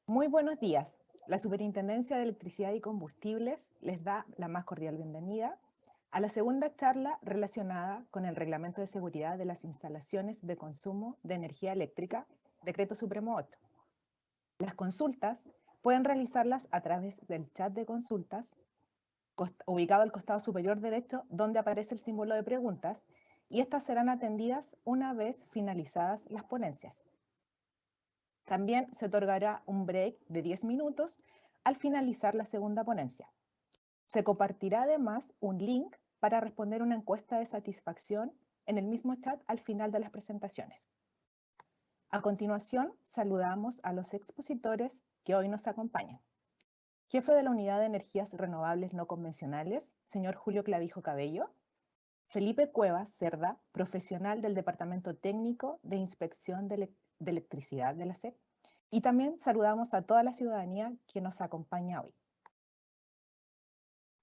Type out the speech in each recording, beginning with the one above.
Muy buenos días. La Superintendencia de Electricidad y Combustibles les da la más cordial bienvenida a la segunda charla relacionada con el Reglamento de Seguridad de las Instalaciones de Consumo de Energía Eléctrica, Decreto Supremo 8. Las consultas pueden realizarlas a través del chat de consultas, ubicado al costado superior derecho, donde aparece el símbolo de preguntas, y estas serán atendidas una vez finalizadas las ponencias. También se otorgará un break de 10 minutos al finalizar la segunda ponencia. Se compartirá además un link para responder una encuesta de satisfacción en el mismo chat al final de las presentaciones. A continuación, saludamos a los expositores que hoy nos acompañan. Jefe de la Unidad de Energías Renovables No Convencionales, señor Julio Clavijo Cabello. Felipe Cuevas Cerda, profesional del Departamento Técnico de Inspección de Electricidad de la SEC. Y también saludamos a toda la ciudadanía que nos acompaña hoy.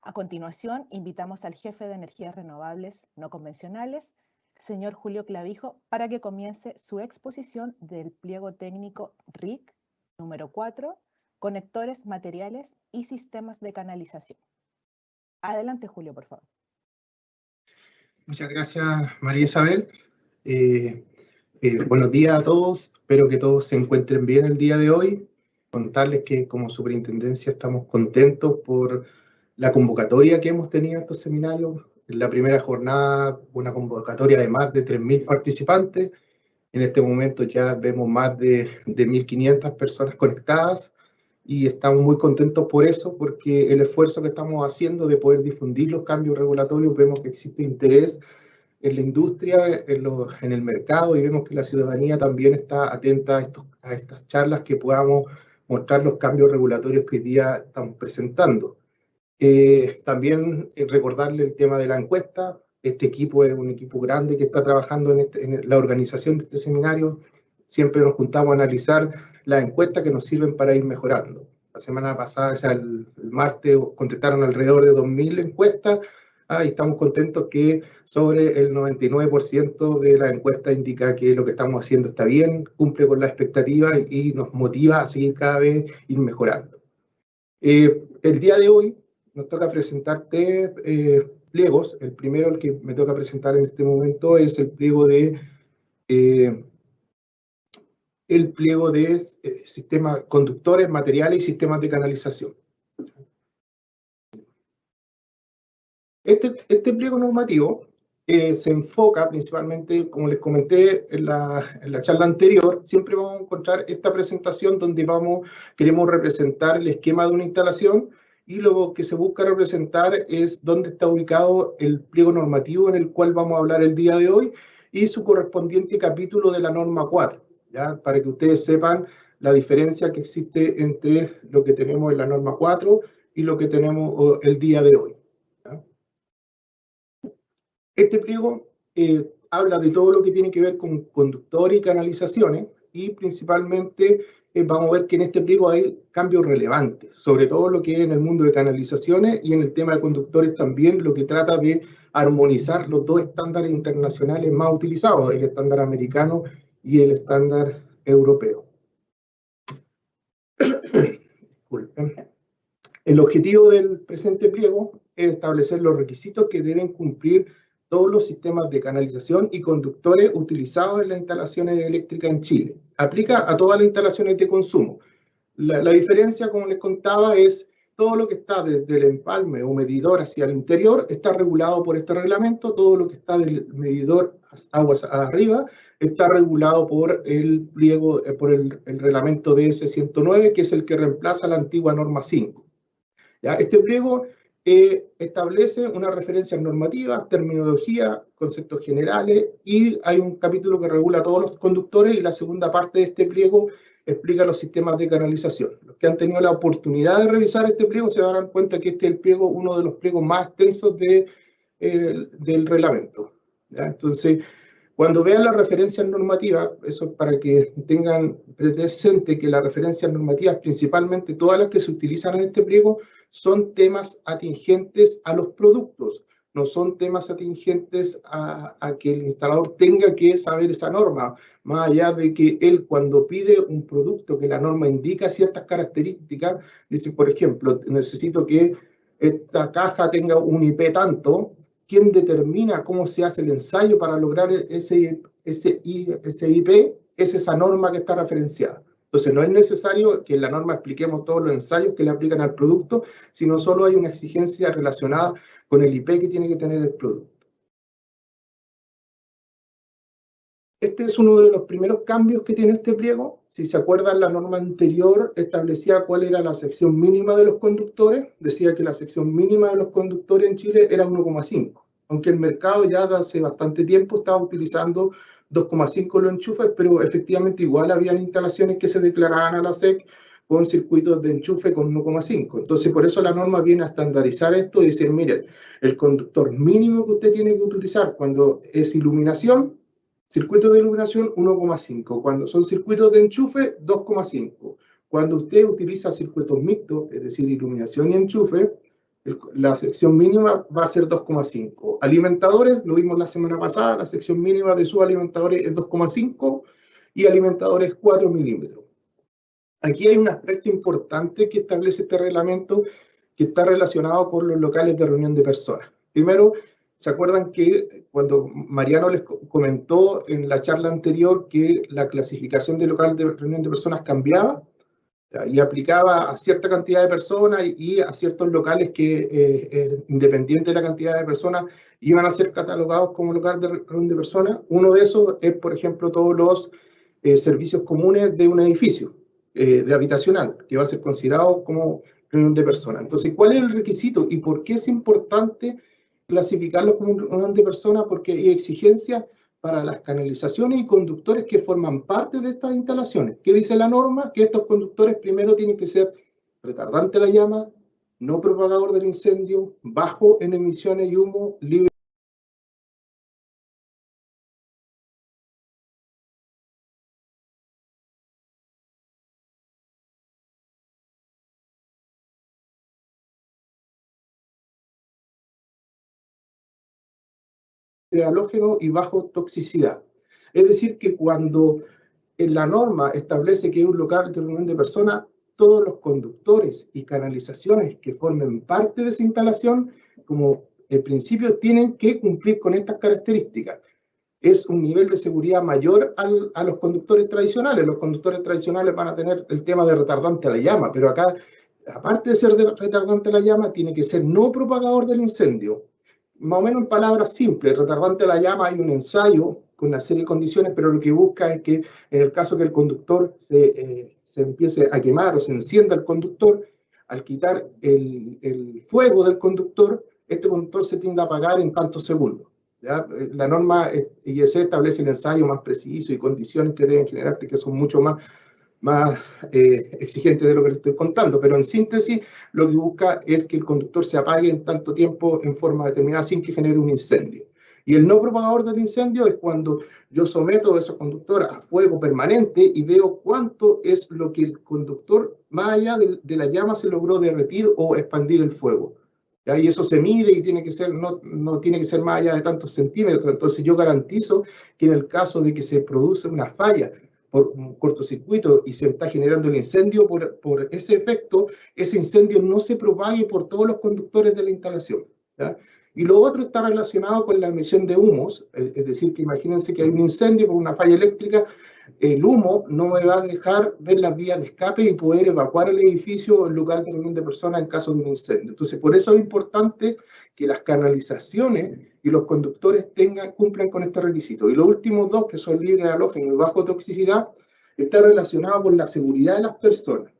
A continuación, invitamos al jefe de Energías Renovables No Convencionales, señor Julio Clavijo, para que comience su exposición del pliego técnico RIC número 4, conectores, materiales y sistemas de canalización. Adelante, Julio, por favor. Muchas gracias, María Isabel. Buenos días a todos. Espero que todos se encuentren bien el día de hoy. Contarles que como superintendencia estamos contentos por la convocatoria que hemos tenido en estos seminarios. En la primera jornada, una convocatoria de más de 3.000 participantes. En este momento ya vemos más de 1.500 personas conectadas y estamos muy contentos por eso, porque el esfuerzo que estamos haciendo de poder difundir los cambios regulatorios, vemos que existe interés en la industria, en el mercado, y vemos que la ciudadanía también está atenta a estas charlas que podamos mostrar los cambios regulatorios que hoy día estamos presentando. También recordarle el tema de la encuesta. Este equipo es un equipo grande que está trabajando en la organización de este seminario. Siempre nos juntamos a analizar las encuestas que nos sirven para ir mejorando. La semana pasada, o sea, el martes, contestaron alrededor de 2.000 encuestas. Y estamos contentos que sobre el 99% de la encuesta indica que lo que estamos haciendo está bien, cumple con la expectativa y nos motiva a seguir cada vez ir mejorando. El día de hoy nos toca presentar tres pliegos. El primero, el que me toca presentar en este momento, es el pliego de sistemas conductores, materiales y sistemas de canalización. Este pliego normativo se enfoca principalmente, como les comenté en la charla anterior, siempre vamos a encontrar esta presentación donde queremos representar el esquema de una instalación, y lo que se busca representar es dónde está ubicado el pliego normativo en el cual vamos a hablar el día de hoy y su correspondiente capítulo de la norma 4, ¿ya? Para que ustedes sepan la diferencia que existe entre lo que tenemos en la norma 4 y lo que tenemos el día de hoy. Este pliego habla de todo lo que tiene que ver con conductores y canalizaciones, y principalmente vamos a ver que en este pliego hay cambios relevantes, sobre todo lo que es en el mundo de canalizaciones, y en el tema de conductores también, lo que trata de armonizar los dos estándares internacionales más utilizados, el estándar americano y el estándar europeo. El objetivo del presente pliego es establecer los requisitos que deben cumplir todos los sistemas de canalización y conductores utilizados en las instalaciones eléctricas en Chile. Aplica a todas las instalaciones de consumo. La diferencia, como les contaba, es todo lo que está desde el empalme o medidor hacia el interior está regulado por este reglamento. Todo lo que está del medidor aguas arriba está regulado por el pliego, por el reglamento DS-109, que es el que reemplaza la antigua norma 5. ¿Ya? Este pliego establece unas referencias normativas, terminología, conceptos generales, y hay un capítulo que regula todos los conductores, y la segunda parte de este pliego explica los sistemas de canalización. Los que han tenido la oportunidad de revisar este pliego se darán cuenta que este es el pliego, uno de los pliegos más extensos del reglamento. ¿Ya? Entonces, cuando vean las referencias normativas, eso es para que tengan presente que las referencias normativas, principalmente todas las que se utilizan en este pliego, son temas atingentes a los productos, no son temas atingentes a que el instalador tenga que saber esa norma, más allá de que él cuando pide un producto que la norma indica ciertas características, dice, por ejemplo, necesito que esta caja tenga un IP tanto, ¿quién determina cómo se hace el ensayo para lograr ese IP? Es esa norma que está referenciada. Entonces, no es necesario que en la norma expliquemos todos los ensayos que le aplican al producto, sino solo hay una exigencia relacionada con el IP que tiene que tener el producto. Este es uno de los primeros cambios que tiene este pliego. Si se acuerdan, la norma anterior establecía cuál era la sección mínima de los conductores. Decía que la sección mínima de los conductores en Chile era 1,5. Aunque el mercado ya hace bastante tiempo estaba utilizando 2,5 los enchufes, pero efectivamente igual habían instalaciones que se declaraban a la SEC con circuitos de enchufe con 1,5. Entonces, por eso la norma viene a estandarizar esto y decir, miren, el conductor mínimo que usted tiene que utilizar cuando es iluminación, circuitos de iluminación 1,5. Cuando son circuitos de enchufe, 2,5. Cuando usted utiliza circuitos mixtos, es decir, iluminación y enchufe, la sección mínima va a ser 2,5. Alimentadores, lo vimos la semana pasada, la sección mínima de sus alimentadores es 2,5 y alimentadores 4 milímetros. Aquí hay un aspecto importante que establece este reglamento que está relacionado con los locales de reunión de personas. Primero, ¿se acuerdan que cuando Mariano les comentó en la charla anterior que la clasificación de local de reunión de personas cambiaba y aplicaba a cierta cantidad de personas y a ciertos locales que, independiente de la cantidad de personas, iban a ser catalogados como local de reunión de personas? Uno de esos es, por ejemplo, todos los servicios comunes de un edificio de habitacional, que va a ser considerado como reunión de personas. Entonces, ¿cuál es el requisito y por qué es importante clasificarlos como reunión de personas? Porque hay exigencias para las canalizaciones y conductores que forman parte de estas instalaciones. ¿Qué dice la norma? Que estos conductores primero tienen que ser retardante a la llama, no propagador del incendio, bajo en emisiones y humo, libre de halógeno y bajo toxicidad. Es decir, que cuando en la norma establece que es un local de reunión de personas, todos los conductores y canalizaciones que formen parte de esa instalación, como en principio, tienen que cumplir con estas características. Es un nivel de seguridad mayor a los conductores tradicionales. Los conductores tradicionales van a tener el tema de retardante a la llama, pero acá, aparte de ser retardante a la llama, tiene que ser no propagador del incendio. Más o menos en palabras simples, retardante a la llama hay un ensayo con una serie de condiciones, pero lo que busca es que en el caso que el conductor se empiece a quemar o se encienda el conductor, al quitar el fuego del conductor, este conductor se tiende a apagar en tantos segundos. ¿Ya? La norma IEC establece el ensayo más preciso y condiciones que deben generarte que son mucho más exigentes de lo que les estoy contando, pero en síntesis lo que busca es que el conductor se apague en tanto tiempo en forma determinada sin que genere un incendio. Y el no propagador del incendio es cuando yo someto a esos conductores a fuego permanente y veo cuánto es lo que el conductor, más allá de la llama, se logró derretir o expandir el fuego. ¿Ya? Y eso se mide y tiene que ser, no tiene que ser más allá de tantos centímetros. Entonces yo garantizo que en el caso de que se produce una falla por un cortocircuito y se está generando el incendio por ese efecto, ese incendio no se propague por todos los conductores de la instalación. ¿Ya? Y lo otro está relacionado con la emisión de humos, es decir, que imagínense que hay un incendio por una falla eléctrica, el humo no me va a dejar ver las vías de escape y poder evacuar el edificio o el lugar de reunión de personas en caso de un incendio. Entonces, por eso es importante que las canalizaciones y los conductores cumplan con este requisito. Y los últimos dos, que son libres de halógeno y bajo toxicidad, está relacionado con la seguridad de las personas.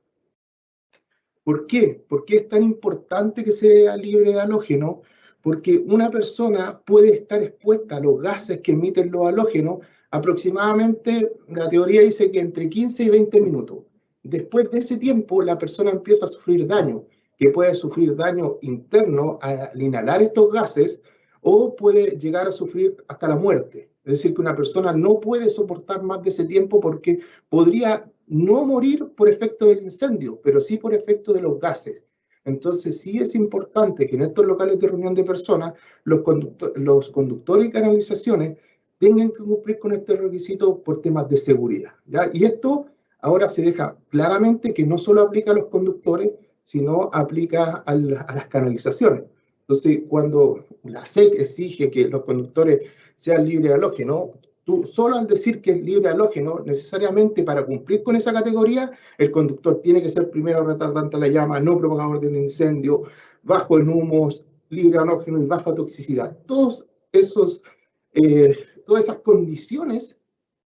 ¿Por qué? ¿Por qué es tan importante que sea libre de halógeno? Porque una persona puede estar expuesta a los gases que emiten los halógenos aproximadamente, la teoría dice que entre 15 y 20 minutos. Después de ese tiempo, la persona empieza a sufrir daño, que puede sufrir daño interno al inhalar estos gases o puede llegar a sufrir hasta la muerte. Es decir, que una persona no puede soportar más de ese tiempo porque podría no morir por efecto del incendio, pero sí por efecto de los gases. Entonces sí es importante que en estos locales de reunión de personas los conductores y canalizaciones tengan que cumplir con este requisito por temas de seguridad, ¿ya? Y esto ahora se deja claramente que no solo aplica a los conductores, sino aplica a las canalizaciones. Entonces, cuando la SEC exige que los conductores sean libres de halógeno, tú solo al decir que es libre de halógeno, necesariamente para cumplir con esa categoría, el conductor tiene que ser primero retardante a la llama, no propagador de un incendio, bajo en humos, libre de halógeno y baja toxicidad. Todas esas condiciones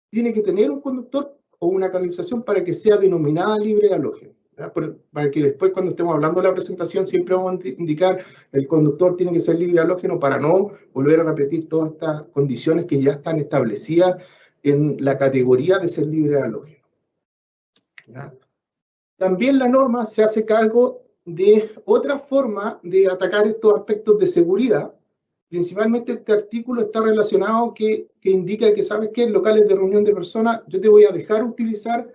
tiene que tener un conductor o una canalización para que sea denominada libre de halógeno. Para que después, cuando estemos hablando de la presentación, siempre vamos a indicar el conductor tiene que ser libre de halógeno para no volver a repetir todas estas condiciones que ya están establecidas en la categoría de ser libre de halógeno. ¿Ya? También la norma se hace cargo de otra forma de atacar estos aspectos de seguridad. Principalmente este artículo está relacionado que indica que, ¿sabes qué? En locales de reunión de personas, yo te voy a dejar utilizar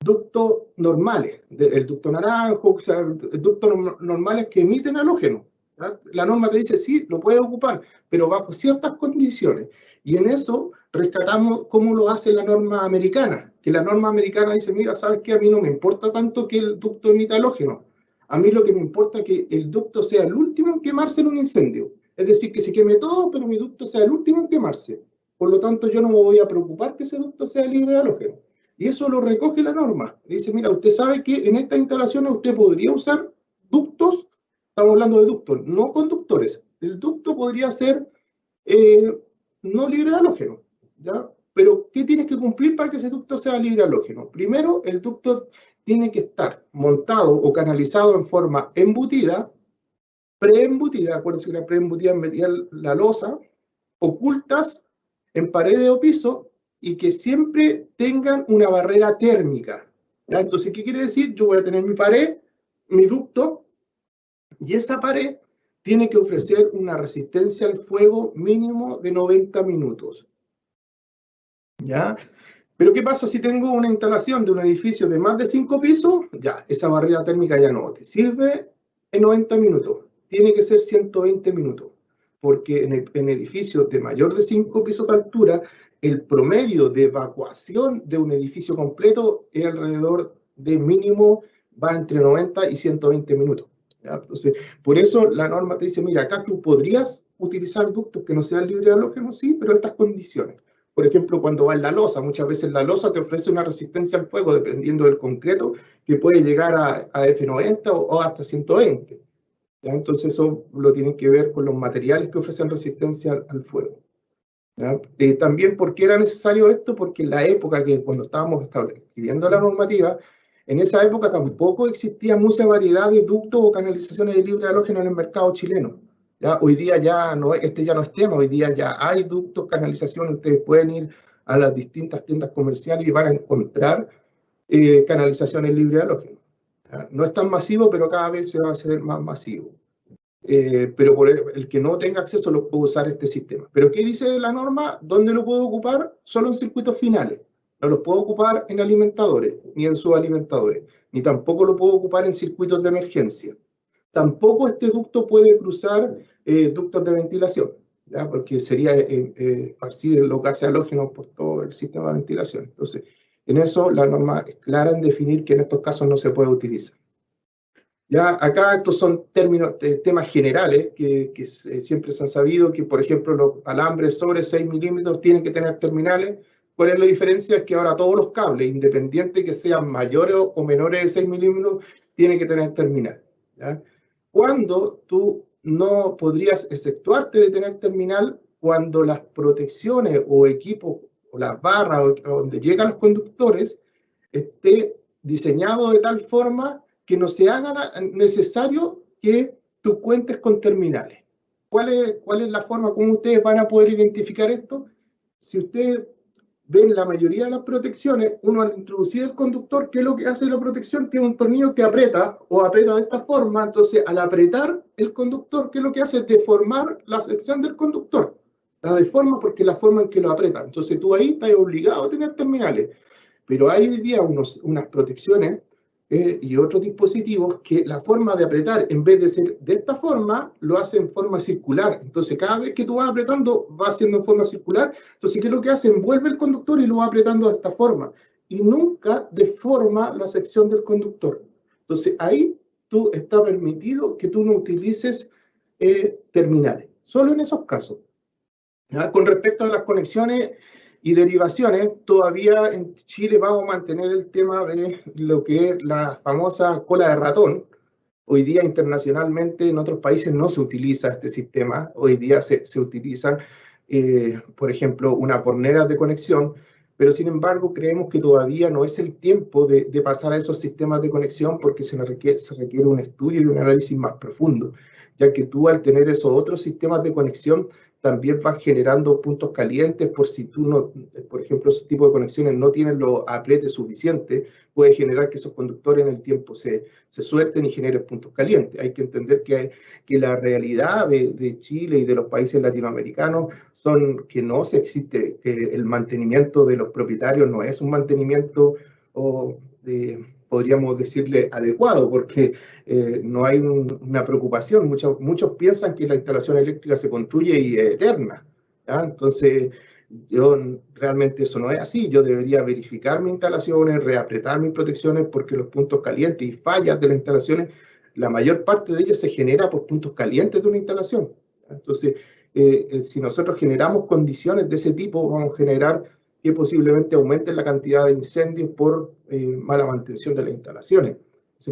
ductos normales, el ducto naranjo, o sea, ductos normales que emiten halógeno. ¿Ya? La norma te dice, sí, lo puedes ocupar, pero bajo ciertas condiciones. Y en eso rescatamos cómo lo hace la norma americana, que la norma americana dice, mira, ¿sabes qué? A mí no me importa tanto que el ducto emita halógeno. A mí lo que me importa es que el ducto sea el último en quemarse en un incendio. Es decir, que se queme todo, pero mi ducto sea el último en quemarse. Por lo tanto, yo no me voy a preocupar que ese ducto sea libre de halógeno. Y eso lo recoge la norma. Le dice, mira, usted sabe que en estas instalaciones usted podría usar ductos, estamos hablando de ductos, no conductores. El ducto podría ser no libre de halógeno, ¿ya? Pero, ¿qué tienes que cumplir para que ese ducto sea libre de halógeno? Primero, el ducto tiene que estar montado o canalizado en forma embutida, preembutida, acuérdense que la preembutida metía la losa, ocultas en paredes o piso, y que siempre tengan una barrera térmica. ¿Ya? Entonces, ¿qué quiere decir? Yo voy a tener mi pared, mi ducto, y esa pared tiene que ofrecer una resistencia al fuego mínimo de 90 minutos. ¿Ya? Pero ¿qué pasa si tengo una instalación de un edificio de más de 5 pisos? Ya, esa barrera térmica ya no te sirve en 90 minutos. Tiene que ser 120 minutos. Porque en edificios de mayor de 5 pisos de altura, el promedio de evacuación de un edificio completo es alrededor de mínimo, va entre 90 y 120 minutos. ¿Ya? Entonces, por eso la norma te dice, mira, acá tú podrías utilizar ductos que no sean libres de halógeno, sí, pero estas condiciones. Por ejemplo, cuando va en la losa, muchas veces la losa te ofrece una resistencia al fuego, dependiendo del concreto, que puede llegar a F90 o hasta 120. ¿Ya? Entonces eso lo tienen que ver con los materiales que ofrecen resistencia al fuego. ¿Ya? También, ¿por qué era necesario esto? Porque en la época que cuando estábamos escribiendo la normativa, en esa época tampoco existía mucha variedad de ductos o canalizaciones de libre halógeno en el mercado chileno. ¿Ya? Hoy día ya no, ya no es tema, hoy día ya hay ductos, canalizaciones, ustedes pueden ir a las distintas tiendas comerciales y van a encontrar canalizaciones libre de halógeno. ¿Ya? No es tan masivo, pero cada vez se va a hacer más masivo. Pero por el que no tenga acceso lo puede usar este sistema. ¿Pero qué dice la norma? ¿Dónde lo puedo ocupar? Solo en circuitos finales. No los puedo ocupar en alimentadores, ni en subalimentadores, ni tampoco lo puedo ocupar en circuitos de emergencia. Tampoco este ducto puede cruzar ductos de ventilación, ¿ya? Porque sería esparcir los gases halógenos por todo el sistema de ventilación. Entonces, en eso la norma es clara en definir que en estos casos no se puede utilizar. Ya acá estos son términos, temas generales que siempre se han sabido, que por ejemplo los alambres sobre 6 milímetros tienen que tener terminales. ¿Cuál es la diferencia? Es que ahora todos los cables, independiente que sean mayores o menores de 6 milímetros, tienen que tener terminal. ¿Ya? Cuando tú no podrías exceptuarte de tener terminal, cuando las protecciones o equipos o las barras donde llegan los conductores esté diseñado de tal forma que no se haga necesario que tú cuentes con terminales. ¿Cuál es la forma como ustedes van a poder identificar esto? Si ustedes ven la mayoría de las protecciones, uno al introducir el conductor, ¿qué es lo que hace la protección? Tiene un tornillo que aprieta o aprieta de esta forma. Entonces, al apretar el conductor, ¿qué es lo que hace? Deformar la sección del conductor. La deforma porque es la forma en que lo aprieta. Entonces, tú ahí estás obligado a tener terminales. Pero hay hoy día unas protecciones y otros dispositivos que la forma de apretar, en vez de ser de esta forma, lo hace en forma circular. Entonces, cada vez que tú vas apretando, va haciendo en forma circular. Entonces, ¿qué es lo que hace? Envuelve el conductor y lo va apretando de esta forma. Y nunca deforma la sección del conductor. Entonces, ahí tú está permitido que tú no utilices terminales. Solo en esos casos. ¿Ya? Con respecto a las conexiones y derivaciones, todavía en Chile vamos a mantener el tema de lo que es la famosa cola de ratón. Hoy día internacionalmente en otros países no se utiliza este sistema. Hoy día se utilizan, por ejemplo, unas borneras de conexión, pero sin embargo creemos que todavía no es el tiempo de pasar a esos sistemas de conexión porque se requiere un estudio y un análisis más profundo, ya que tú al tener esos otros sistemas de conexión también vas generando puntos calientes por si tú no, por ejemplo, ese tipo de conexiones no tienen los apretes suficientes, puede generar que esos conductores en el tiempo se suelten y generen puntos calientes. Hay que entender que la realidad de Chile y de los países latinoamericanos son que no se existe, que el mantenimiento de los propietarios no es un mantenimiento podríamos decirle adecuado, porque no hay una preocupación. Muchos piensan que la instalación eléctrica se construye y es eterna, ¿ya? Entonces, realmente eso no es así. Yo debería verificar mis instalaciones, reapretar mis protecciones, porque los puntos calientes y fallas de las instalaciones, la mayor parte de ellas se genera por puntos calientes de una instalación. Entonces, si nosotros generamos condiciones de ese tipo, vamos a generar que posiblemente aumente la cantidad de incendios por mala mantención de las instalaciones.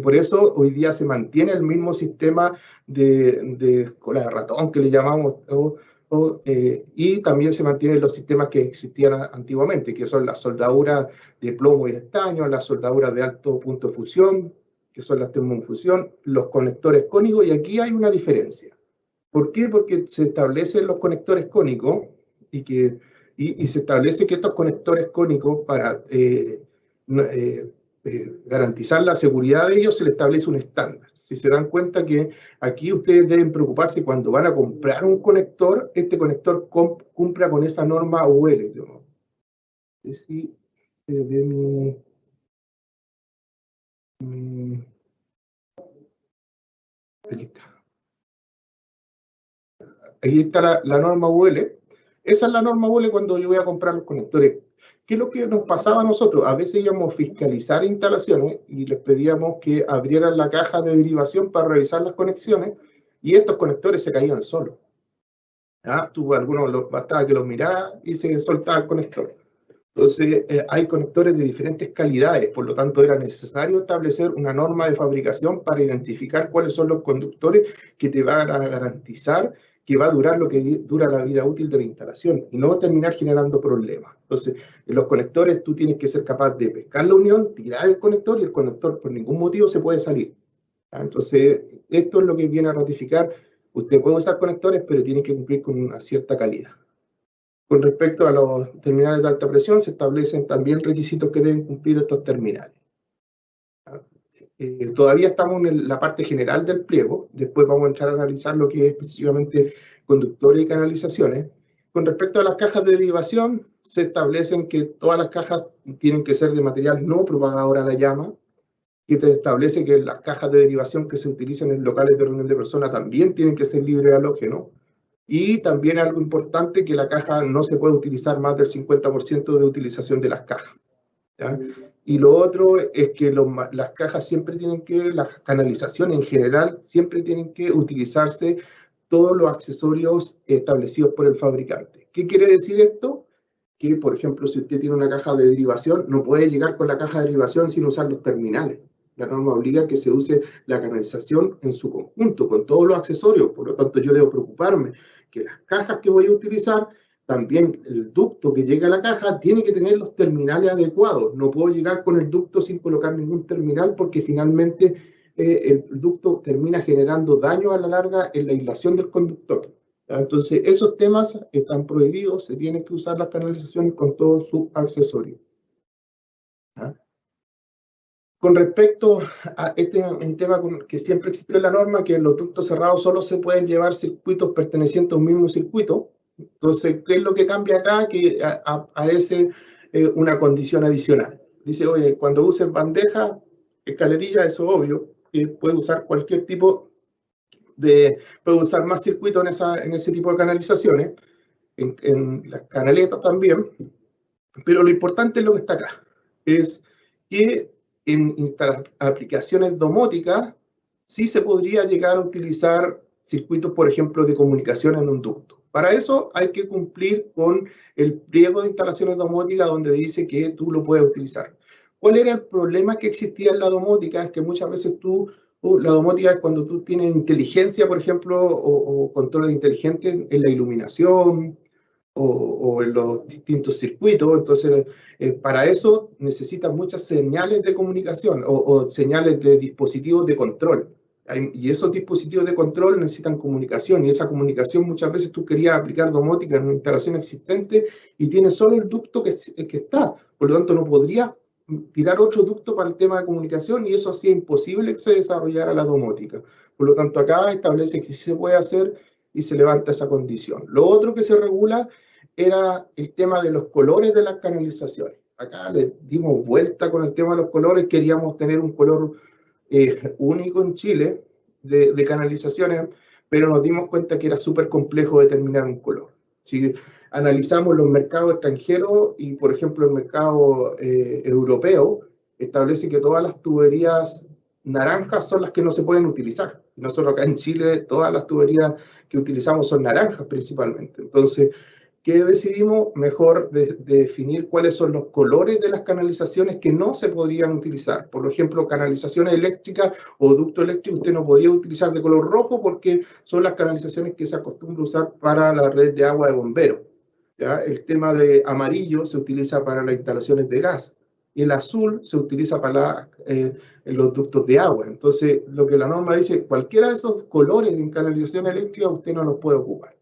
Por eso hoy día se mantiene el mismo sistema de cola de ratón que le llamamos, y también se mantienen los sistemas que existían antiguamente, que son las soldaduras de plomo y estaño, las soldaduras de alto punto de fusión, que son las termoinfusión, los conectores cónicos, y aquí hay una diferencia. ¿Por qué? Porque se establecen los conectores cónicos y se establece que estos conectores cónicos, para garantizar la seguridad de ellos, se les establece un estándar. Si se dan cuenta que aquí ustedes deben preocuparse cuando van a comprar un conector, este conector cumpla con esa norma UL. No sé si se ve aquí está. Aquí está la norma UL. Esa es la norma UL cuando yo voy a comprar los conectores. ¿Qué es lo que nos pasaba a nosotros? A veces íbamos a fiscalizar instalaciones y les pedíamos que abrieran la caja de derivación para revisar las conexiones, y estos conectores se caían solos. ¿Ah? Bastaba que los mirara y se soltaba el conector. Entonces, hay conectores de diferentes calidades, por lo tanto era necesario establecer una norma de fabricación para identificar cuáles son los conductores que te van a garantizar que va a durar lo que dura la vida útil de la instalación y no terminar generando problemas. Entonces, en los conectores tú tienes que ser capaz de pescar la unión, tirar el conector, y el conector por ningún motivo se puede salir. ¿Ah? Entonces, esto es lo que viene a ratificar. Usted puede usar conectores, pero tiene que cumplir con una cierta calidad. Con respecto a los terminales de alta presión, se establecen también requisitos que deben cumplir estos terminales. Todavía estamos en la parte general del pliego, después vamos a entrar a analizar lo que es específicamente conductores y canalizaciones. Con respecto a las cajas de derivación, se establecen que todas las cajas tienen que ser de material no propagador a la llama, que te establece que las cajas de derivación que se utilizan en locales de reunión de personas también tienen que ser libres de halógeno. Y también algo importante, que la caja no se puede utilizar más del 50% de utilización de las cajas, ¿ya? Y lo otro es que las cajas siempre tienen que, las canalizaciones en general, siempre tienen que utilizarse todos los accesorios establecidos por el fabricante. ¿Qué quiere decir esto? Que, por ejemplo, si usted tiene una caja de derivación, no puede llegar con la caja de derivación sin usar los terminales. La norma obliga a que se use la canalización en su conjunto, con todos los accesorios. Por lo tanto, yo debo preocuparme que las cajas que voy a utilizar, también el ducto que llega a la caja, tiene que tener los terminales adecuados. No puedo llegar con el ducto sin colocar ningún terminal, porque finalmente el ducto termina generando daño a la larga en la aislación del conductor. Entonces, esos temas están prohibidos, se tienen que usar las canalizaciones con todos sus accesorios. Con respecto a un tema que siempre existió en la norma, que en los ductos cerrados solo se pueden llevar circuitos pertenecientes a un mismo circuito. Entonces, ¿qué es lo que cambia acá? Que aparece una condición adicional. Dice, oye, cuando uses bandeja, escalerilla, eso es obvio, que puede usar cualquier tipo puede usar más circuitos en ese tipo de canalizaciones, en las canaletas también, pero lo importante es lo que está acá, es que en aplicaciones domóticas sí se podría llegar a utilizar circuitos, por ejemplo, de comunicación en un ducto. Para eso hay que cumplir con el pliego de instalaciones domóticas donde dice que tú lo puedes utilizar. ¿Cuál era el problema que existía en la domótica? Es que muchas veces la domótica es cuando tú tienes inteligencia, por ejemplo, o control inteligente en la iluminación, o en los distintos circuitos. Entonces, para eso necesitan muchas señales de comunicación o señales de dispositivos de control. Y esos dispositivos de control necesitan comunicación, y esa comunicación muchas veces tú querías aplicar domótica en una instalación existente y tienes solo el ducto que está. Por lo tanto, no podrías tirar otro ducto para el tema de comunicación, y eso hacía imposible que se desarrollara la domótica. Por lo tanto, acá establece que sí se puede hacer y se levanta esa condición. Lo otro que se regula era el tema de los colores de las canalizaciones. Acá le dimos vuelta con el tema de los colores, queríamos tener un color único en Chile de canalizaciones, pero nos dimos cuenta que era súper complejo determinar un color. Si analizamos los mercados extranjeros y, por ejemplo, el mercado europeo, establece que todas las tuberías naranjas son las que no se pueden utilizar. Nosotros acá en Chile, todas las tuberías que utilizamos son naranjas principalmente. Entonces, ¿qué decidimos? Mejor definir cuáles son los colores de las canalizaciones que no se podrían utilizar. Por ejemplo, canalizaciones eléctricas o ducto eléctrico usted no podría utilizar de color rojo porque son las canalizaciones que se acostumbra usar para la red de agua de bomberos. ¿Ya? El tema de amarillo se utiliza para las instalaciones de gas y el azul se utiliza para los ductos de agua. Entonces, lo que la norma dice, cualquiera de esos colores en canalización eléctrica usted no los puede ocupar.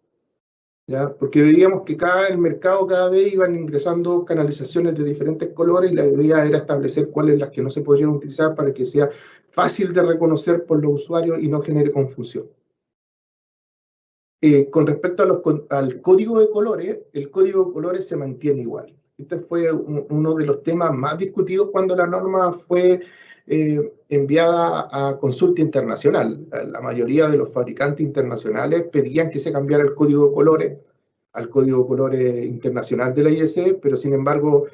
¿Ya? Porque veíamos que el mercado cada vez iban ingresando canalizaciones de diferentes colores y la idea era establecer cuáles las que no se podrían utilizar para que sea fácil de reconocer por los usuarios y no genere confusión. Con respecto al código de colores, el código de colores se mantiene igual. Este fue uno de los temas más discutidos cuando la norma fue enviada a consulta internacional. La mayoría de los fabricantes internacionales pedían que se cambiara el código de colores al código de colores internacional de la IEC, pero sin embargo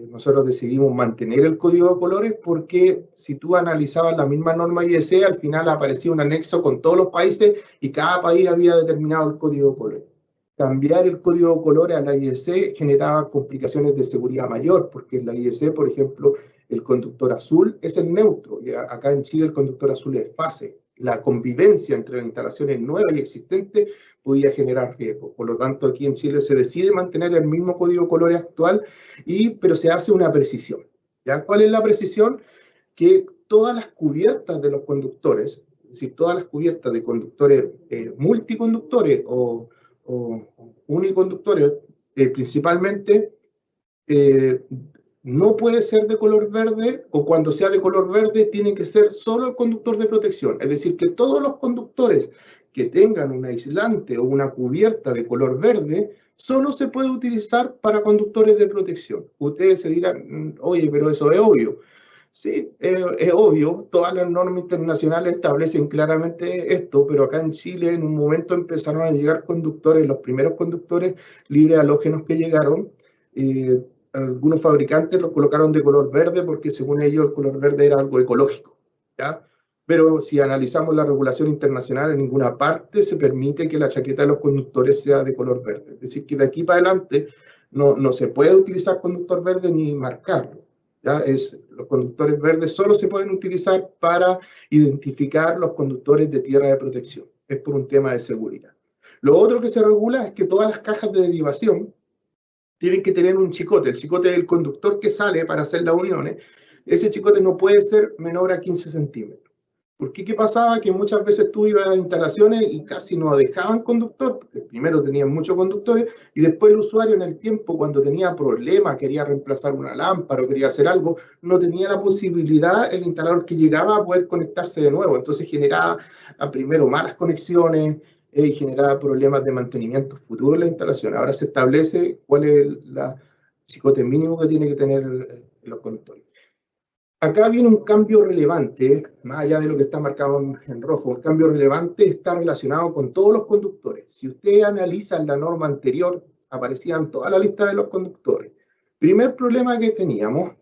nosotros decidimos mantener el código de colores porque si tú analizabas la misma norma IEC, al final aparecía un anexo con todos los países y cada país había determinado el código de colores. Cambiar el código de colores a la IEC generaba complicaciones de seguridad mayor, porque en la IEC, por ejemplo, el conductor azul es el neutro, y acá en Chile el conductor azul es fase. La convivencia entre las instalaciones nuevas y existentes podía generar riesgo. Por lo tanto, aquí en Chile se decide mantener el mismo código de colores actual, pero se hace una precisión. ¿Ya? ¿Cuál es la precisión? Que todas las cubiertas de los conductores, es decir, todas las cubiertas de conductores multiconductores o uniconductores, principalmente, no puede ser de color verde, o cuando sea de color verde tiene que ser solo el conductor de protección. Es decir, que todos los conductores que tengan un aislante o una cubierta de color verde solo se puede utilizar para conductores de protección. Ustedes se dirán, oye, pero eso es obvio. Sí, es obvio, todas las normas internacionales establecen claramente esto, pero acá en Chile en un momento empezaron a llegar conductores, los primeros conductores libres halógenos que llegaron, algunos fabricantes los colocaron de color verde porque según ellos el color verde era algo ecológico, ¿ya? Pero si analizamos la regulación internacional, en ninguna parte se permite que la chaqueta de los conductores sea de color verde. Es decir, que de aquí para adelante no se puede utilizar conductor verde ni marcarlo. ¿Ya? Los conductores verdes solo se pueden utilizar para identificar los conductores de tierra de protección. Es por un tema de seguridad. Lo otro que se regula es que todas las cajas de derivación tienen que tener un chicote. El chicote es el conductor que sale para hacer las uniones. Ese chicote no puede ser menor a 15 centímetros. Porque ¿qué pasaba? Que muchas veces tú ibas a instalaciones y casi no dejaban conductor, porque primero tenían muchos conductores, y después el usuario en el tiempo, cuando tenía problemas, quería reemplazar una lámpara o quería hacer algo, no tenía la posibilidad, el instalador que llegaba, a poder conectarse de nuevo. Entonces generaba primero malas conexiones y generaba problemas de mantenimiento futuro en la instalación. Ahora se establece cuál es el chicote mínimo que tiene que tener los conductores. acá viene un cambio relevante, más allá de lo que está marcado en rojo. Un cambio relevante está relacionado con todos los conductores. Si ustedes analizan la norma anterior, aparecían toda la lista de los conductores. Primer problema que teníamos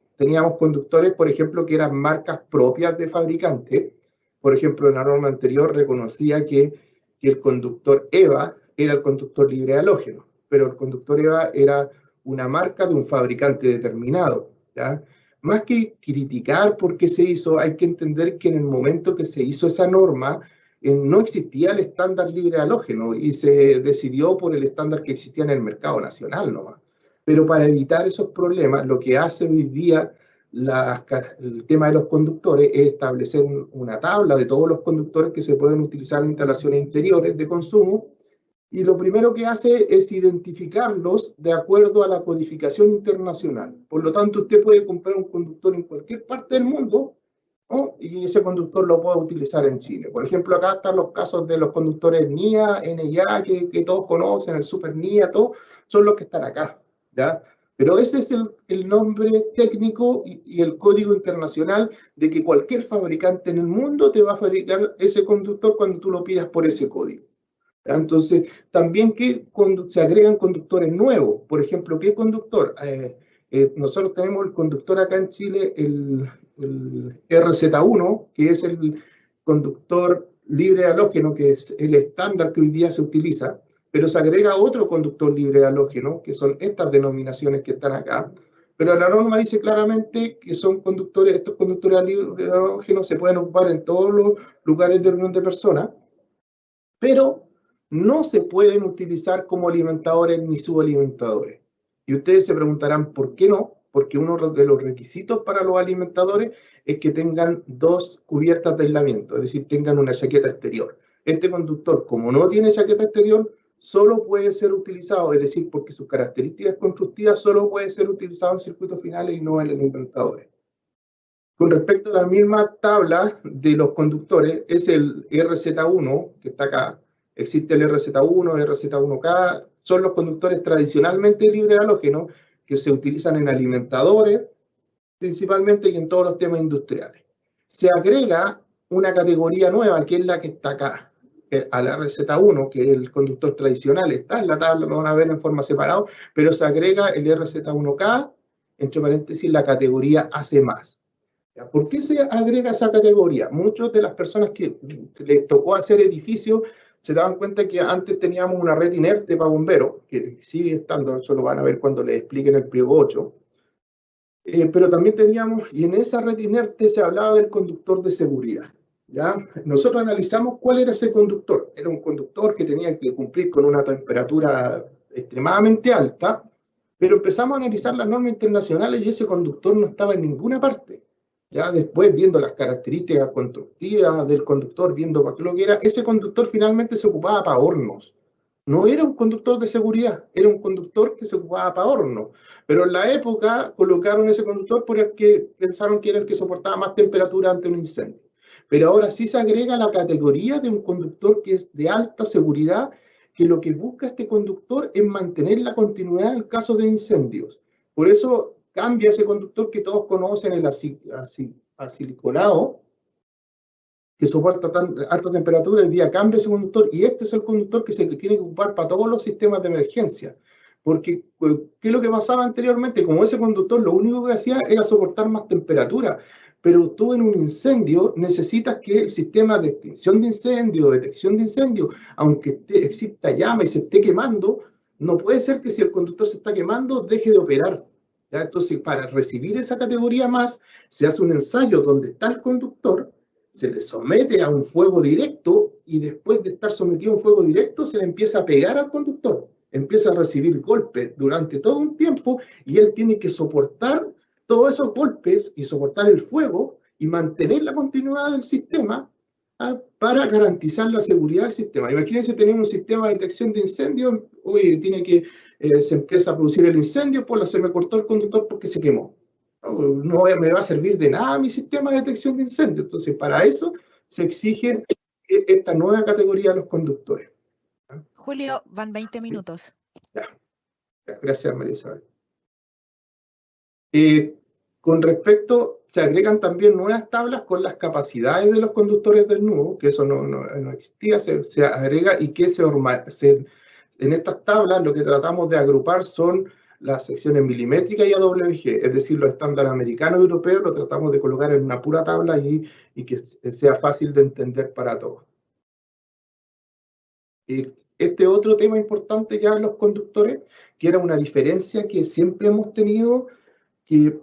conductores, por ejemplo, que eran marcas propias de fabricante. Por ejemplo, en la norma anterior reconocía que el conductor EVA era el conductor libre de halógeno, pero el conductor EVA era una marca de un fabricante determinado, ¿ya? Más que criticar por qué se hizo, hay que entender que en el momento que se hizo esa norma, no existía el estándar libre de halógeno y se decidió por el estándar que existía en el mercado nacional nomás. Pero para evitar esos problemas, lo que hace hoy día el tema de los conductores es establecer una tabla de todos los conductores que se pueden utilizar en instalaciones interiores de consumo, y lo primero que hace es identificarlos de acuerdo a la codificación internacional. Por lo tanto, usted puede comprar un conductor en cualquier parte del mundo, ¿no? Y ese conductor lo puede utilizar en Chile. Por ejemplo, acá están los casos de los conductores NIA, NIA, que todos conocen, el Super NIA, todos son los que están acá, ¿ya? Pero ese es el nombre técnico y el código internacional de que cualquier fabricante en el mundo te va a fabricar ese conductor cuando tú lo pidas por ese código. Entonces, también que se agregan conductores nuevos. Por ejemplo, ¿qué conductor? Nosotros tenemos el conductor acá en Chile, el RZ1, que es el conductor libre de halógeno, que es el estándar que hoy día se utiliza, pero se agrega otro conductor libre de halógeno, que son estas denominaciones que están acá. Pero la norma dice claramente que son conductores, estos conductores libres de halógeno se pueden ocupar en todos los lugares de reunión de personas, pero no se pueden utilizar como alimentadores ni subalimentadores. Y ustedes se preguntarán, ¿por qué no? Porque uno de los requisitos para los alimentadores es que tengan 2 cubiertas de aislamiento, es decir, tengan una chaqueta exterior. Este conductor, como no tiene chaqueta exterior, solo puede ser utilizado, es decir, porque sus características constructivas solo puede ser utilizado en circuitos finales y no en alimentadores. Con respecto a la misma tabla de los conductores, es el RZ1, que está acá. Existe el RZ1, RZ1K, son los conductores tradicionalmente libres de halógeno que se utilizan en alimentadores, principalmente, y en todos los temas industriales. Se agrega una categoría nueva, que es la que está acá, al RZ1, que es el conductor tradicional, está en la tabla, lo van a ver en forma separada, pero se agrega el RZ1K, entre paréntesis, la categoría AC+. ¿Por qué se agrega esa categoría? Muchas de las personas que les tocó hacer edificios se daban cuenta que antes teníamos una red inerte para bomberos, que sigue estando, eso lo van a ver cuando les expliquen el pliego 8, pero también teníamos, y en esa red inerte se hablaba del conductor de seguridad, ¿ya? Nosotros analizamos cuál era ese conductor. Era un conductor que tenía que cumplir con una temperatura extremadamente alta, pero empezamos a analizar las normas internacionales y ese conductor no estaba en ninguna parte. Ya después, viendo las características constructivas del conductor, viendo para qué lo que era, ese conductor finalmente se ocupaba para hornos. No era un conductor de seguridad, era un conductor que se ocupaba para hornos. Pero en la época colocaron ese conductor porque pensaron que era el que soportaba más temperatura ante un incendio. Pero ahora sí se agrega la categoría de un conductor que es de alta seguridad, que lo que busca este conductor es mantener la continuidad en caso de incendios. Por eso cambia ese conductor que todos conocen, el aciliconado, que soporta tan alta temperatura, el día cambia ese conductor, y este es el conductor que se tiene que ocupar para todos los sistemas de emergencia. Porque, ¿qué es lo que pasaba anteriormente? Como ese conductor lo único que hacía era soportar más temperatura, pero tú en un incendio necesitas que el sistema de extinción de incendio, detección de incendio, aunque exista llama y se esté quemando, no puede ser que si el conductor se está quemando, deje de operar. ¿Ya? Entonces, para recibir esa categoría más, se hace un ensayo donde está el conductor, se le somete a un fuego directo y después de estar sometido a un fuego directo se le empieza a pegar al conductor, empieza a recibir golpes durante todo un tiempo y él tiene que soportar todos esos golpes y soportar el fuego y mantener la continuidad del sistema para garantizar la seguridad del sistema. Imagínense tener un sistema de detección de incendio, hoy tiene que, se empieza a producir el incendio, pues se me cortó el conductor porque se quemó. No me va a servir de nada mi sistema de detección de incendios. Entonces, para eso se exige esta nueva categoría de los conductores. Julio, van 20 minutos. Ya. Gracias, María Isabel. Con respecto, se agregan también nuevas tablas con las capacidades de los conductores del nudo, que eso no existía, se agrega y que en estas tablas lo que tratamos de agrupar son las secciones milimétricas y AWG, es decir, los estándares americanos y europeos lo tratamos de colocar en una pura tabla y que sea fácil de entender para todos. Este otro tema importante ya en los conductores, que era una diferencia que siempre hemos tenido, que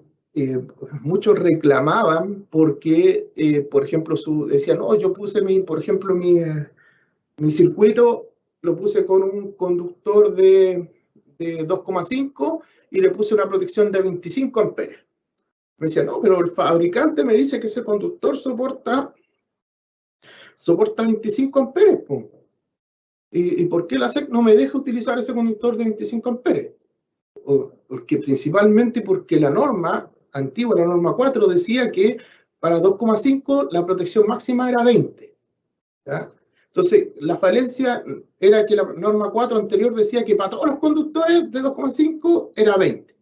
muchos reclamaban porque, por ejemplo, decían, no, yo puse por ejemplo, mi circuito, lo puse con un conductor de 2,5 y le puse una protección de 25 amperes. Me decían, no, pero el fabricante me dice que ese conductor soporta 25 amperes. ¿Y por qué la SEC no me deja utilizar ese conductor de 25 amperes? Principalmente porque la norma antigua, la norma 4, decía que para 2,5 la protección máxima era 20. ¿Ya? Entonces, la falencia era que la norma 4 anterior decía que para todos los conductores de 2,5 era 20.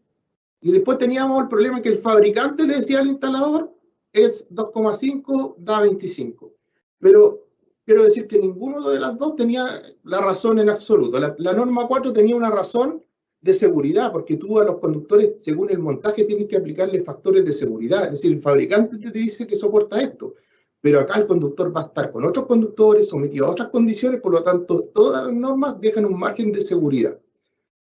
Y después teníamos el problema que el fabricante le decía al instalador, es 2,5, da 25. Pero quiero decir que ninguno de las dos tenía la razón en absoluto. La norma 4 tenía una razón de seguridad, porque tú a los conductores, según el montaje, tienes que aplicarle factores de seguridad. Es decir, el fabricante te dice que soporta esto, pero acá el conductor va a estar con otros conductores, sometido a otras condiciones, por lo tanto, todas las normas dejan un margen de seguridad.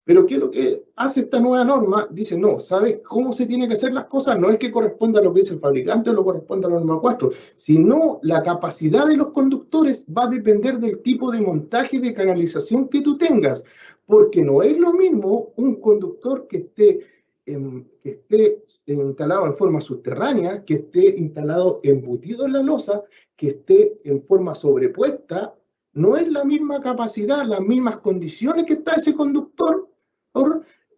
Pero ¿qué es lo que hace esta nueva norma? Dice, no, ¿sabes cómo se tienen que hacer las cosas? No es que corresponda a lo que dice el fabricante o lo corresponda a la norma 4, sino la capacidad de los conductores va a depender del tipo de montaje de canalización que tú tengas, porque no es lo mismo un conductor que esté instalado en forma subterránea, que esté instalado embutido en la losa, que esté en forma sobrepuesta. No es la misma capacidad, las mismas condiciones que está ese conductor,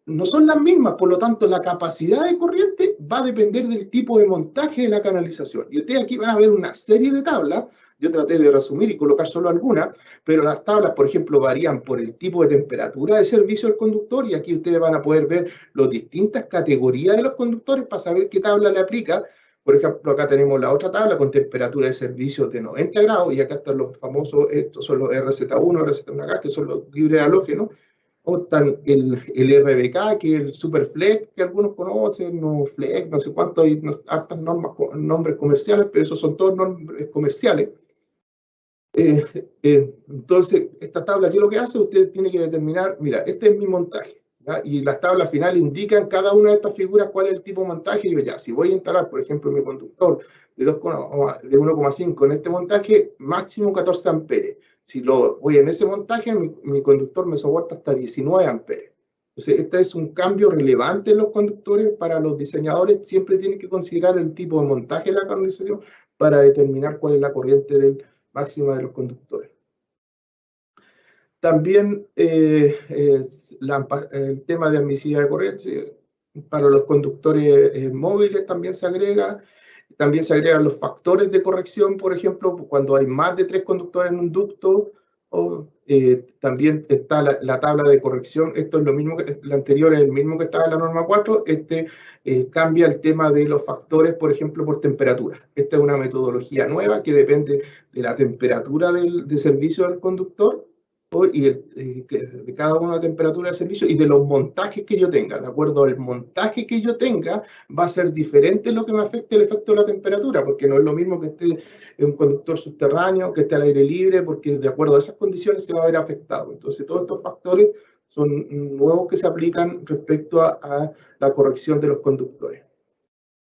no son las mismas, por lo tanto la capacidad de corriente va a depender del tipo de montaje de la canalización. Y ustedes aquí van a ver una serie de tablas, yo traté de resumir y colocar solo algunas, pero las tablas, por ejemplo, varían por el tipo de temperatura de servicio del conductor, y aquí ustedes van a poder ver las distintas categorías de los conductores para saber qué tabla le aplica. Por ejemplo, acá tenemos la otra tabla con temperatura de servicio de 90 grados, y acá están los famosos, estos son los RZ1, RZ1K, que son los libres halógenos. O están el RBK, que es el Superflex, que algunos conocen, no Flex, no sé cuánto, hay hartas normas, nombres comerciales, pero esos son todos nombres comerciales. Entonces, esta tabla, ¿qué es lo que hace? Usted tiene que determinar, mira, este es mi montaje, ¿ya? Y las tablas finales indican cada una de estas figuras cuál es el tipo de montaje. Y yo ya, si voy a instalar, por ejemplo, mi conductor de 1,5 en este montaje, máximo 14 amperes. Si lo voy en ese montaje, mi conductor me soporta hasta 19 amperes. Entonces, este es un cambio relevante en los conductores. Para los diseñadores siempre tienen que considerar el tipo de montaje de la canalización para determinar cuál es la corriente máxima de los conductores. También el tema de admisibilidad de corriente para los conductores móviles también se agrega. También se agregan los factores de corrección, por ejemplo, cuando hay más de 3 conductores en un ducto. También está la tabla de corrección. Esto es lo mismo que el anterior, es el mismo que estaba en la norma 4. Cambia el tema de los factores, por ejemplo, por temperatura. Esta es una metodología nueva que depende de la temperatura de servicio del conductor y de cada una de la temperatura de servicio y de los montajes que yo tenga. De acuerdo al montaje que yo tenga, va a ser diferente lo que me afecte el efecto de la temperatura, porque no es lo mismo que esté en un conductor subterráneo, que esté al aire libre, porque de acuerdo a esas condiciones se va a ver afectado. Entonces, todos estos factores son nuevos que se aplican respecto a la corrección de los conductores.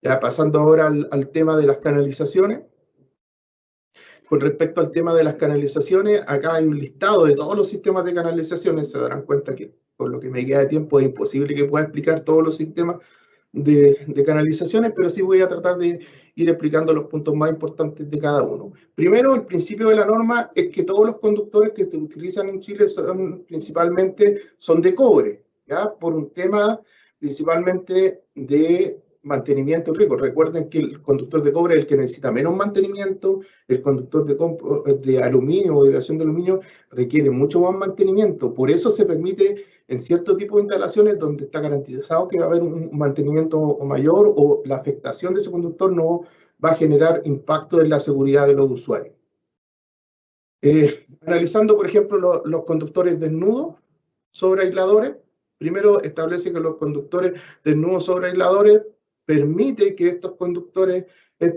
Ya pasando ahora al tema de las canalizaciones. Con respecto al tema de las canalizaciones, acá hay un listado de todos los sistemas de canalizaciones. Se darán cuenta que por lo que me queda de tiempo es imposible que pueda explicar todos los sistemas de canalizaciones, pero sí voy a tratar de ir explicando los puntos más importantes de cada uno. Primero, el principio de la norma es que todos los conductores que se utilizan en Chile principalmente son de cobre, ¿ya? Por un tema principalmente de mantenimiento rico. Recuerden que el conductor de cobre es el que necesita menos mantenimiento, el conductor de aluminio o de aleación de aluminio requiere mucho más mantenimiento. Por eso se permite en cierto tipo de instalaciones donde está garantizado que va a haber un mantenimiento mayor o la afectación de ese conductor no va a generar impacto en la seguridad de los usuarios. Analizando, por ejemplo, los conductores desnudos sobre aisladores, primero establece que los conductores desnudos sobre aisladores permite que estos conductores,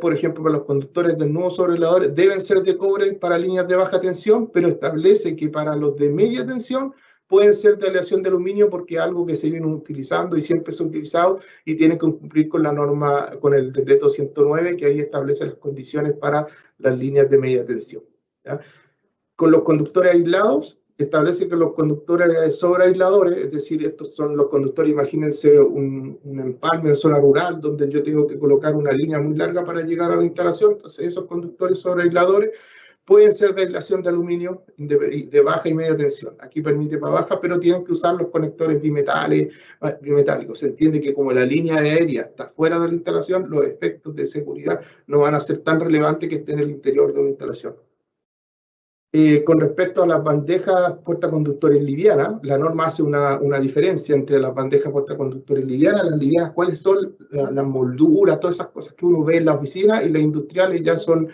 por ejemplo, para los conductores desnudos sobre aisladores, deben ser de cobre para líneas de baja tensión, pero establece que para los de media tensión pueden ser de aleación de aluminio porque es algo que se viene utilizando y siempre se ha utilizado y tienen que cumplir con la norma, con el decreto 109, que ahí establece las condiciones para las líneas de media tensión, ¿ya? Con los conductores aislados, establece que los conductores sobre aisladores, es decir, estos son los conductores, imagínense un empalme en zona rural donde yo tengo que colocar una línea muy larga para llegar a la instalación, entonces esos conductores sobre aisladores pueden ser de aislación de aluminio de baja y media tensión. Aquí permite para baja, pero tienen que usar los conectores bimetálicos. Se entiende que como la línea aérea está fuera de la instalación, los efectos de seguridad no van a ser tan relevantes que estén en el interior de una instalación. Con respecto a las bandejas portaconductores livianas, la norma hace una diferencia entre las bandejas portaconductores livianas. Las livianas, ¿cuáles son? Las molduras, todas esas cosas que uno ve en la oficina, y las industriales ya son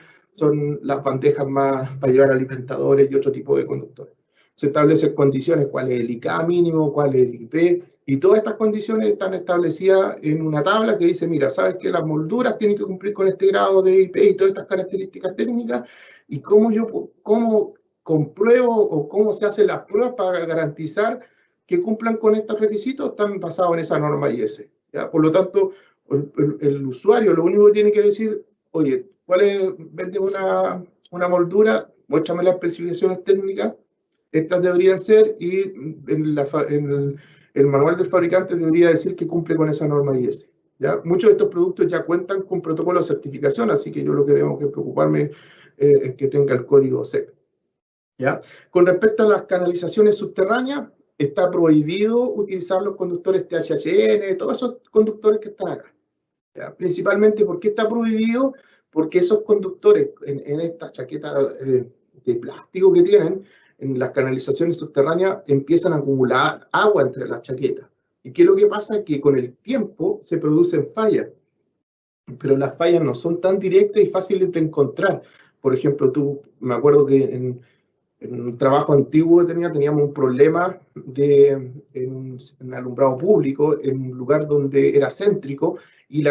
las bandejas más para llevar alimentadores y otro tipo de conductores. Se establecen condiciones, cuál es el IK mínimo, cuál es el IP, y todas estas condiciones están establecidas en una tabla que dice, mira, sabes que las molduras tienen que cumplir con este grado de IP y todas estas características técnicas, y cómo compruebo o cómo se hacen las pruebas para garantizar que cumplan con estos requisitos, están basados en esa norma IS, ¿ya? Por lo tanto, el usuario lo único que tiene que decir, oye, vende una moldura, muéstrame las especificaciones técnicas, estas deberían ser, y el manual del fabricante debería decir que cumple con esa norma IS, ¿ya? Muchos de estos productos ya cuentan con protocolos de certificación, así que yo lo que tengo que preocuparme es que tenga el código SEC, ¿ya? Con respecto a las canalizaciones subterráneas, está prohibido utilizar los conductores THN, todos esos conductores que están acá, ¿ya? Principalmente, ¿por qué está prohibido? Porque esos conductores en esta chaqueta de plástico que tienen, en las canalizaciones subterráneas, empiezan a acumular agua entre las chaquetas. ¿Y qué es lo que pasa? Que con el tiempo se producen fallas, pero las fallas no son tan directas y fáciles de encontrar. Por ejemplo, me acuerdo que en un trabajo antiguo que teníamos un problema en alumbrado público, en un lugar donde era céntrico, y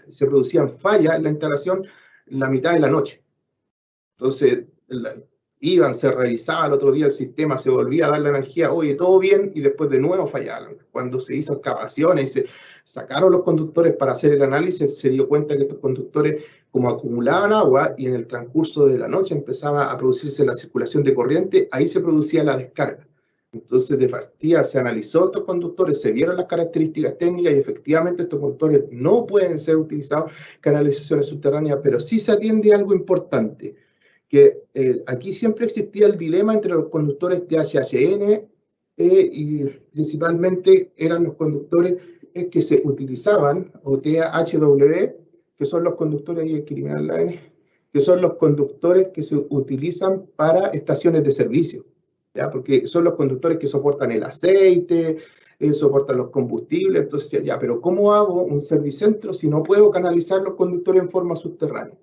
se producían fallas en la instalación en la mitad de la noche. Entonces, se revisaba el otro día el sistema, se volvía a dar la energía, oye, todo bien, y después de nuevo fallaban. Cuando se hizo excavaciones y se sacaron los conductores para hacer el análisis, se dio cuenta que estos conductores, como acumulaban agua y en el transcurso de la noche empezaba a producirse la circulación de corriente, ahí se producía la descarga. Entonces, de partida se analizó estos conductores, se vieron las características técnicas y efectivamente estos conductores no pueden ser utilizados en canalizaciones subterráneas, pero sí se atiende a algo importante, que aquí siempre existía el dilema entre los conductores THN y principalmente eran los conductores que se utilizaban, o THW, que son los conductores, y hay que eliminar la N, que son los conductores que se utilizan para estaciones de servicio, ¿ya? Porque son los conductores que soportan el aceite, soportan los combustibles. Entonces, ya, pero ¿cómo hago un servicentro si no puedo canalizar los conductores en forma subterránea?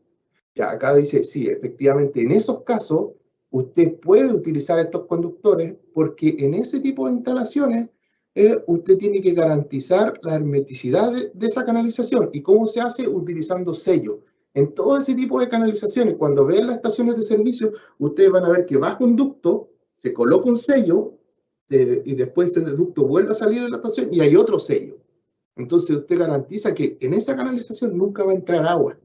Ya, acá dice, sí, efectivamente, en esos casos, usted puede utilizar estos conductores porque en ese tipo de instalaciones usted tiene que garantizar la hermeticidad de esa canalización. ¿Y cómo se hace? Utilizando sellos. En todo ese tipo de canalizaciones, cuando vean las estaciones de servicio, ustedes van a ver que bajo un ducto se coloca un sello y después ese ducto vuelve a salir de la estación y hay otro sello. Entonces usted garantiza que en esa canalización nunca va a entrar agua.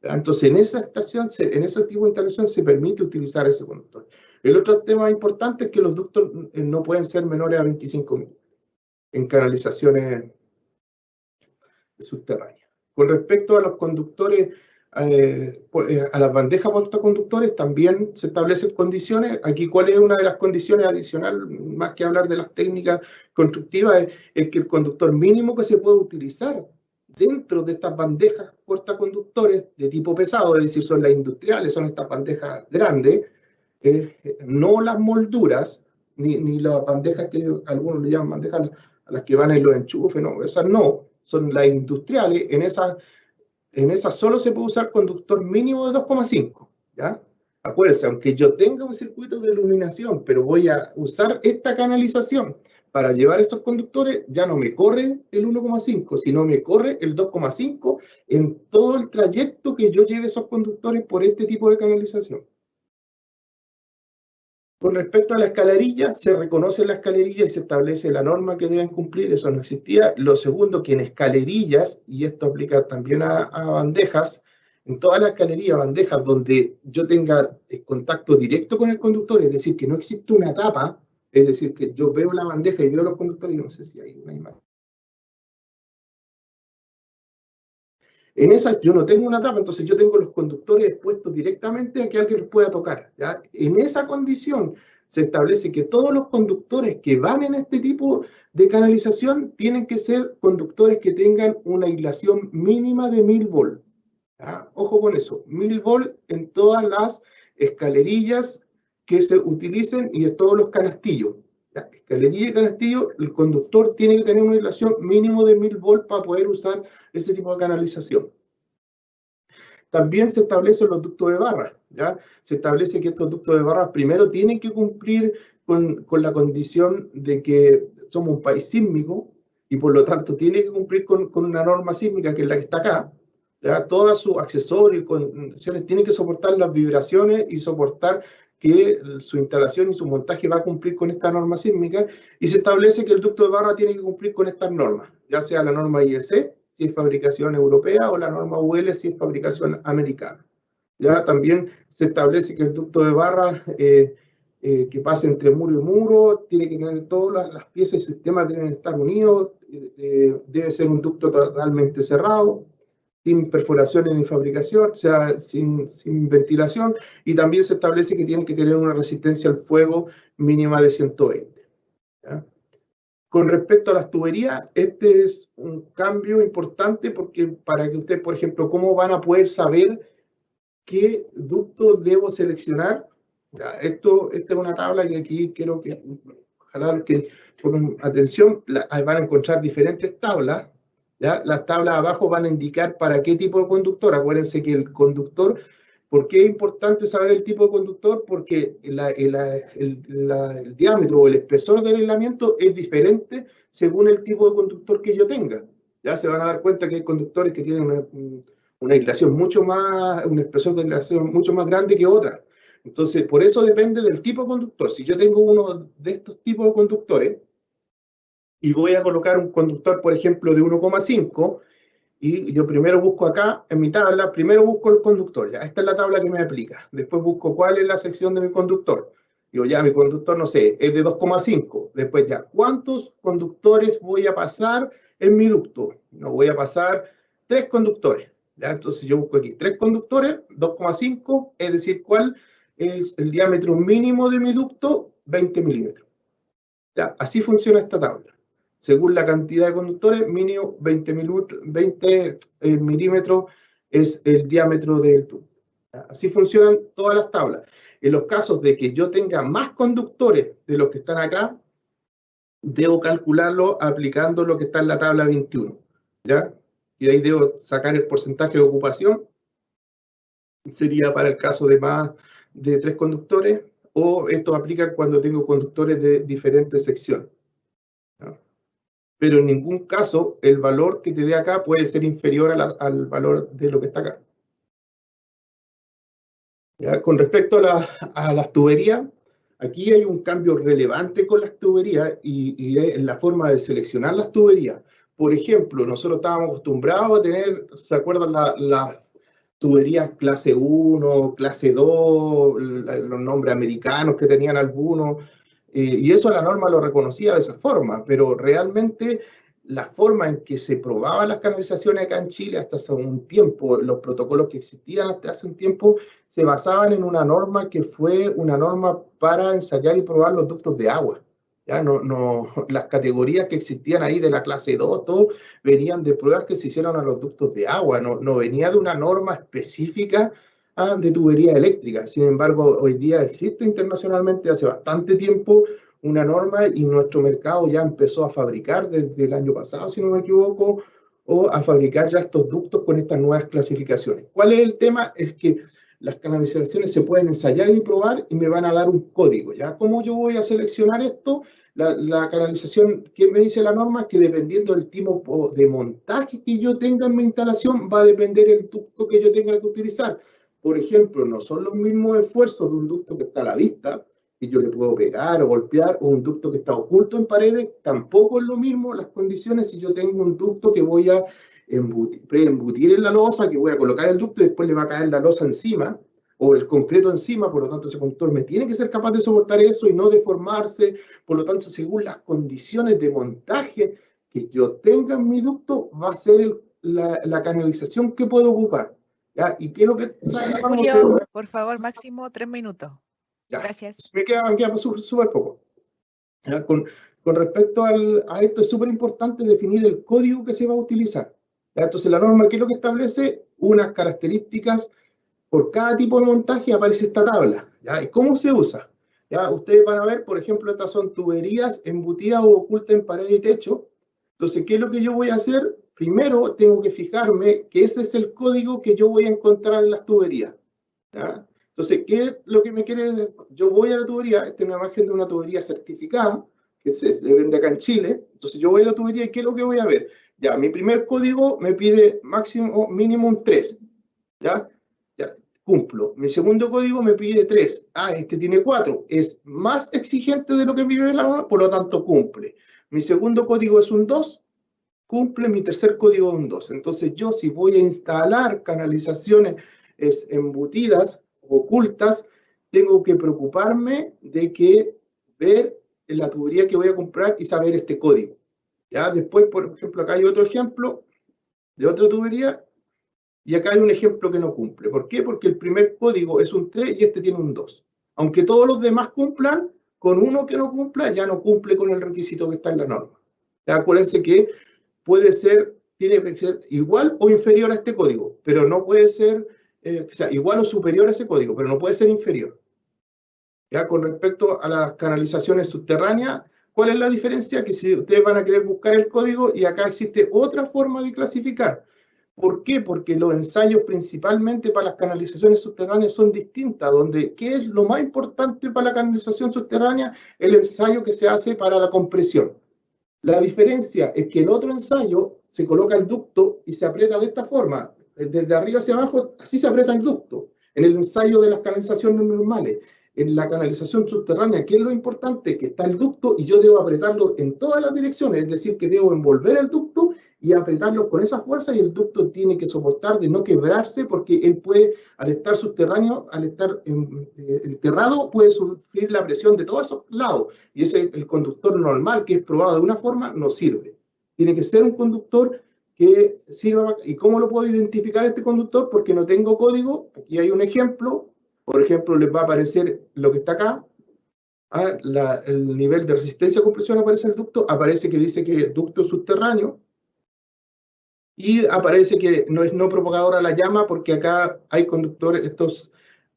Entonces, en esa estación, en ese tipo de instalación se permite utilizar ese conductor. El otro tema importante es que los ductos no pueden ser menores a 25.000 en canalizaciones subterráneas. Con respecto a los conductores, a las bandejas portaconductores, también se establecen condiciones. Aquí, ¿cuál es una de las condiciones adicionales? Más que hablar de las técnicas constructivas, es que el conductor mínimo que se puede utilizar dentro de estas bandejas portaconductores de tipo pesado, es decir, son las industriales, son estas bandejas grandes, no las molduras, ni las bandejas que algunos le llaman bandejas a las que van en los enchufes, no, esas no, son las industriales. En esas solo se puede usar conductor mínimo de 2,5, ¿ya? Acuérdense, aunque yo tenga un circuito de iluminación, pero voy a usar esta canalización para llevar estos conductores, ya no me corre el 1,5, sino me corre el 2,5 en todo el trayecto que yo lleve esos conductores por este tipo de canalización. Con respecto a la escalerilla, se reconoce la escalerilla y se establece la norma que deben cumplir, eso no existía. Lo segundo, que en escalerillas, y esto aplica también a bandejas, en todas las escalerillas, bandejas donde yo tenga contacto directo con el conductor, es decir, que no existe una tapa, es decir, que yo veo la bandeja y veo los conductores, y no sé si hay una imagen. En esa yo no tengo una tapa, entonces yo tengo los conductores expuestos directamente a que alguien los pueda tocar, ¿ya? En esa condición se establece que todos los conductores que van en este tipo de canalización tienen que ser conductores que tengan una aislación mínima de 1000 volts. ¿Ya? Ojo con eso, 1000 volts en todas las escalerillas que se utilicen y en todos los canastillos. ¿Ya? Escalerilla y canastillo, el conductor tiene que tener una aislación mínimo de 1000 volts para poder usar ese tipo de canalización. También se establecen los ductos de barras, ¿ya? Se establece que estos ductos de barras primero tienen que cumplir con la condición de que somos un país sísmico y por lo tanto tiene que cumplir con una norma sísmica que es la que está acá, ¿ya? Todos sus accesorios y condiciones tienen que soportar las vibraciones y soportar que su instalación y su montaje va a cumplir con esta norma sísmica, y se establece que el ducto de barra tiene que cumplir con estas normas, ya sea la norma IEC, si es fabricación europea, o la norma UL, si es fabricación americana. Ya también se establece que el ducto de barra que pase entre muro y muro tiene que tener todas las piezas y sistemas deben estar unidos, debe ser un ducto totalmente cerrado, sin perforaciones ni fabricación, o sea, sin ventilación, y también se establece que tienen que tener una resistencia al fuego mínima de 120. ¿Ya? Con respecto a las tuberías, este es un cambio importante porque para que ustedes, por ejemplo, ¿cómo van a poder saber qué ducto debo seleccionar? Ya, esta es una tabla que aquí quiero que, ojalá que pongan atención, van a encontrar diferentes tablas. ¿Ya? Las tablas abajo van a indicar para qué tipo de conductor. Acuérdense que el conductor, ¿por qué es importante saber el tipo de conductor? Porque el diámetro o el espesor del aislamiento es diferente según el tipo de conductor que yo tenga. Ya se van a dar cuenta que hay conductores que tienen una aislación mucho más, un espesor de aislación mucho más grande que otra. Entonces, por eso depende del tipo de conductor. Si yo tengo uno de estos tipos de conductores, y voy a colocar un conductor, por ejemplo, de 1,5, y yo primero busco acá, en mi tabla, primero busco el conductor, ya, esta es la tabla que me aplica. Después busco cuál es la sección de mi conductor. Digo, ya, mi conductor, no sé, es de 2,5. Después ya, ¿cuántos conductores voy a pasar en mi ducto? No, voy a pasar 3 conductores. ¿Ya? Entonces yo busco aquí 3 conductores, 2,5, es decir, ¿cuál es el diámetro mínimo de mi ducto? 20 milímetros. ¿Ya? Así funciona esta tabla. Según la cantidad de conductores, mínimo 20 milímetros es el diámetro del tubo. Así funcionan todas las tablas. En los casos de que yo tenga más conductores de los que están acá, debo calcularlo aplicando lo que está en la tabla 21. ¿Ya? Y ahí debo sacar el porcentaje de ocupación. Sería para el caso de más de 3 conductores, o esto aplica cuando tengo conductores de diferentes secciones. ¿Ya? Pero en ningún caso el valor que te dé acá puede ser inferior al valor de lo que está acá. ¿Ya? Con respecto a las tuberías, aquí hay un cambio relevante con las tuberías y es la forma de seleccionar las tuberías. Por ejemplo, nosotros estábamos acostumbrados a tener, ¿se acuerdan las tuberías clase 1, clase 2, los nombres americanos que tenían algunos? Y eso la norma lo reconocía de esa forma, pero realmente la forma en que se probaban las canalizaciones acá en Chile hasta hace un tiempo, los protocolos que existían hasta hace un tiempo, se basaban en una norma que fue una norma para ensayar y probar los ductos de agua. Ya las categorías que existían ahí de la clase 2, todo venían de pruebas que se hicieron a los ductos de agua, no venía de una norma específica de tubería eléctrica. Sin embargo, hoy día existe internacionalmente hace bastante tiempo una norma y nuestro mercado ya empezó a fabricar desde el año pasado, si no me equivoco, o a fabricar ya estos ductos con estas nuevas clasificaciones. ¿Cuál es el tema? Es que las canalizaciones se pueden ensayar y probar y me van a dar un código, ¿ya? ¿Cómo yo voy a seleccionar esto? La canalización, ¿qué me dice la norma? Que dependiendo del tipo de montaje que yo tenga en mi instalación, va a depender el ducto que yo tenga que utilizar. Por ejemplo, no son los mismos esfuerzos de un ducto que está a la vista, que yo le puedo pegar o golpear, o un ducto que está oculto en paredes, tampoco es lo mismo las condiciones si yo tengo un ducto que voy a embutir en la losa, que voy a colocar el ducto y después le va a caer la losa encima, o el concreto encima, por lo tanto ese conductor me tiene que ser capaz de soportar eso y no deformarse, por lo tanto según las condiciones de montaje que yo tenga en mi ducto, va a ser la canalización que puedo ocupar. ¿Ya? ¿Y qué es lo que... Julio, por favor, máximo 3 minutos. Ya. Gracias. Me queda súper poco. ¿Ya? Con respecto a esto es súper importante definir el código que se va a utilizar. ¿Ya? Entonces la norma, ¿qué es lo que establece? Unas características. Por cada tipo de montaje aparece esta tabla, ¿ya? ¿Y cómo se usa? ¿Ya? Ustedes van a ver, por ejemplo, estas son tuberías embutidas o ocultas en pared y techo. Entonces, ¿qué es lo que yo voy a hacer? Primero, tengo que fijarme que ese es el código que yo voy a encontrar en las tuberías, ¿ya? Entonces, ¿qué es lo que me quiere decir? Yo voy a la tubería, esta es una imagen de una tubería certificada, que se vende acá en Chile. Entonces, yo voy a la tubería y ¿qué es lo que voy a ver? Ya, mi primer código me pide mínimo un 3, ¿ya? Cumplo. Mi segundo código me pide 3. Este tiene 4. Es más exigente de lo que pide la norma, por lo tanto cumple. Mi segundo código es un 2. Cumple. Mi tercer código es un 2. Entonces yo, si voy a instalar canalizaciones embutidas, ocultas, tengo que preocuparme de que ver la tubería que voy a comprar y saber este código. ¿Ya? Después, por ejemplo, acá hay otro ejemplo de otra tubería. Y acá hay un ejemplo que no cumple. ¿Por qué? Porque el primer código es un 3 y este tiene un 2. Aunque todos los demás cumplan, con uno que no cumpla, ya no cumple con el requisito que está en la norma. Ya acuérdense que tiene que ser igual o inferior a este código, pero no puede ser, o sea, igual o superior a ese código, pero no puede ser inferior. Ya con respecto a las canalizaciones subterráneas, ¿cuál es la diferencia? Que si ustedes van a querer buscar el código y acá existe otra forma de clasificar. ¿Por qué? Porque los ensayos principalmente para las canalizaciones subterráneas son distintas, donde ¿qué es lo más importante para la canalización subterránea? El ensayo que se hace para la compresión. La diferencia es que en otro ensayo se coloca el ducto y se aprieta de esta forma, desde arriba hacia abajo, así se aprieta el ducto, en el ensayo de las canalizaciones normales. En la canalización subterránea, ¿qué es lo importante? Que está el ducto y yo debo apretarlo en todas las direcciones, es decir, que debo envolver el ducto y apretarlo con esa fuerza y el ducto tiene que soportar de no quebrarse porque él puede, al estar subterráneo, al estar enterrado, puede sufrir la presión de todos esos lados. Y ese el conductor normal que es probado de una forma no sirve. Tiene que ser un conductor que sirva. ¿Y cómo lo puedo identificar este conductor? Porque no tengo código. Aquí hay un ejemplo. Por ejemplo, les va a aparecer lo que está acá. El nivel de resistencia a compresión aparece en el ducto. Aparece que dice que es ducto subterráneo. Y aparece que no es no propagadora la llama porque acá hay conductores, estos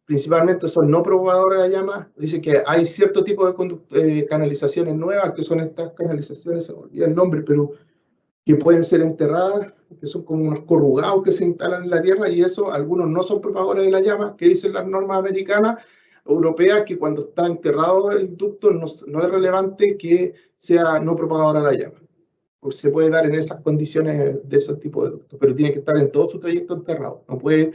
principalmente son no propagadores la llama. Dice que hay cierto tipo de canalizaciones nuevas, que son estas canalizaciones, se me olvida el nombre, pero que pueden ser enterradas, que son como unos corrugados que se instalan en la tierra y eso, algunos no son propagadores de la llama, que dicen las normas americanas, europeas, que cuando está enterrado el ducto no es relevante que sea no propagadora de la llama. Pues se puede dar en esas condiciones de esos tipos de ductos, pero tiene que estar en todo su trayecto enterrado. No puede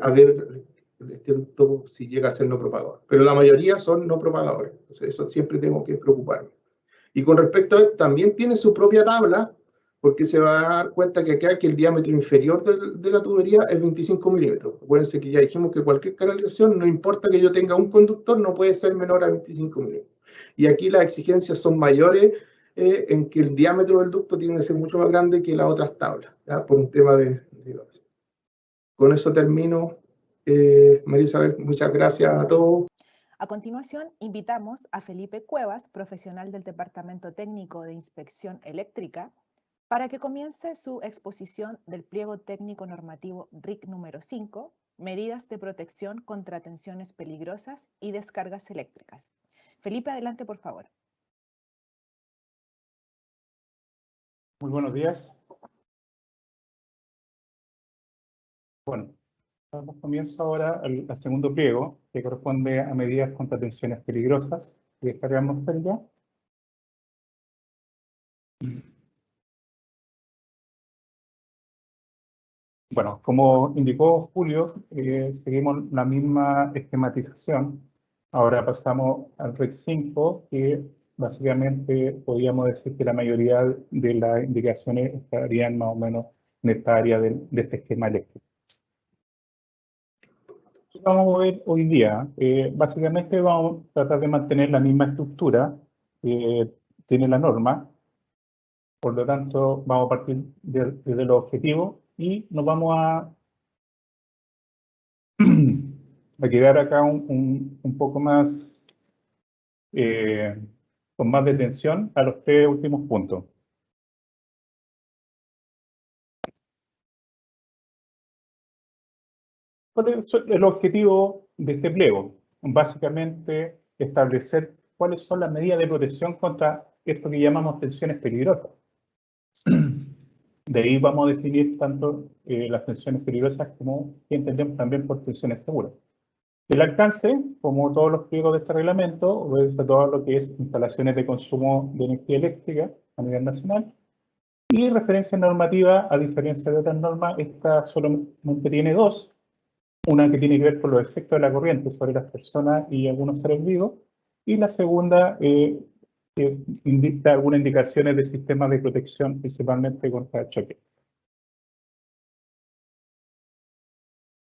haber este ducto si llega a ser no propagador. Pero la mayoría son no propagadores. Entonces eso siempre tengo que preocuparme. Y con respecto a esto, también tiene su propia tabla, porque se va a dar cuenta que acá que el diámetro inferior de la tubería es 25 milímetros. Acuérdense que ya dijimos que cualquier canalización, no importa que yo tenga un conductor, no puede ser menor a 25 milímetros. Y aquí las exigencias son mayores, en que el diámetro del ducto tiene que ser mucho más grande que las otras tablas, ¿ya? Por un tema de base. Con eso termino. María Isabel, muchas gracias a todos. A continuación, invitamos a Felipe Cuevas, profesional del Departamento Técnico de Inspección Eléctrica, para que comience su exposición del pliego técnico normativo RIC número 5, medidas de protección contra tensiones peligrosas y descargas eléctricas. Felipe, adelante, por favor. Muy buenos días. Bueno, damos comienzo ahora al segundo pliego, que corresponde a medidas contra tensiones peligrosas y descarga atmosférica. Bueno, como indicó Julio, seguimos la misma esquematización. Ahora pasamos al RIC 5, que básicamente podríamos decir que la mayoría de las indicaciones estarían más o menos en esta área de este esquema eléctrico. ¿Qué vamos a ver hoy día? Básicamente vamos a tratar de mantener la misma estructura que tiene la norma. Por lo tanto, vamos a partir de los objetivos y nos vamos a quedar acá un poco más, con más detención a los tres últimos puntos. ¿Cuál es el objetivo de este pliego? Básicamente, establecer cuáles son las medidas de protección contra esto que llamamos tensiones peligrosas. De ahí vamos a definir tanto las tensiones peligrosas como que entendemos también por tensiones seguras. El alcance, como todos los pliegos de este reglamento, obedece a todo lo que es instalaciones de consumo de energía eléctrica a nivel nacional. Y referencia normativa, a diferencia de otras normas, esta solamente tiene dos. Una que tiene que ver con los efectos de la corriente sobre las personas y algunos seres vivos. Y la segunda indica algunas indicaciones de sistemas de protección, principalmente contra choque.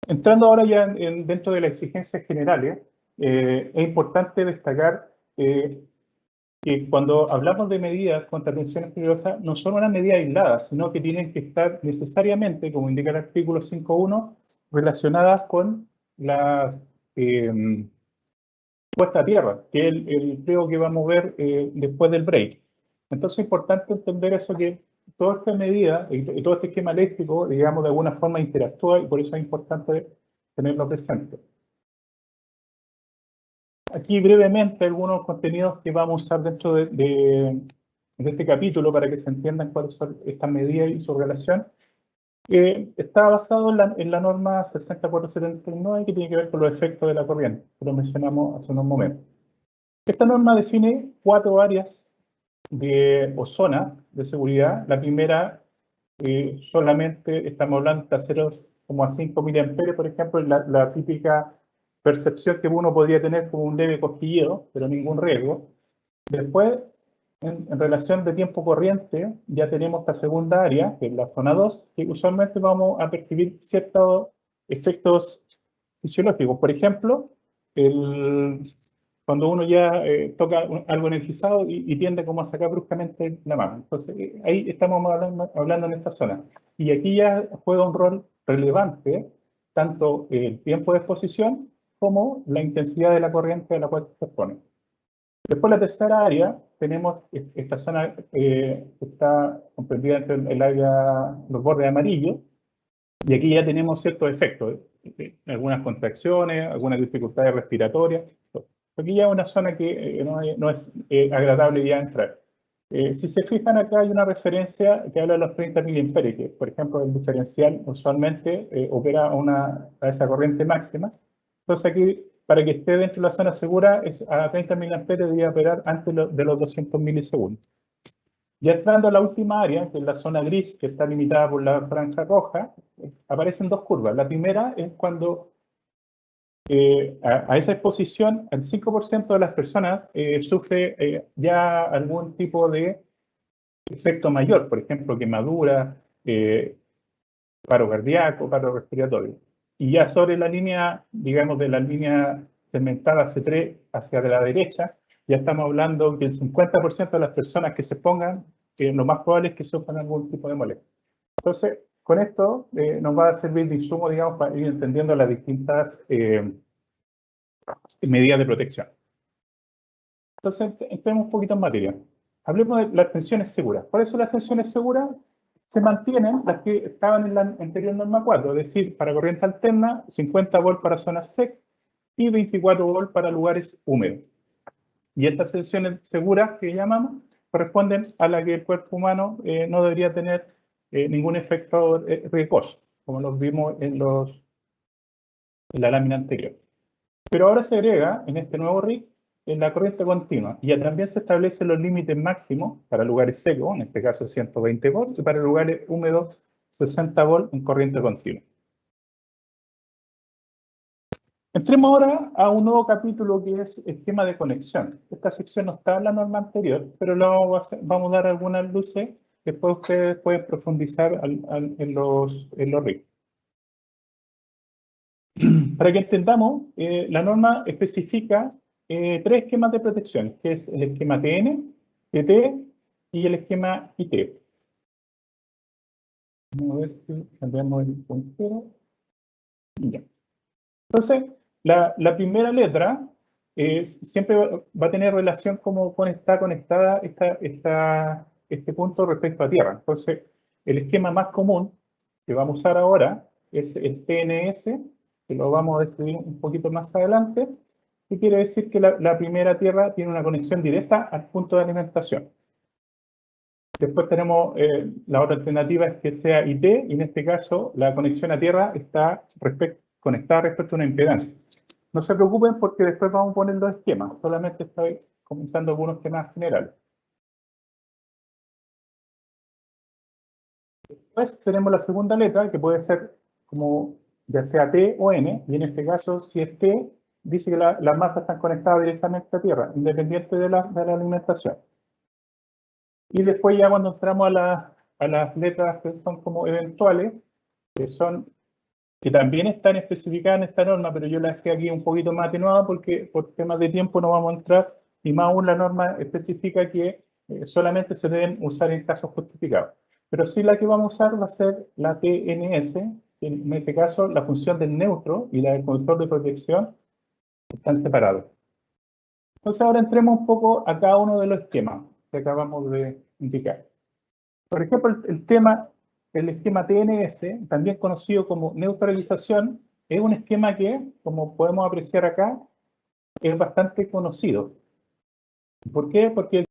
Entrando ahora ya dentro de las exigencias generales, es importante destacar que cuando hablamos de medidas contra tensiones peligrosas, no son una medida aislada, sino que tienen que estar necesariamente, como indica el artículo 5.1, relacionadas con las puesta a tierra, que es el pliego que vamos a ver después del break. Entonces es importante entender eso, que toda esta medida y todo este esquema eléctrico, digamos, de alguna forma interactúa, y por eso es importante tenerlo presente. Aquí brevemente algunos contenidos que vamos a usar dentro de este capítulo para que se entiendan cuáles son estas medidas y su relación. Está basado en la norma 6479, que tiene que ver con los efectos de la corriente, que lo mencionamos hace unos momentos. Esta norma define 4 áreas o zonas de seguridad. La primera, solamente estamos hablando de 0,5 miliamperes, por ejemplo, la típica percepción que uno podría tener como un leve cosquilleo, pero ningún riesgo. Después, en relación de tiempo corriente, ya tenemos esta segunda área, que es la zona 2, que usualmente vamos a percibir ciertos efectos fisiológicos. Por ejemplo, cuando uno ya toca algo energizado y tiende como a sacar bruscamente la mano. Entonces, ahí estamos hablando en esta zona. Y aquí ya juega un rol relevante, tanto el tiempo de exposición como la intensidad de la corriente a la cual se expone. Después, la tercera área, tenemos esta zona que está comprendida entre el área, los bordes amarillos, y aquí ya tenemos ciertos efectos, algunas contracciones, algunas dificultades respiratorias. Aquí ya es una zona que no es agradable ya entrar. Si se fijan, acá hay una referencia que habla de los 30 miliamperes, que por ejemplo el diferencial usualmente opera a esa corriente máxima. Entonces aquí, para que esté dentro de la zona segura, a 30 miliamperes debería operar antes de los 200 milisegundos. Ya entrando a la última área, que es la zona gris, que está limitada por la franja roja, aparecen dos curvas. La primera es cuando a esa exposición, el 5% de las personas sufre ya algún tipo de efecto mayor, por ejemplo, quemadura, paro cardíaco, paro respiratorio. Y ya sobre la línea, digamos, de la línea segmentada C3 hacia la derecha, ya estamos hablando que el 50% de las personas que se pongan, lo más probable es que sufran algún tipo de molestia. Entonces, con esto nos va a servir de insumo, digamos, para ir entendiendo las distintas medidas de protección. Entonces, entremos un poquito en materia. Hablemos de las tensiones seguras. Por eso las tensiones seguras se mantienen las que estaban en la anterior norma 4, es decir, para corriente alterna, 50 volts para zonas secas y 24 volts para lugares húmedos. Y estas tensiones seguras que llamamos corresponden a la que el cuerpo humano no debería tener ningún efecto riesgoso, como los vimos en la lámina anterior. Pero ahora se agrega en este nuevo RIC en la corriente continua y ya también se establecen los límites máximos para lugares secos, en este caso 120 volts, y para lugares húmedos 60 volts en corriente continua. Entremos ahora a un nuevo capítulo que es esquema de conexión. Esta sección no está en la norma anterior, pero vamos a dar algunas luces. Después ustedes pueden profundizar en los RIC. Para que entendamos, la norma especifica 3 esquemas de protección, que es el esquema TN, TT y el esquema IT. Vamos a ver si cambiamos el puntero. Ya. Entonces, la primera letra siempre va a tener relación con está conectada este punto respecto a Tierra. Entonces, el esquema más común que vamos a usar ahora es el TNS, que lo vamos a describir un poquito más adelante, que quiere decir que la primera Tierra tiene una conexión directa al punto de alimentación. Después tenemos la otra alternativa es que sea IT, y en este caso la conexión a Tierra está conectada respecto a una impedancia. No se preocupen porque después vamos a poner los esquemas, solamente estoy comentando algunos esquemas generales. Después tenemos la segunda letra, que puede ser como ya sea T o N, y en este caso, si es T, dice que las masas están conectadas directamente a Tierra, independiente de la alimentación. Y después ya cuando entramos a las letras que son como eventuales, que también están especificadas en esta norma, pero yo las dejé aquí un poquito más atenuada porque por temas de tiempo no vamos a entrar, y más aún la norma especifica que solamente se deben usar en casos justificados. Pero sí la que vamos a usar va a ser la TNS, que en este caso la función del neutro y la del conductor de protección están separados. Entonces ahora entremos un poco a cada uno de los esquemas que acabamos de indicar. Por ejemplo, el esquema TNS, también conocido como neutralización, es un esquema que, como podemos apreciar acá, es bastante conocido. ¿Por qué? Porque es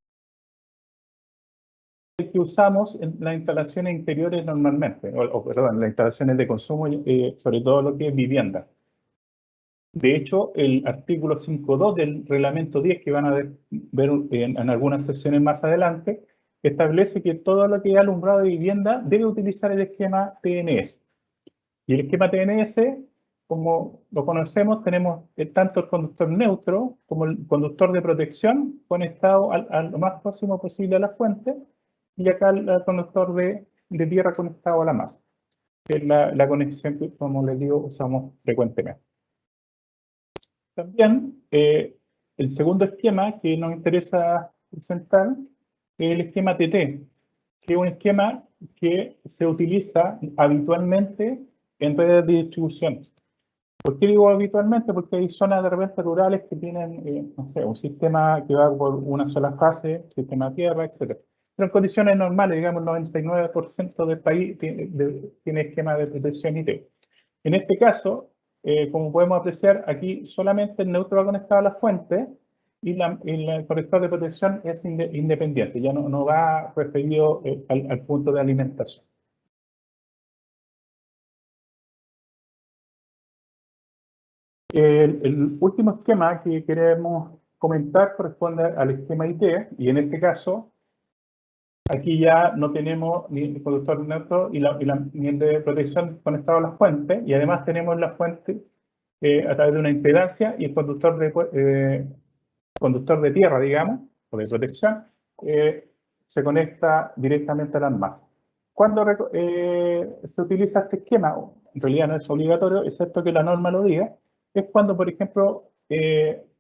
el que usamos en las instalaciones interiores normalmente, perdón, en las instalaciones de consumo, sobre todo lo que es vivienda. De hecho, el artículo 5.2 del reglamento 10, que van a ver en algunas sesiones más adelante, establece que todo lo que es alumbrado de vivienda debe utilizar el esquema TNS. Y el esquema TNS, como lo conocemos, tenemos tanto el conductor neutro como el conductor de protección conectado a lo más próximo posible a la fuente, y acá el conductor de tierra conectado a la masa, que es la conexión que, como les digo, usamos frecuentemente. También el segundo esquema que nos interesa presentar es el esquema TT, que es un esquema que se utiliza habitualmente en redes de distribución. ¿Por qué digo habitualmente? Porque hay zonas de repente rurales que tienen, no sé, un sistema que va por una sola fase, sistema tierra, etc. Pero en condiciones normales, digamos, el 99% del país tiene esquema de protección IT. En este caso, como podemos apreciar, aquí solamente el neutro va conectado a la fuente y el conector de protección es independiente, ya no va referido al punto de alimentación. El último esquema que queremos comentar corresponde al esquema IT, y en este caso, aquí ya no tenemos ni el conductor neutro ni el de protección conectado a la fuente, y además tenemos la fuente a través de una impedancia, y el conductor de tierra, digamos, o de protección, se conecta directamente a las masas. Cuando se utiliza este esquema, en realidad no es obligatorio, excepto que la norma lo diga, es cuando, por ejemplo,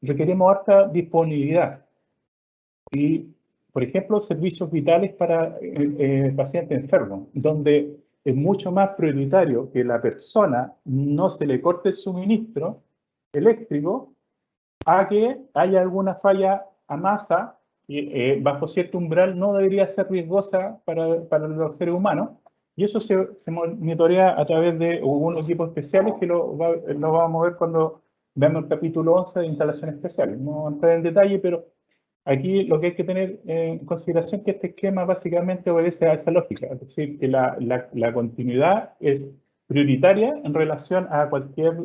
requerimos alta disponibilidad. Y, por ejemplo, servicios vitales para pacientes enfermos, donde es mucho más prioritario que la persona no se le corte el suministro eléctrico a que haya alguna falla a masa y bajo cierto umbral no debería ser riesgosa para los seres humanos. Y eso se monitorea a través de unos equipos especiales que lo vamos a ver cuando veamos el capítulo 11 de instalaciones especiales. No voy a entrar en detalle, pero aquí lo que hay que tener en consideración es que este esquema básicamente obedece a esa lógica, es decir, que la continuidad es prioritaria en relación a cualquier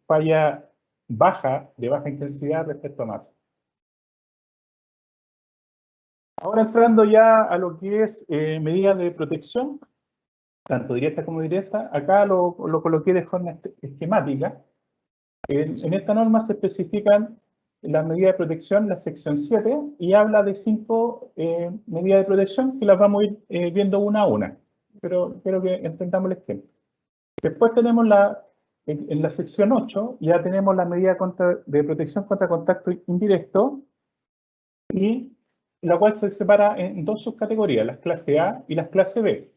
falla baja, de baja intensidad respecto a masa. Ahora entrando ya a lo que es medidas de protección, tanto directa como indirecta, acá lo coloqué de forma esquemática. En esta norma se especifican las medidas de protección, la sección 7, y habla de 5 medidas de protección que las vamos a ir viendo una a una, pero quiero que entendamos el esquema. Después tenemos en la sección 8, ya tenemos la medida de protección contra contacto indirecto, y la cual se separa en dos subcategorías, las clase A y las clase B.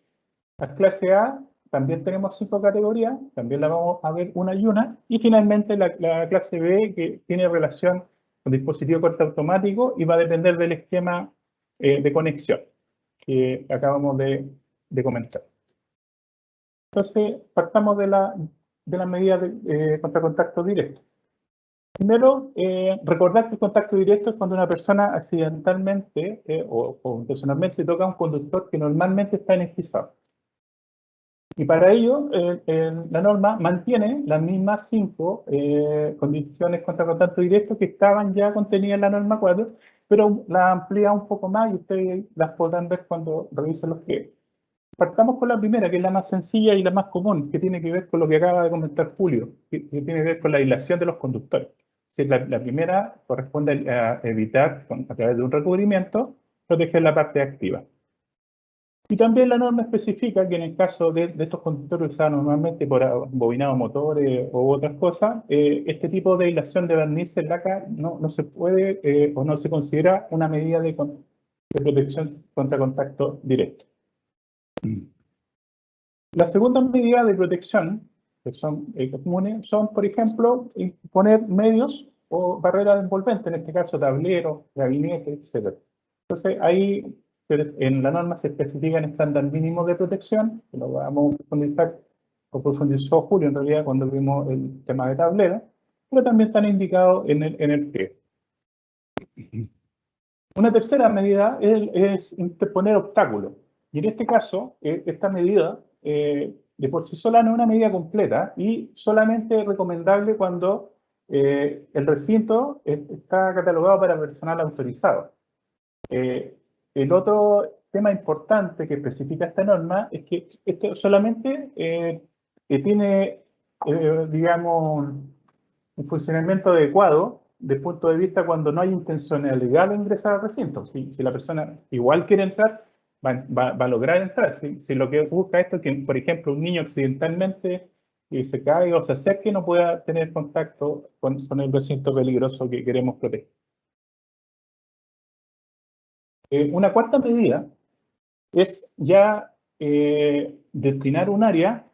Las clase A también tenemos 5 categorías, también la vamos a ver una y una, y finalmente la clase B, que tiene relación con dispositivo corte automático y va a depender del esquema de conexión que acabamos de comentar. Entonces, partamos de la medida contra contacto directo. Primero, recordar que el contacto directo es cuando una persona accidentalmente o intencionalmente toca a un conductor que normalmente está energizado. Y para ello, la norma mantiene las mismas 5 condiciones contra contacto directo que estaban ya contenidas en la norma 4, pero la amplía un poco más y ustedes las podrán ver cuando revisen los pliegos. Partamos con la primera, que es la más sencilla y la más común, que tiene que ver con lo que acaba de comentar Julio, que tiene que ver con la aislación de los conductores. La primera corresponde a evitar, a través de un recubrimiento, proteger la parte activa. Y también la norma especifica que en el caso de estos conductores usados normalmente por bobinados motores u otras cosas, este tipo de aislación de barniz en laca no se puede o no se considera una medida de protección contra contacto directo. Las segundas medidas de protección, que son comunes, son, por ejemplo, poner medios o barreras envolventes, en este caso tableros, gabinetes, etc. Entonces, ahí en la norma se especifican estándares mínimos de protección, que lo vamos a profundizar, o profundizó Julio en realidad cuando vimos el tema de tablero, pero también están indicados en el pliego. Una tercera medida es interponer obstáculos. Y en este caso, esta medida de por sí sola no es una medida completa y solamente es recomendable cuando el recinto está catalogado para personal autorizado. El otro tema importante que especifica esta norma es que esto solamente tiene, digamos, un funcionamiento adecuado desde el punto de vista cuando no hay intencionalidad de ingresar al recinto. Si la persona igual quiere entrar, va a lograr entrar. Si lo que busca esto es que, por ejemplo, un niño accidentalmente se caiga o se acerque, no pueda tener contacto con el recinto peligroso que queremos proteger. Una cuarta medida es ya destinar un área,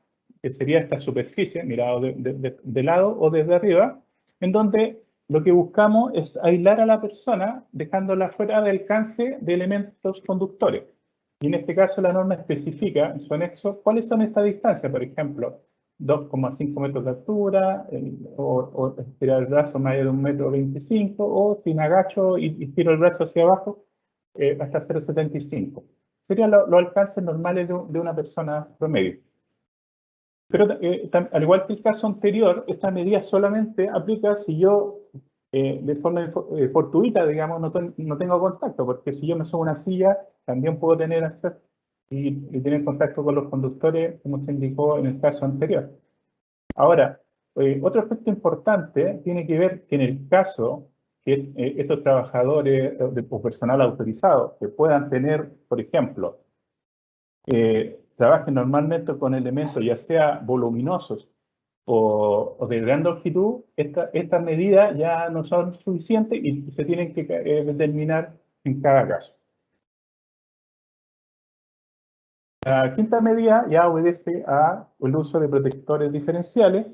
que sería esta superficie, mirado de lado o desde arriba, en donde lo que buscamos es aislar a la persona, dejándola fuera de alcance de elementos conductores. Y en este caso la norma especifica en su anexo cuáles son estas distancias, por ejemplo, 2,5 metros de altura, o estirar el brazo más de 1,25 m, o si me agacho y tiro el brazo hacia abajo, hasta 0,75. Serían los alcances normales de una persona promedio. Pero al igual que el caso anterior, esta medida solamente aplica si yo de forma fortuita, digamos, no tengo contacto, porque si yo me subo a una silla, también puedo tener acceso y tener contacto con los conductores, como se indicó en el caso anterior. Ahora, otro aspecto importante tiene que ver que en el caso que estos trabajadores o personal autorizado que puedan tener, por ejemplo, trabajen normalmente con elementos ya sea voluminosos o de gran longitud, estas medidas ya no son suficientes y se tienen que determinar en cada caso. La quinta medida ya obedece al uso de protectores diferenciales,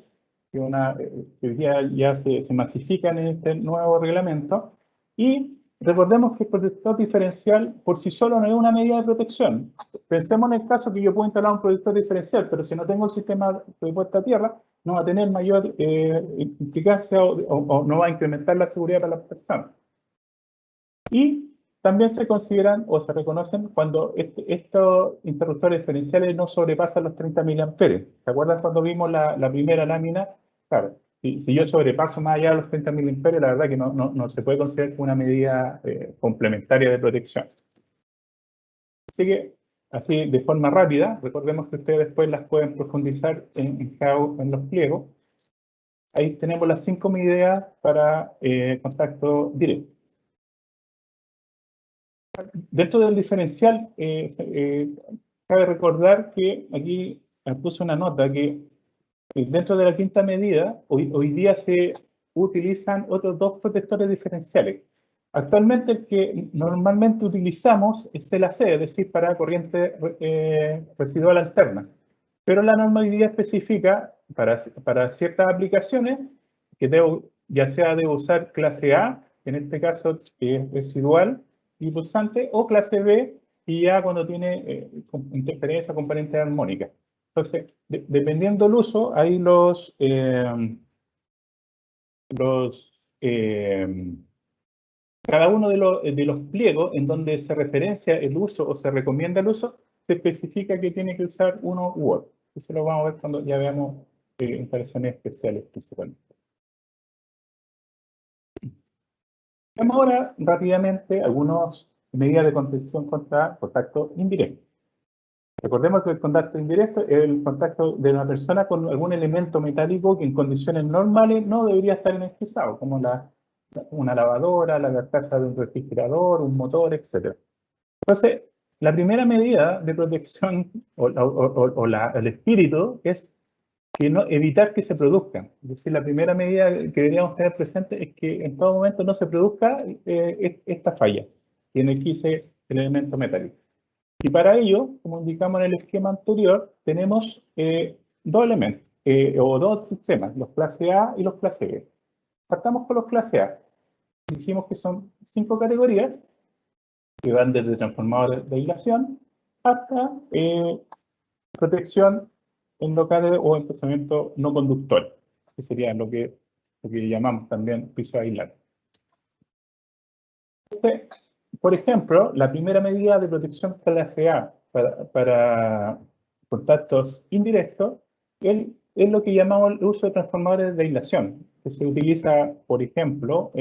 que hoy día ya se masifican en este nuevo reglamento. Y recordemos que el protector diferencial por sí solo no es una medida de protección. Pensemos en el caso que yo puedo instalar un protector diferencial, pero si no tengo el sistema de puesta a tierra, no va a tener mayor implicancia o no va a incrementar la seguridad para las personas. Y también se consideran o se reconocen cuando estos interruptores diferenciales no sobrepasan los 30 miliamperes. ¿Se acuerdan cuando vimos la primera lámina? Claro, si yo sobrepaso más allá de los 30 miliamperes, la verdad que no se puede considerar como una medida complementaria de protección. Así que, así de forma rápida, recordemos que ustedes después las pueden profundizar en los pliegos. Ahí tenemos las 5 medidas para contacto directo. Dentro del diferencial, cabe recordar que aquí puse una nota que dentro de la quinta medida, hoy día se utilizan otros 2 protectores diferenciales. Actualmente el que normalmente utilizamos es el AC, es decir, para corriente residual alterna. Pero la norma hoy día especifica para ciertas aplicaciones que ya sea debo usar clase A, en este caso es residual y pulsante, o clase B, y ya cuando tiene interferencia componente armónica. Entonces, dependiendo del uso, hay cada uno de los pliegos en donde se referencia el uso o se recomienda el uso, se especifica que tiene que usar uno u otro. Eso lo vamos a ver cuando ya veamos instalaciones especiales principalmente. Veamos ahora rápidamente algunas medidas de contención contra contacto indirecto. Recordemos que el contacto indirecto es el contacto de una persona con algún elemento metálico que en condiciones normales no debería estar energizado, como una lavadora, la carcasa de un refrigerador, un motor, etc. Entonces, la primera medida de protección el espíritu es evitar que se produzcan. Es decir, la primera medida que deberíamos tener presente es que en todo momento no se produzca esta falla y energice el elemento metálico. Y para ello, como indicamos en el esquema anterior, tenemos 2 elementos o 2 sistemas, los clase A y los clase B. Partamos con los clase A. Dijimos que son 5 categorías que van desde transformadores de aislación hasta protección en locales o emplazamiento no conductor, que sería lo que llamamos también piso aislado. Por ejemplo, la primera medida de protección clase A para contactos indirectos es lo que llamamos el uso de transformadores de aislación, que se utiliza, por ejemplo,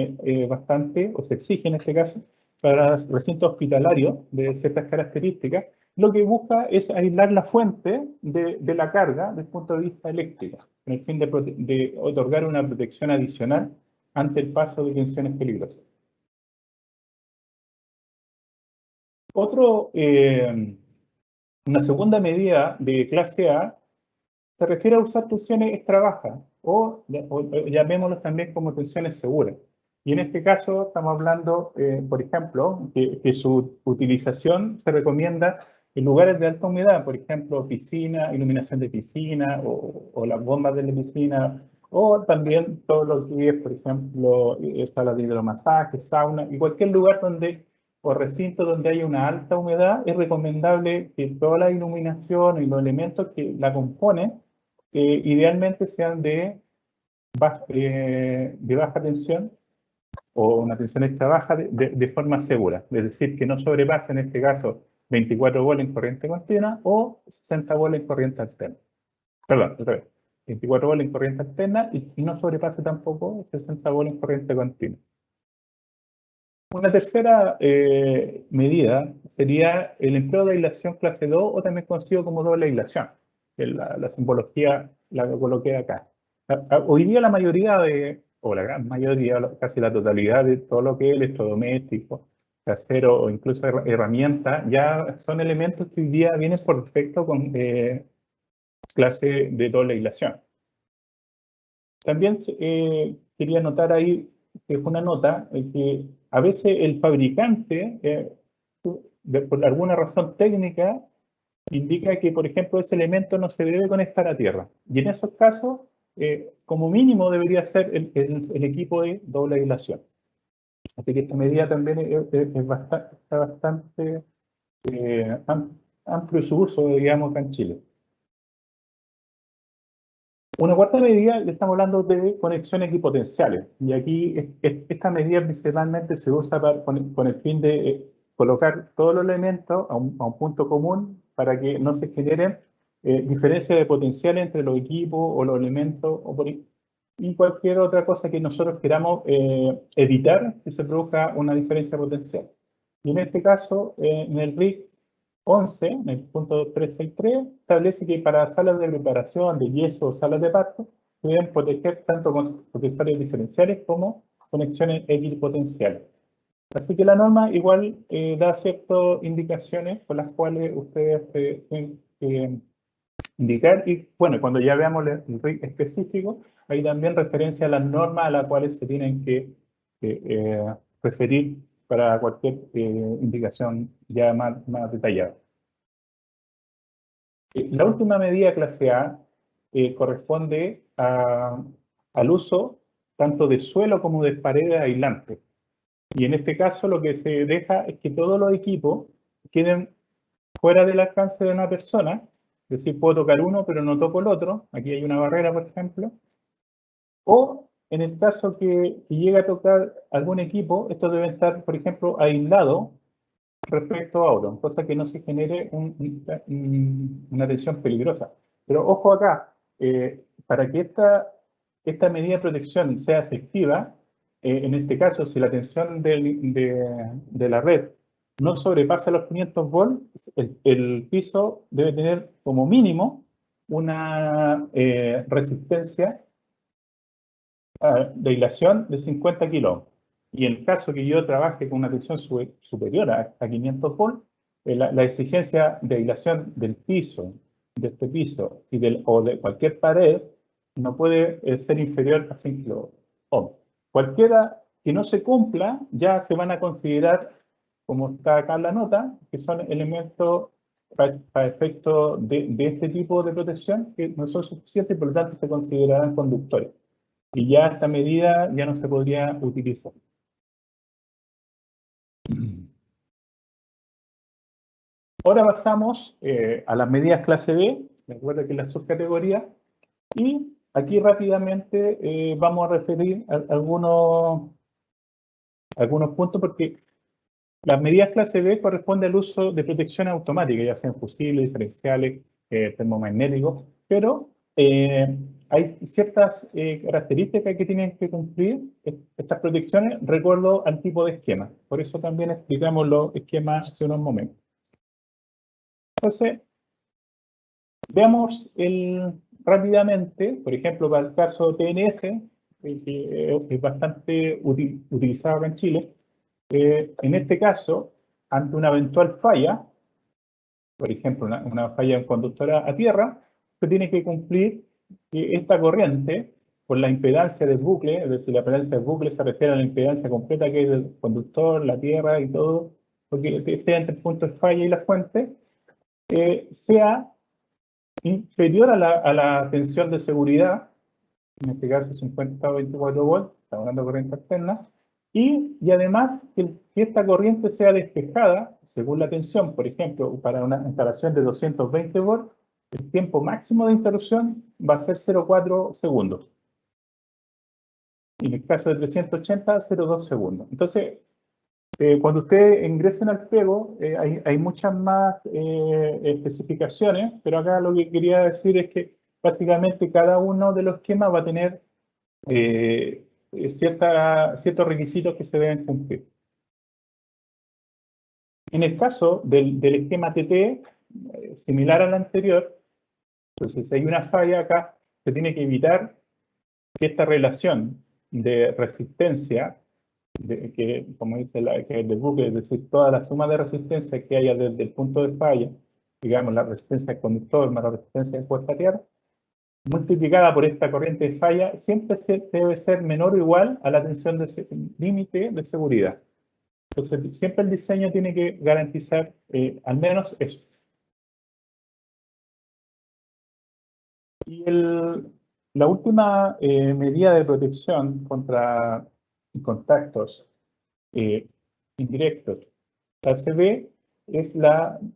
bastante, o se exige en este caso, para recintos hospitalarios de ciertas características. Lo que busca es aislar la fuente de la carga desde el punto de vista eléctrico, con el fin de otorgar una protección adicional ante el paso de tensiones peligrosas. Una segunda medida de clase A se refiere a usar tensiones extra bajas o llamémoslos también como tensiones seguras. Y en este caso estamos hablando, por ejemplo, que su utilización se recomienda en lugares de alta humedad, por ejemplo, piscina, iluminación de piscina o las bombas de la piscina, o también todos los días, por ejemplo, salas de hidromasaje, sauna, y cualquier lugar o recinto donde haya una alta humedad, es recomendable que toda la iluminación y los elementos que la componen idealmente sean de baja tensión o una tensión extra baja de forma segura. Es decir, que no sobrepase en este caso 24 volt en corriente continua o 60 volt en corriente alterna. Perdón, otra vez. 24 volt en corriente alterna y no sobrepase tampoco 60 volt en corriente continua. Una tercera medida sería el empleo de aislación clase 2 o también conocido como doble aislación. La simbología la coloqué acá. Hoy día la mayoría o la gran mayoría, casi la totalidad de todo lo que es electrodoméstico, casero o incluso herramientas, ya son elementos que hoy día vienen por defecto con clase de doble aislación. También quería anotar ahí, que es una nota, que a veces el fabricante, por alguna razón técnica, indica que, por ejemplo, ese elemento no se debe conectar a tierra. Y en esos casos, como mínimo debería ser el equipo de doble aislación. Así que esta medida también está bastante amplio su uso, digamos, acá en Chile. Una cuarta medida, le estamos hablando de conexiones equipotenciales. Y aquí esta medida principalmente se usa con el fin de colocar todos los elementos a un punto común para que no se generen diferencias de potencial entre los equipos o los elementos y cualquier otra cosa que nosotros queramos evitar que se produzca una diferencia potencial. Y en este caso, en el RIC 11, en el punto 363, establece que para salas de preparación de yeso o salas de parto, se deben proteger tanto con protectores diferenciales como conexiones equipotenciales. Así que la norma igual da ciertas indicaciones por las cuales ustedes pueden indicar. Y bueno, cuando ya veamos el RIC específico, hay también referencia a las normas a las cuales se tienen que referir para cualquier indicación ya más detallada. La última medida clase A corresponde al uso tanto de suelo como de paredes aislantes. Y en este caso lo que se deja es que todos los equipos queden fuera del alcance de una persona, es decir, puedo tocar uno pero no toco el otro, aquí hay una barrera por ejemplo, o en el caso que llegue a tocar algún equipo, estos deben estar, por ejemplo, aislados respecto a otro, cosa que no se genere una tensión peligrosa. Pero ojo acá, para que esta medida de protección sea efectiva, en este caso, si la tensión de la red no sobrepasa los 500 volts, el piso debe tener como mínimo una resistencia de aislación de 50 kilos. Y en el caso que yo trabaje con una tensión superior a 500 volts, la exigencia de aislación del piso, de este piso o de cualquier pared no puede ser inferior a 100 kilo ohm. Cualquiera que no se cumpla ya se van a considerar, como está acá en la nota, que son elementos para efecto de este tipo de protección que no son suficientes y por lo tanto se considerarán conductores. Y ya esta medida ya no se podría utilizar. Ahora pasamos a las medidas clase B, recuerda que es la subcategoría, y aquí rápidamente vamos a referir algunos puntos porque las medidas clase B corresponden al uso de protección automática, ya sean fusibles, diferenciales, termomagnéticos, pero hay ciertas características que tienen que cumplir estas protecciones, recuerdo al tipo de esquema. Por eso también explicamos los esquemas hace unos momentos. Entonces, veamos rápidamente, por ejemplo, para el caso TNS, que es bastante utilizado acá en Chile. En este caso, ante una eventual falla, por ejemplo, una falla en conductora a tierra, se tiene que cumplir que esta corriente, por la impedancia del bucle, es decir, la impedancia del bucle se refiere a la impedancia completa que es del conductor, la tierra y todo, porque esté entre el punto de falla y la fuente, sea inferior a la tensión de seguridad, en este caso 50 o 24 volts, estamos hablando de corriente externa, y además que esta corriente sea despejada según la tensión. Por ejemplo, para una instalación de 220 volts, el tiempo máximo de interrupción va a ser 0,4 segundos. Y en el caso de 380, 0,2 segundos. Entonces, cuando ustedes ingresen al pliego, hay muchas más especificaciones, pero acá lo que quería decir es que básicamente cada uno de los esquemas va a tener ciertos requisitos que se deben cumplir. En el caso del esquema TT, similar al anterior, entonces si hay una falla acá, se tiene que evitar que esta relación de resistencia, que como dice que es del bucle, es decir, toda la suma de resistencia que haya desde el punto de falla, digamos la resistencia del conductor más la resistencia de puesta a tierra, multiplicada por esta corriente de falla, siempre debe ser menor o igual a la tensión de límite de seguridad. Entonces, siempre el diseño tiene que garantizar al menos eso. Y La última medida de protección contra contactos indirectos ACB es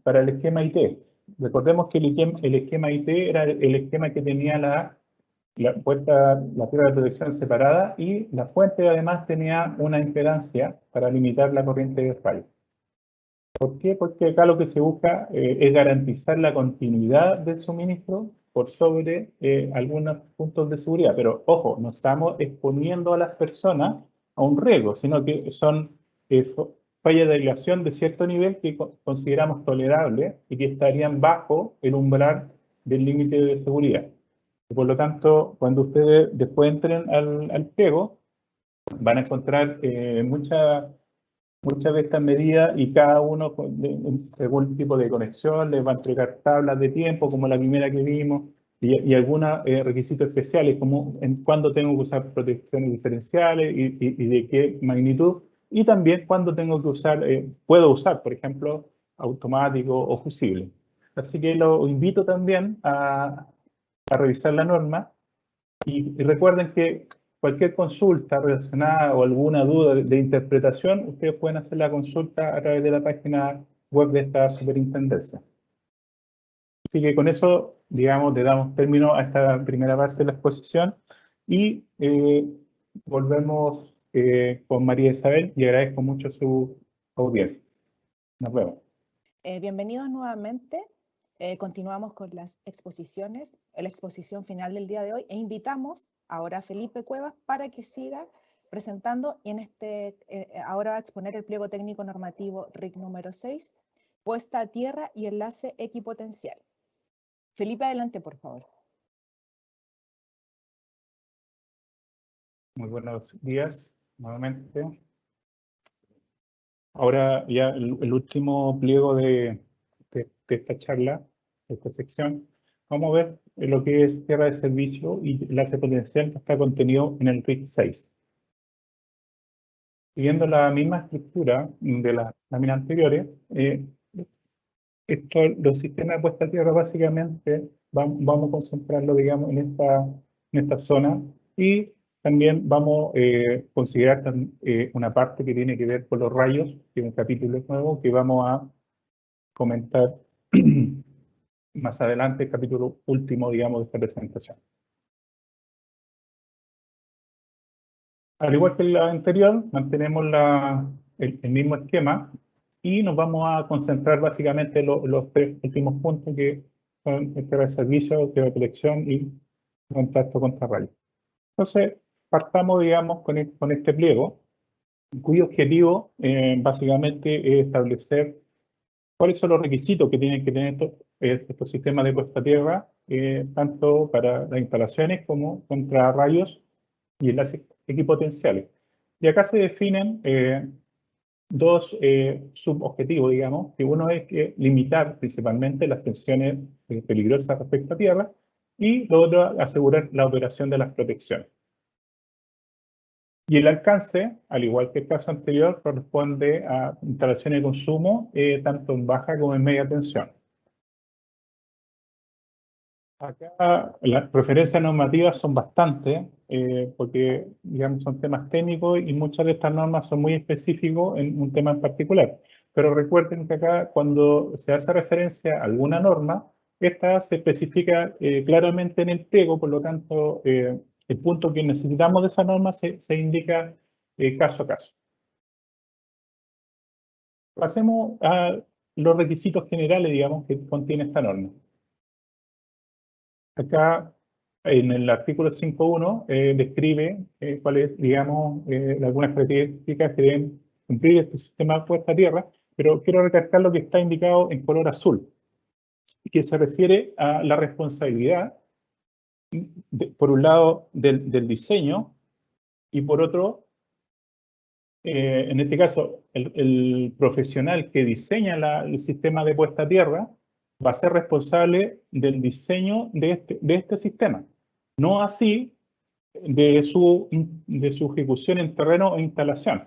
para el esquema IT. Recordemos que el esquema IT era el esquema que tenía la tierra de protección separada y la fuente además tenía una impedancia para limitar la corriente de rayo. ¿Por qué? Porque acá lo que se busca es garantizar la continuidad del suministro por sobre algunos puntos de seguridad. Pero ojo, no estamos exponiendo a las personas a un riesgo, sino que son fallas de aislación de cierto nivel que consideramos tolerable y que estarían bajo el umbral del límite de seguridad. Por lo tanto, cuando ustedes después entren al pliego, van a encontrar muchas de estas medidas y cada uno, según el tipo de conexión, les va a entregar tablas de tiempo, como la primera que vimos, y algunos requisitos especiales, como en cuándo tengo que usar protecciones diferenciales y de qué magnitud, y también cuándo tengo que usar, puedo usar, por ejemplo, automático o fusible. Así que lo invito también a revisar la norma y recuerden que cualquier consulta relacionada o alguna duda de interpretación, ustedes pueden hacer la consulta a través de la página web de esta superintendencia. Así que con eso, digamos, le damos término a esta primera parte de la exposición y volvemos con María Isabel y agradezco mucho su audiencia. Nos vemos. Bienvenidos nuevamente. Continuamos con las exposiciones, la exposición final del día de hoy, e invitamos ahora a Felipe Cuevas para que siga presentando, y ahora va a exponer el pliego técnico normativo RIC número 6, puesta a tierra y enlace equipotencial. Felipe, adelante, por favor. Muy buenos días, nuevamente. Ahora ya el último pliego de esta charla, de esta sección, vamos a ver lo que es tierra de servicio y enlace potencial que está contenido en el RIC 6. Siguiendo la misma estructura de las láminas anteriores, los sistemas de puesta a tierra básicamente vamos a concentrarlo, digamos, en esta zona, y también vamos a considerar una parte que tiene que ver con los rayos, que es un capítulo nuevo que vamos a comentar más adelante, el capítulo último, digamos, de esta presentación. Al igual que la anterior, mantenemos el mismo esquema y nos vamos a concentrar básicamente en los tres últimos puntos, que son el tierra de servicio, tierra de protección y contacto contra rayos. Entonces, partamos, digamos, con este pliego, cuyo objetivo básicamente es establecer cuáles son los requisitos que tienen que tener estos sistemas de puesta a tierra, tanto para las instalaciones como contra rayos y enlaces equipotenciales. Y acá se definen dos subobjetivos, digamos, que uno es que limitar principalmente las tensiones peligrosas respecto a tierra, y lo otro, asegurar la operación de las protecciones. Y el alcance, al igual que el caso anterior, corresponde a instalaciones de consumo, tanto en baja como en media tensión. Acá las referencias normativas son bastantes, porque digamos, son temas técnicos y muchas de estas normas son muy específicos en un tema en particular. Pero recuerden que acá, cuando se hace referencia a alguna norma, esta se especifica claramente en el pliego, por lo tanto, el punto que necesitamos de esa norma se indica caso a caso. Pasemos a los requisitos generales, digamos, que contiene esta norma. Acá, en el artículo 5.1, describe cuáles, digamos, algunas características que deben cumplir este sistema de puesta a tierra, pero quiero recalcar lo que está indicado en color azul, que se refiere a la responsabilidad, por un lado, del diseño, y por otro, en este caso, el profesional que diseña el sistema de puesta a tierra va a ser responsable del diseño de este sistema, no así de su ejecución en terreno e instalación.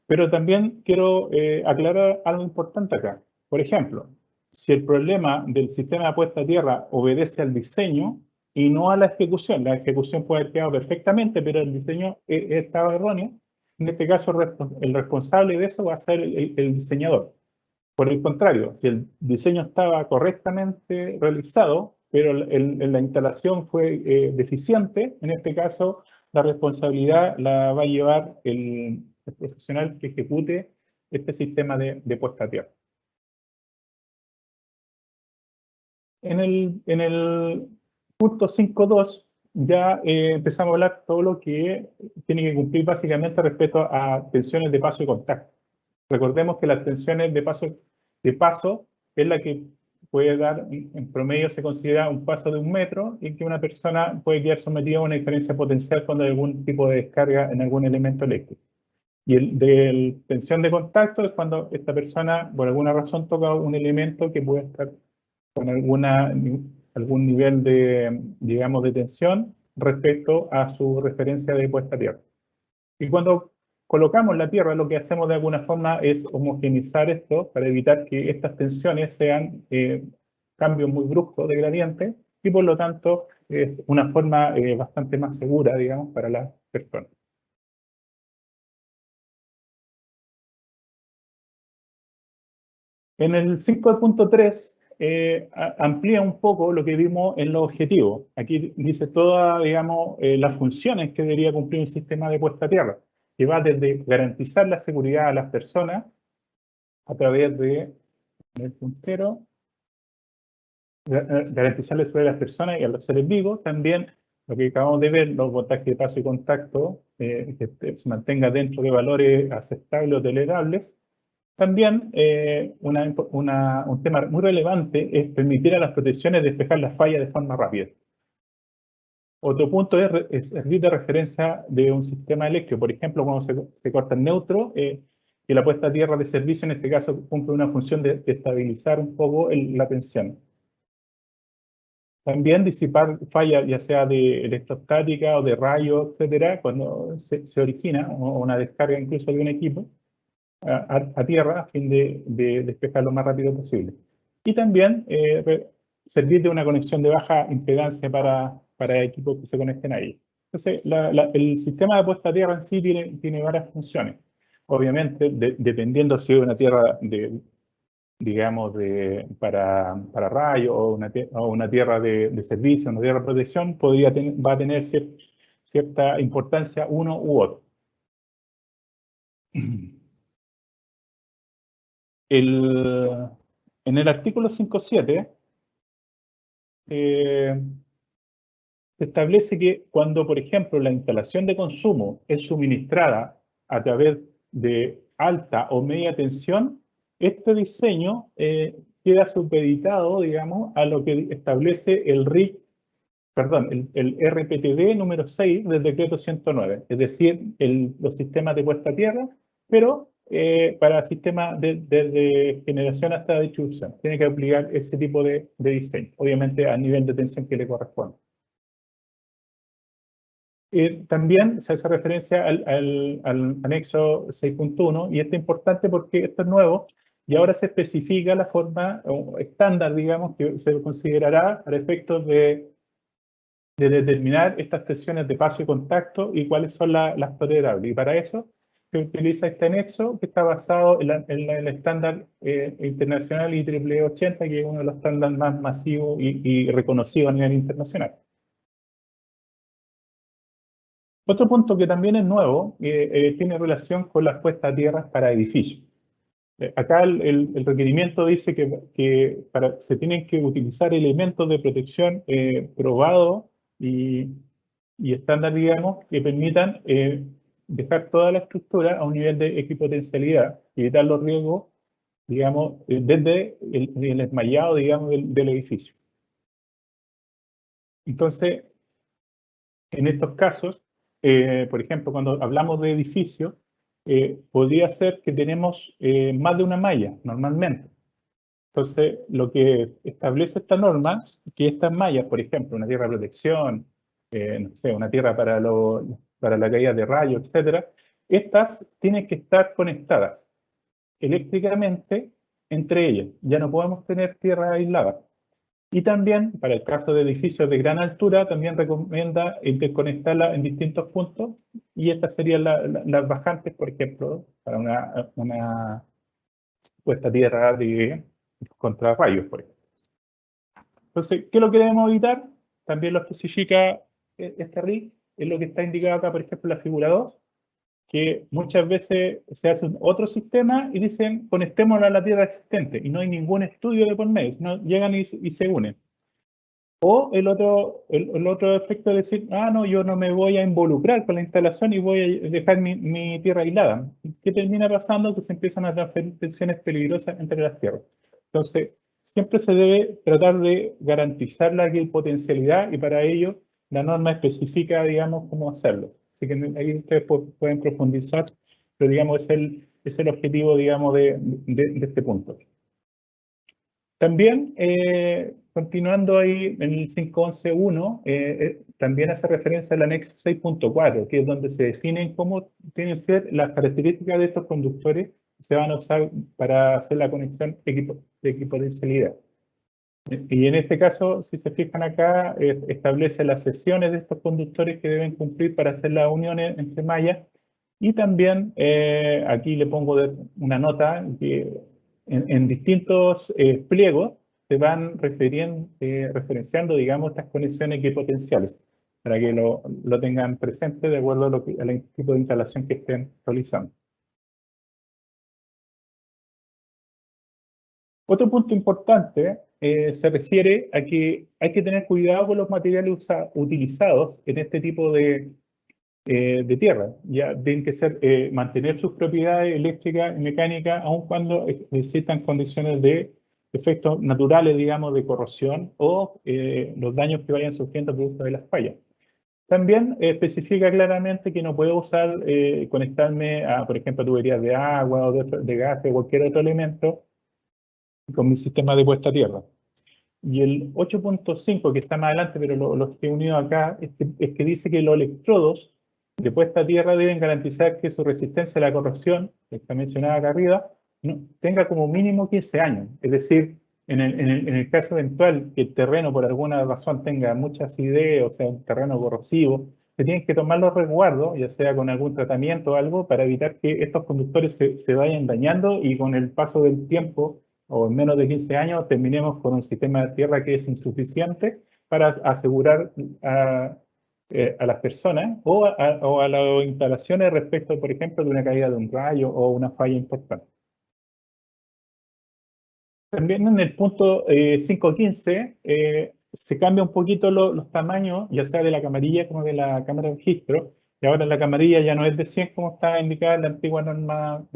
Pero también quiero aclarar algo importante acá. Por ejemplo, si el problema del sistema de puesta a tierra obedece al diseño, y no a la ejecución. La ejecución puede haber quedado perfectamente, pero el diseño estaba erróneo. En este caso, el responsable de eso va a ser el diseñador. Por el contrario, si el diseño estaba correctamente realizado, pero la instalación fue deficiente, en este caso la responsabilidad la va a llevar el profesional que ejecute este sistema de puesta a tierra. En el punto 5.2 ya empezamos a hablar todo lo que tiene que cumplir básicamente respecto a tensiones de paso y contacto. Recordemos que las tensiones de paso es la que puede dar, en promedio se considera un paso de 1 metro, y que una persona puede quedar sometida a una diferencia potencial cuando hay algún tipo de descarga en algún elemento eléctrico. Y el de tensión de contacto es cuando esta persona, por alguna razón, toca un elemento que puede estar con algún nivel de, digamos, de tensión respecto a su referencia de puesta a tierra. Y cuando colocamos la tierra, lo que hacemos de alguna forma es homogeneizar esto para evitar que estas tensiones sean cambios muy bruscos de gradiente, y por lo tanto es una forma bastante más segura, digamos, para las personas. En el 5.3 amplía un poco lo que vimos en los objetivos. Aquí dice todas, digamos, las funciones que debería cumplir un sistema de puesta a tierra, que va desde garantizar la seguridad a las personas a través de el puntero, garantizar la seguridad a las personas y a los seres vivos. También lo que acabamos de ver, los voltajes de paso y contacto, que se mantenga dentro de valores aceptables o tolerables. También un tema muy relevante es permitir a las protecciones despejar las fallas de forma rápida. Otro punto es servir de referencia de un sistema eléctrico. Por ejemplo, cuando se corta el neutro, que la puesta a tierra de servicio en este caso cumple una función de estabilizar un poco la tensión. También disipar fallas, ya sea de electrostática o de rayos, etcétera, cuando se origina, o una descarga incluso de un equipo a tierra, a fin de despejar lo más rápido posible. Y también servir de una conexión de baja impedancia para equipos que se conecten ahí. Entonces, el sistema de puesta a tierra en sí tiene varias funciones. Obviamente, dependiendo si es una tierra digamos, para rayos, o una tierra de servicio, una tierra de protección, va a tener cierta importancia uno u otro. En el artículo 5.7 se establece que cuando, por ejemplo, la instalación de consumo es suministrada a través de alta o media tensión, este diseño queda supeditado, digamos, a lo que establece el RPTD número 6 del decreto 109, es decir, los sistemas de puesta a tierra, pero para sistemas desde generación hasta distribución. Tiene que aplicar ese tipo de diseño, obviamente a nivel de tensión que le corresponde. También se hace referencia al anexo 6.1, y esto es importante porque esto es nuevo, y ahora se especifica la forma estándar, digamos, que se considerará para efectos de determinar estas tensiones de paso y contacto y cuáles son las tolerables. Y para eso se utiliza este anexo, que está basado en el estándar internacional IEEE 80, que es uno de los estándares más masivos y reconocidos a nivel internacional. Otro punto que también es nuevo tiene relación con las puestas a tierra para edificios. Acá el requerimiento dice que se tienen que utilizar elementos de protección probados y estándar, digamos, que permitan dejar toda la estructura a un nivel de equipotencialidad y evitar los riesgos, digamos, desde el esmayado, digamos, del edificio. Entonces, en estos casos, por ejemplo, cuando hablamos de edificios, podría ser que tenemos más de una malla normalmente. Entonces, lo que establece esta norma, que estas mallas, por ejemplo, una tierra de protección, no sé, una tierra para la caída de rayos, etcétera, estas tienen que estar conectadas eléctricamente entre ellas. Ya no podemos tener tierra aislada. Y también, para el caso de edificios de gran altura, también recomienda interconectarla en distintos puntos. Y estas serían las bajantes, por ejemplo, para una puesta a tierra contra rayos, por ejemplo. Entonces, ¿qué es lo que debemos evitar? También lo especifica este RIC, es lo que está indicado acá, por ejemplo, en la figura 2, que muchas veces se hace otro sistema y dicen, conectémoslo a la tierra existente, y no hay ningún estudio de por medio, no llegan y se unen. O el otro efecto es decir, no, yo no me voy a involucrar con la instalación y voy a dejar mi tierra aislada. ¿Qué termina pasando? Que se empiezan a transferir tensiones peligrosas entre las tierras. Entonces, siempre se debe tratar de garantizar la potencialidad y para ello la norma especifica, digamos, cómo hacerlo. Así que ahí ustedes pueden profundizar, pero digamos es el objetivo, digamos, de este punto. También, continuando ahí en el 5.11.1, también hace referencia al anexo 6.4, que es donde se definen cómo tienen que ser las características de estos conductores que se van a usar para hacer la conexión de equipotencialidad. Y en este caso, si se fijan acá, establece las secciones de estos conductores que deben cumplir para hacer las uniones entre mallas. Y también aquí le pongo una nota que en distintos pliegos se van referenciando, digamos, estas conexiones equipotenciales para que lo tengan presente de acuerdo al tipo de instalación que estén realizando. Otro punto importante se refiere a que hay que tener cuidado con los materiales utilizados en este tipo de tierra. Ya tienen que mantener sus propiedades eléctricas y mecánicas, aun cuando existan condiciones de efectos naturales, digamos, de corrosión o los daños que vayan surgiendo producto de las fallas. También especifica claramente que no puedo conectarme a, por ejemplo, tuberías de agua o de gas o cualquier otro elemento con mi sistema de puesta a tierra. Y el 8.5, que está más adelante, pero lo que he unido acá, es que dice que los electrodos de puesta a tierra deben garantizar que su resistencia a la corrosión, que está mencionada acá arriba, tenga como mínimo 15 años. Es decir, en el caso eventual que el terreno por alguna razón tenga mucha acidez, o sea, un terreno corrosivo, se tienen que tomar los resguardos, ya sea con algún tratamiento o algo, para evitar que estos conductores se vayan dañando y con el paso del tiempo o en menos de 15 años terminemos con un sistema de tierra que es insuficiente para asegurar a las personas o a las instalaciones respecto, por ejemplo, de una caída de un rayo o una falla importante. También en el punto 5.15 se cambia un poquito los tamaños, ya sea de la camarilla como de la cámara de registro, y ahora la camarilla ya no es de 100 como está indicada en la antigua norma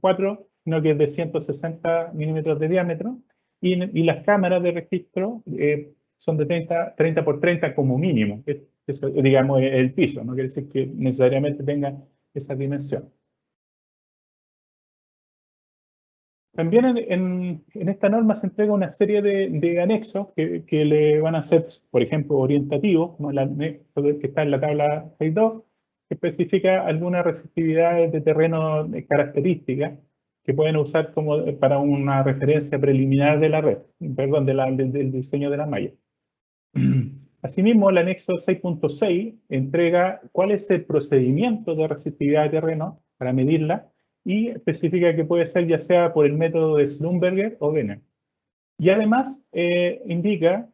4, sino que es de 160 milímetros de diámetro, y las cámaras de registro son de 30 por 30 como mínimo. Eso, digamos, es el piso, no quiere decir que necesariamente tenga esa dimensión. También en esta norma se entrega una serie de anexos que le van a ser, por ejemplo, orientativos, como el anexo que está en la tabla 6.2, que especifica algunas resistividades de terreno de características que pueden usar para una referencia preliminar de la red, perdón, del diseño de la malla. Asimismo, el anexo 6.6 entrega cuál es el procedimiento de resistividad de terreno para medirla y especifica que puede ser ya sea por el método de Schlumberger o Benner. Y además indica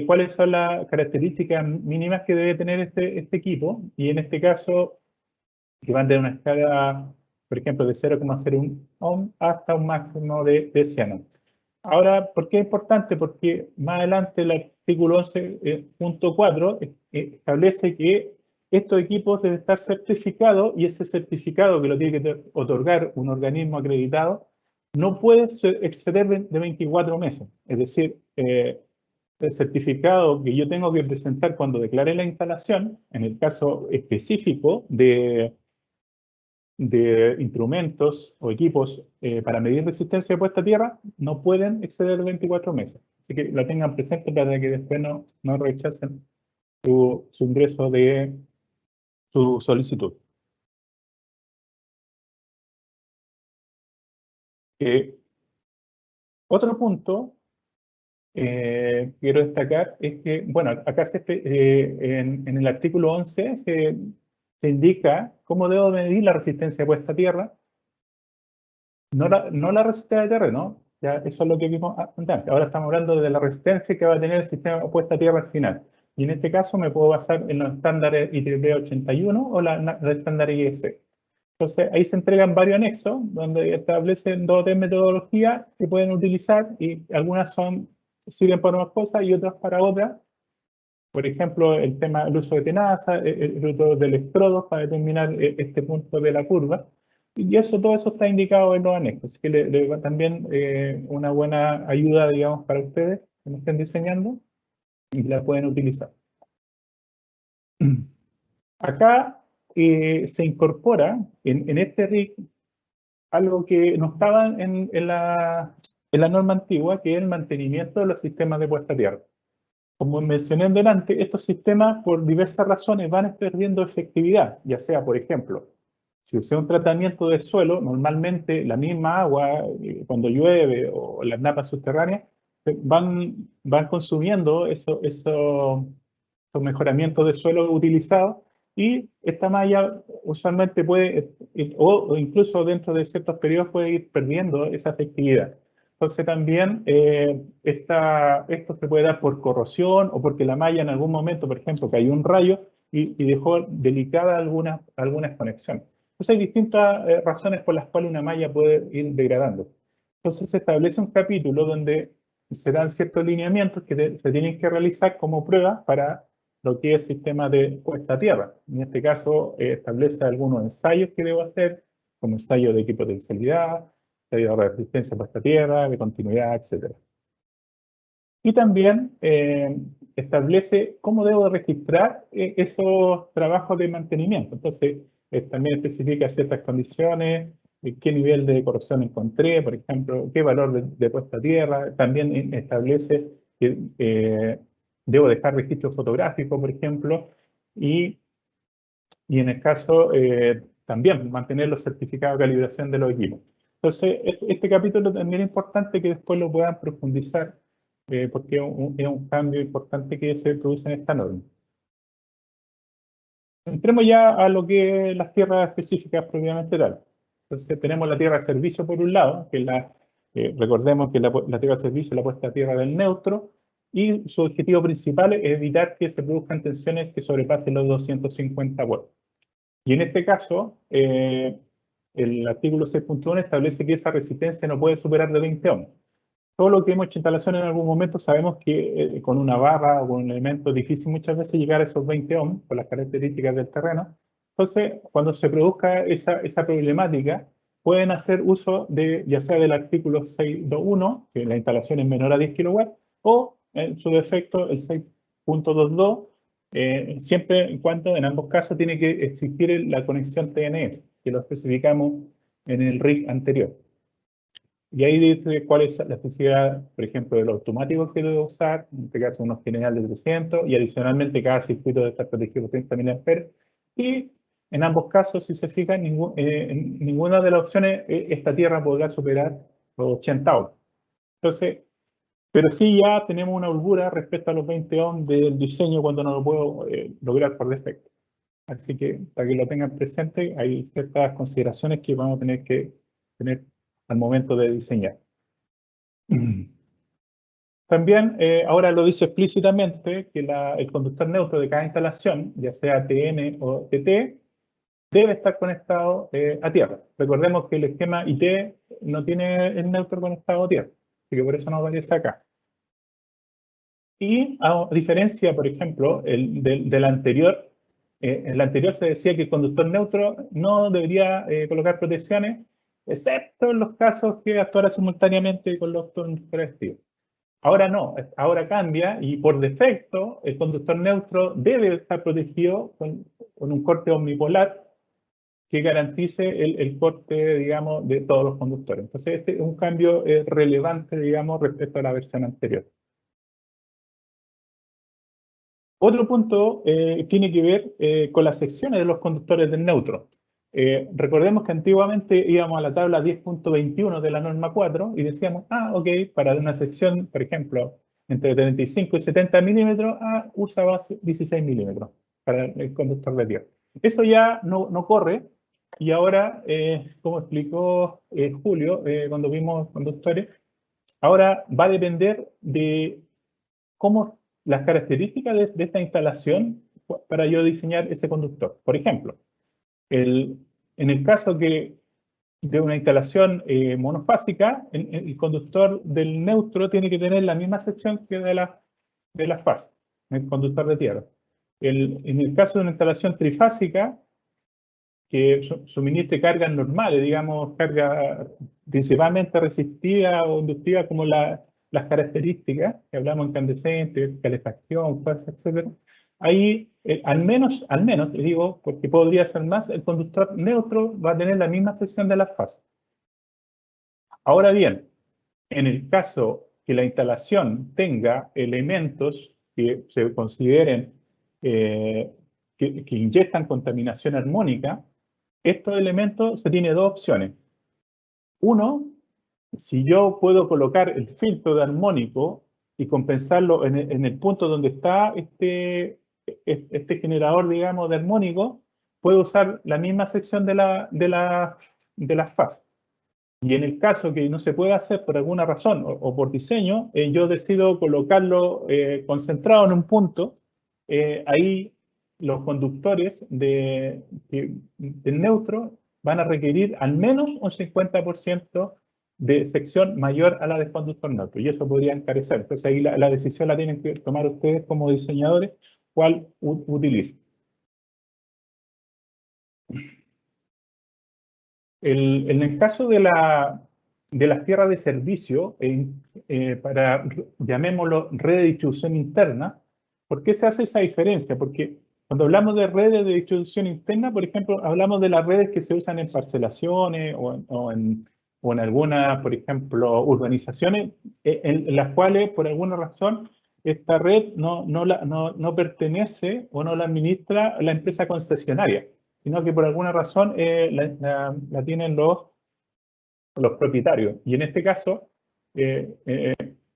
cuáles son las características mínimas que debe tener este equipo, y en este caso, que van de una escala, por ejemplo, de 0,01 ohm hasta un máximo de 100 ohm. Ahora, ¿por qué es importante? Porque más adelante el artículo 11.4 establece que estos equipos deben estar certificados, y ese certificado, que lo tiene que otorgar un organismo acreditado, no puede exceder de 24 meses. Es decir, el certificado que yo tengo que presentar cuando declare la instalación, en el caso específico de instrumentos o equipos para medir resistencia de puesta a tierra, no pueden exceder 24 meses. Así que la tengan presente para que después no rechacen su ingreso de su solicitud. Otro punto quiero destacar es que, bueno, acá en el artículo 11 se indica cómo debo medir la resistencia puesta a tierra, no la resistencia de terreno, ya eso es lo que vimos antes. Ahora estamos hablando de la resistencia que va a tener el sistema puesta a tierra al final. Y en este caso me puedo basar en los estándares IEEE 81 o la estándar IEC. Entonces, ahí se entregan varios anexos donde establecen 2 o 3 metodologías que pueden utilizar y algunas sirven para unas cosas y otras para otras. Por ejemplo, el uso de tenaza, el uso de electrodos para determinar este punto de la curva. Y todo eso está indicado en los anexos. Así que le va también una buena ayuda, digamos, para ustedes que me estén diseñando y la pueden utilizar. Acá se incorpora en este RIC algo que no estaba en la norma antigua, que es el mantenimiento de los sistemas de puesta a tierra. Como mencioné delante, estos sistemas por diversas razones van perdiendo efectividad, ya sea, por ejemplo, si usé un tratamiento de suelo, normalmente la misma agua, cuando llueve o las napas subterráneas, van consumiendo esos mejoramientos de suelo utilizados y esta malla usualmente puede, o incluso dentro de ciertos periodos puede ir perdiendo esa efectividad. Entonces también esto se puede dar por corrosión o porque la malla en algún momento, por ejemplo, cayó un rayo y dejó delicada algunas conexiones. Entonces hay distintas razones por las cuales una malla puede ir degradando. Entonces se establece un capítulo donde se dan ciertos lineamientos que se tienen que realizar como prueba para lo que es sistema de puesta a tierra. En este caso establece algunos ensayos que debo hacer, como ensayo de equipotencialidad, de resistencia puesta a tierra, de continuidad, etc. Y también establece cómo debo registrar esos trabajos de mantenimiento. Entonces, también especifica ciertas condiciones, qué nivel de corrosión encontré, por ejemplo, qué valor de puesta a tierra. También establece que debo dejar registro fotográfico, por ejemplo, y en el caso también mantener los certificados de calibración de los equipos. Entonces, este capítulo también es importante que después lo puedan profundizar, porque es un cambio importante que se produce en esta norma. Entremos ya a lo que es las tierras específicas propiamente tal. Entonces, tenemos la tierra de servicio por un lado, que es recordemos que la tierra de servicio es la puesta a tierra del neutro, y su objetivo principal es evitar que se produzcan tensiones que sobrepasen los 250 volts. Y en este caso, el artículo 6.1 establece que esa resistencia no puede superar de 20 ohms. Todo lo que hemos hecho instalación en algún momento sabemos que con una barra o con un elemento es difícil muchas veces llegar a esos 20 ohms por las características del terreno. Entonces, cuando se produzca esa problemática, pueden hacer uso ya sea del artículo 6.2.1, que la instalación es menor a 10 kW, o en su defecto el 6.2.2, siempre y cuando en ambos casos tiene que existir la conexión TNS, que lo especificamos en el RIC anterior. Y ahí dice cuál es la especificidad, por ejemplo, de los automáticos que debo usar, en este caso unos generales de 300, y adicionalmente cada circuito debe estar protegido por 30.000 A. Y en ambos casos, si se fijan, en ninguna de las opciones esta tierra podrá superar los 80 ohms. Entonces, pero sí ya tenemos una holgura respecto a los 20 ohms del diseño cuando no lo puedo lograr por defecto. Así que para que lo tengan presente, hay ciertas consideraciones que vamos a tener que tener al momento de diseñar. También ahora lo dice explícitamente que el conductor neutro de cada instalación, ya sea TN o TT, debe estar conectado a tierra. Recordemos que el esquema IT no tiene el neutro conectado a tierra, así que por eso no aparece acá. Y a diferencia, por ejemplo, del anterior, en el anterior se decía que el conductor neutro no debería colocar protecciones, excepto en los casos que actuara simultáneamente con los conductores activos. Ahora no, ahora cambia y por defecto el conductor neutro debe estar protegido con un corte omnipolar que garantice el corte, digamos, de todos los conductores. Entonces este es un cambio relevante, digamos, respecto a la versión anterior. Otro punto tiene que ver con las secciones de los conductores del neutro. Recordemos que antiguamente íbamos a la tabla 10.21 de la norma 4 y decíamos, ok, para una sección, por ejemplo, entre 35 y 70 milímetros a usa base 16 milímetros para el conductor de tierra. Eso ya no corre, y ahora, como explicó Julio, cuando vimos conductores, ahora va a depender de cómo las características de esta instalación para yo diseñar ese conductor. Por ejemplo, en el caso de una instalación monofásica, el conductor del neutro tiene que tener la misma sección que de la fase, el conductor de tierra. En el caso de una instalación trifásica, que suministre cargas normales, digamos, carga principalmente resistiva o inductiva, como las características que hablamos, incandescente, calefacción, fuerza, etc. Ahí, al menos, digo, porque podría ser más, el conductor neutro va a tener la misma sección de las fases. Ahora bien, en el caso que la instalación tenga elementos que se consideren que inyectan contaminación armónica, estos elementos se tiene dos opciones. Uno, si yo puedo colocar el filtro de armónico y compensarlo en el punto donde está este generador, digamos, de armónico, puedo usar la misma sección de las fases. Y en el caso que no se pueda hacer por alguna razón o por diseño, yo decido colocarlo concentrado en un punto. Ahí los conductores del neutro van a requerir al menos un 50% de sección mayor a la del conductor neutro, y eso podría encarecer. Entonces ahí la decisión la tienen que tomar ustedes como diseñadores, cuál utilizan. En el caso de las tierras de servicio, para, llamémoslo, red de distribución interna, ¿por qué se hace esa diferencia? Porque cuando hablamos de redes de distribución interna, por ejemplo, hablamos de las redes que se usan en parcelaciones o en algunas, por ejemplo, urbanizaciones, en las cuales, por alguna razón, esta red no pertenece o no la administra la empresa concesionaria, sino que por alguna razón la tienen los propietarios. Y en este caso,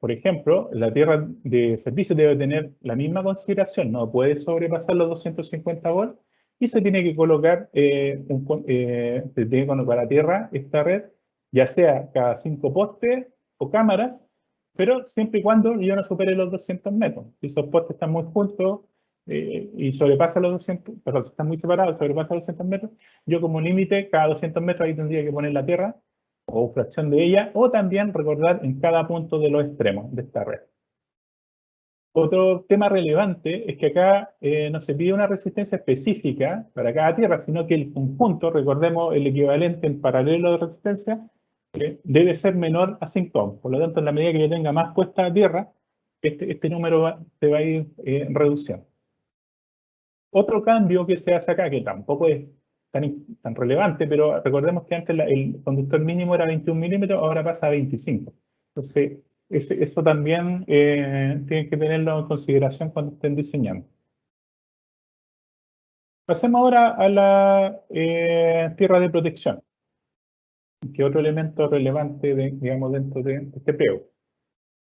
por ejemplo, la tierra de servicio debe tener la misma consideración, no puede sobrepasar los 250 volts, y se tiene que colocar, se tiene que colocar a tierra esta red, ya sea cada 5 postes o cámaras, pero siempre y cuando yo no supere los 200 metros. Si esos postes están muy juntos y sobrepasan los 200, perdón, están muy separados, sobrepasan los 200 metros, yo como límite, cada 200 metros ahí tendría que poner la tierra, o fracción de ella, o también recordar en cada punto de los extremos de esta red. Otro tema relevante es que acá no se pide una resistencia específica para cada tierra, sino que el conjunto, recordemos el equivalente en paralelo de resistencia, debe ser menor a 5 ohms. Por lo tanto, en la medida que yo tenga más puesta a tierra, este número se va a ir reduciendo. Otro cambio que se hace acá, que tampoco es tan relevante, pero recordemos que antes el conductor mínimo era 21 milímetros, ahora pasa a 25. Entonces, eso también tienen que tenerlo en consideración cuando estén diseñando. Pasemos ahora a la tierra de protección, que es otro elemento relevante, digamos, dentro de este PO.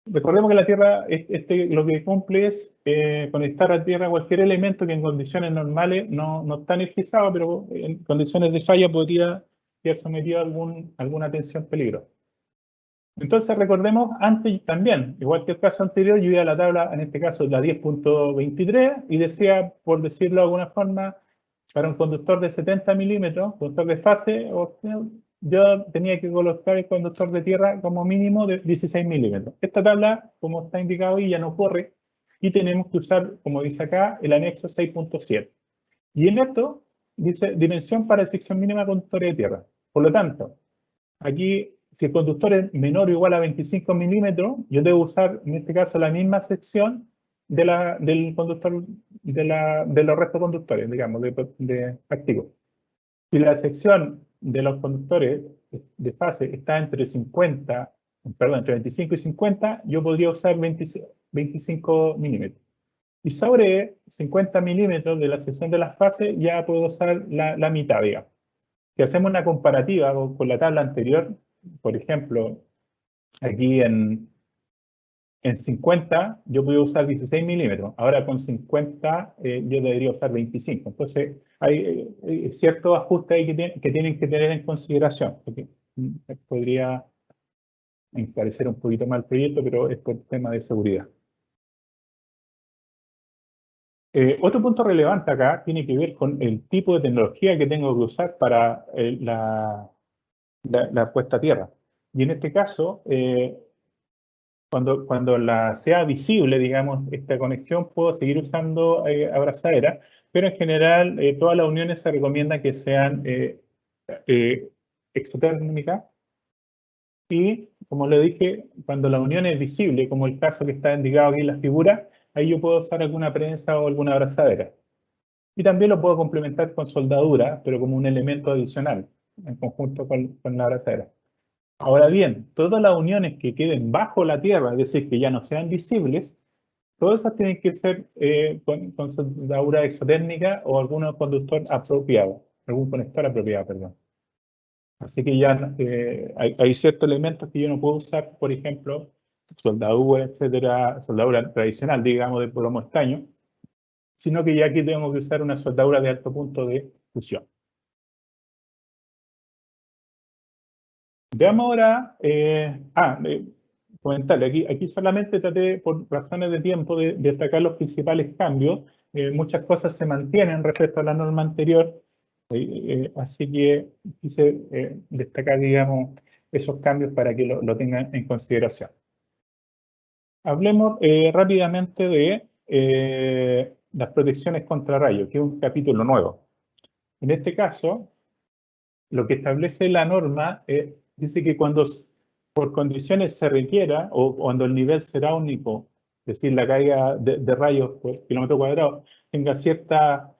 Recordemos que la tierra, lo que cumple es conectar a tierra cualquier elemento que en condiciones normales no está energizado, pero en condiciones de falla podría ser sometido a alguna tensión peligrosa. Entonces recordemos antes también, igual que el caso anterior, yo iba a la tabla, en este caso la 10.23, y decía, por decirlo de alguna forma, para un conductor de 70 milímetros, conductor de fase, yo tenía que colocar el conductor de tierra como mínimo de 16 milímetros. Esta tabla, como está indicado ahí, ya no corre, y tenemos que usar, como dice acá, el anexo 6.7. Y en esto dice dimensión para sección mínima de conductores de tierra. Por lo tanto, aquí, si el conductor es menor o igual a 25 milímetros, yo debo usar, en este caso, la misma sección del conductor, de los restos conductores, digamos, de activos. Si la sección de los conductores de fase está entre 25 y 50, yo podría usar 25 milímetros. Y sobre 50 milímetros de la sección de las fases ya puedo usar la mitad, digamos. Si hacemos una comparativa con la tabla anterior, por ejemplo, aquí en en 50 yo puedo usar 16 milímetros, ahora con 50 yo debería usar 25. Entonces hay ciertos ajustes ahí que tienen que tener en consideración, porque podría encarecer un poquito más el proyecto, pero es por tema de seguridad. Otro punto relevante acá tiene que ver con el tipo de tecnología que tengo que usar para la puesta a tierra. Y en este caso, cuando sea visible, digamos, esta conexión, puedo seguir usando abrazadera, pero en general todas las uniones se recomienda que sean exotérmicas. Y, como le dije, cuando la unión es visible, como el caso que está indicado aquí en la figura, ahí yo puedo usar alguna prensa o alguna abrazadera. Y también lo puedo complementar con soldadura, pero como un elemento adicional, en conjunto con la abrazadera. Ahora bien, todas las uniones que queden bajo la tierra, es decir, que ya no sean visibles, todas esas tienen que ser con soldadura exotérmica o algún conductor apropiado, algún conector apropiado, perdón. Así que ya hay ciertos elementos que yo no puedo usar, por ejemplo, soldadura, etcétera, soldadura tradicional, digamos, de plomo estaño, sino que ya aquí tengo que usar una soldadura de alto punto de fusión. Veamos ahora, comentarle, aquí solamente traté, por razones de tiempo, de destacar los principales cambios. Muchas cosas se mantienen respecto a la norma anterior, así que quise destacar, digamos, esos cambios para que lo tengan en consideración. Hablemos rápidamente de las protecciones contra rayos, que es un capítulo nuevo. En este caso, lo que establece la norma dice que cuando por condiciones se requiera o cuando el nivel será único, es decir, la caída de rayos por kilómetro cuadrado tenga cierta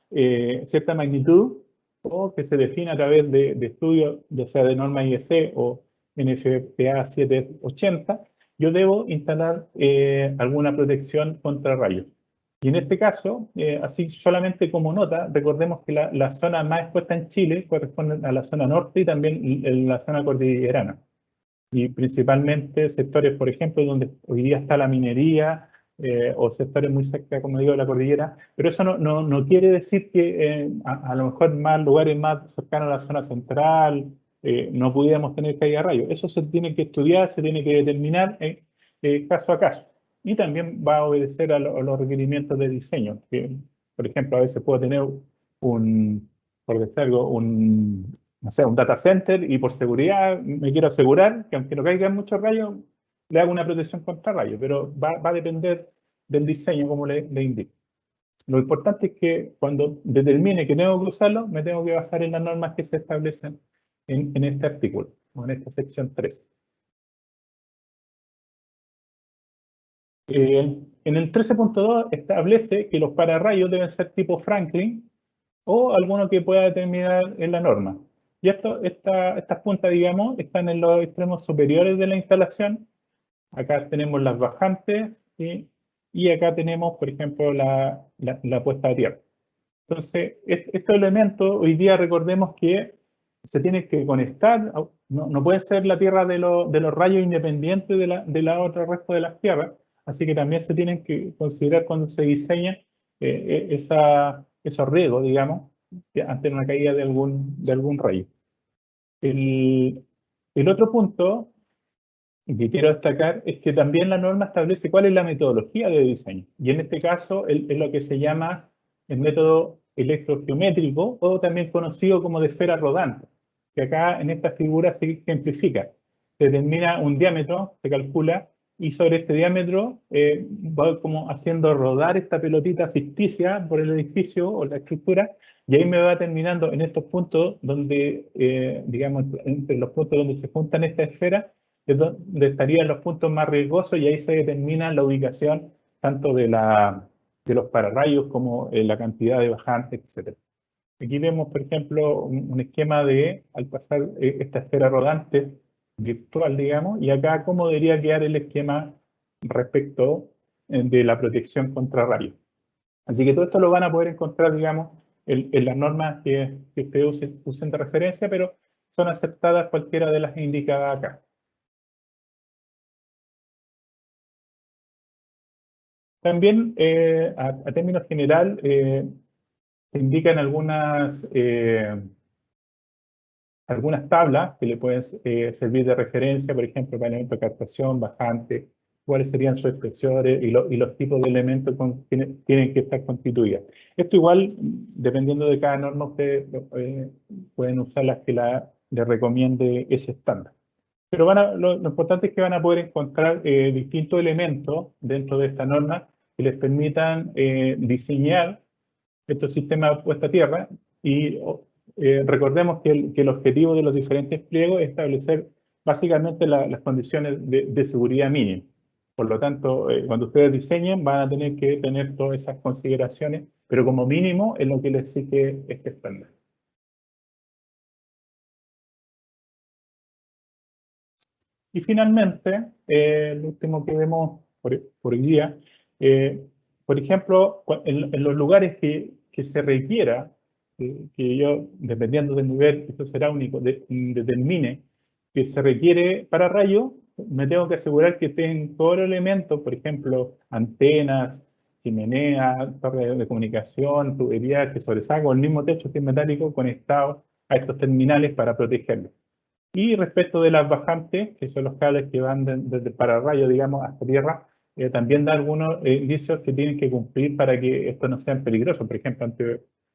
magnitud o que se define a través de estudios, ya sea de norma IEC o NFPA 780, yo debo instalar alguna protección contra rayos. Y en este caso, así solamente como nota, recordemos que la zona más expuesta en Chile corresponde a la zona norte y también en la zona cordillerana. Y principalmente sectores, por ejemplo, donde hoy día está la minería o sectores muy cerca, como digo, de la cordillera. Pero eso no quiere decir que a lo mejor más lugares más cercanos a la zona central no pudiéramos tener caída de rayos. Eso se tiene que estudiar, se tiene que determinar caso a caso. Y también va a obedecer a los requerimientos de diseño. Que, por ejemplo, a veces puedo tener por decir algo, no sé, un data center y por seguridad me quiero asegurar que aunque no caigan muchos rayos, le hago una protección contra rayos, pero va a depender del diseño, como le indico. Lo importante es que cuando determine que tengo que usarlo, me tengo que basar en las normas que se establecen en este artículo, o en esta sección 3. En el 13.2 establece que los pararrayos deben ser tipo Franklin o alguno que pueda determinar en la norma. Y estas puntas, digamos, están en los extremos superiores de la instalación. Acá tenemos las bajantes y acá tenemos, por ejemplo, la puesta a tierra. Entonces, estos elementos, hoy día recordemos que se tienen que conectar, no puede ser la tierra de los rayos independientes de la otra resto de las tierras, así que también se tienen que considerar cuando se diseña esos riesgos, digamos, ante una caída de algún rayo. El otro punto que quiero destacar es que también la norma establece cuál es la metodología de diseño. Y en este caso es lo que se llama el método electrogeométrico o también conocido como de esfera rodante, que acá en esta figura se ejemplifica. Se determina un diámetro, se calcula, y sobre este diámetro va como haciendo rodar esta pelotita ficticia por el edificio o la estructura, y ahí me va terminando en estos puntos donde, digamos, entre los puntos donde se juntan estas esferas, es donde estarían los puntos más riesgosos y ahí se determina la ubicación tanto de los pararrayos como la cantidad de bajantes, etc. Aquí vemos, por ejemplo, un esquema al pasar esta esfera rodante virtual, digamos, y acá cómo debería quedar el esquema respecto de la protección contra rayos. Así que todo esto lo van a poder encontrar, digamos, en las normas que ustedes usen de referencia, pero son aceptadas cualquiera de las indicadas acá. También, a término general, se indican algunas tablas que le pueden servir de referencia, por ejemplo, para elementos de captación, bajante, cuáles serían sus espesores y los tipos de elementos que tienen que estar constituidos. Esto igual, dependiendo de cada norma, ustedes pueden usar las que les recomiende ese estándar. Pero lo importante es que van a poder encontrar distintos elementos dentro de esta norma que les permitan diseñar estos sistemas de puesta a tierra y recordemos que el objetivo de los diferentes pliegos es establecer básicamente las condiciones de seguridad mínima. Por lo tanto, cuando ustedes diseñen van a tener que tener todas esas consideraciones, pero como mínimo es lo que les exige este estándar. Y finalmente, el último que vemos por hoy día, por ejemplo, en los lugares que se requiera, que yo, dependiendo del nivel, esto será único, determine que se requiere para rayo, me tengo que asegurar que estén todos los elementos, por ejemplo, antenas, chimenea, torre de comunicación, tuberías que sobresalgan, el mismo techo que es metálico conectado a estos terminales para protegerlos. Y respecto de las bajantes, que son los cables que van desde pararrayo, digamos, hasta tierra, también da algunos indicios que tienen que cumplir para que esto no sea peligroso. Por ejemplo,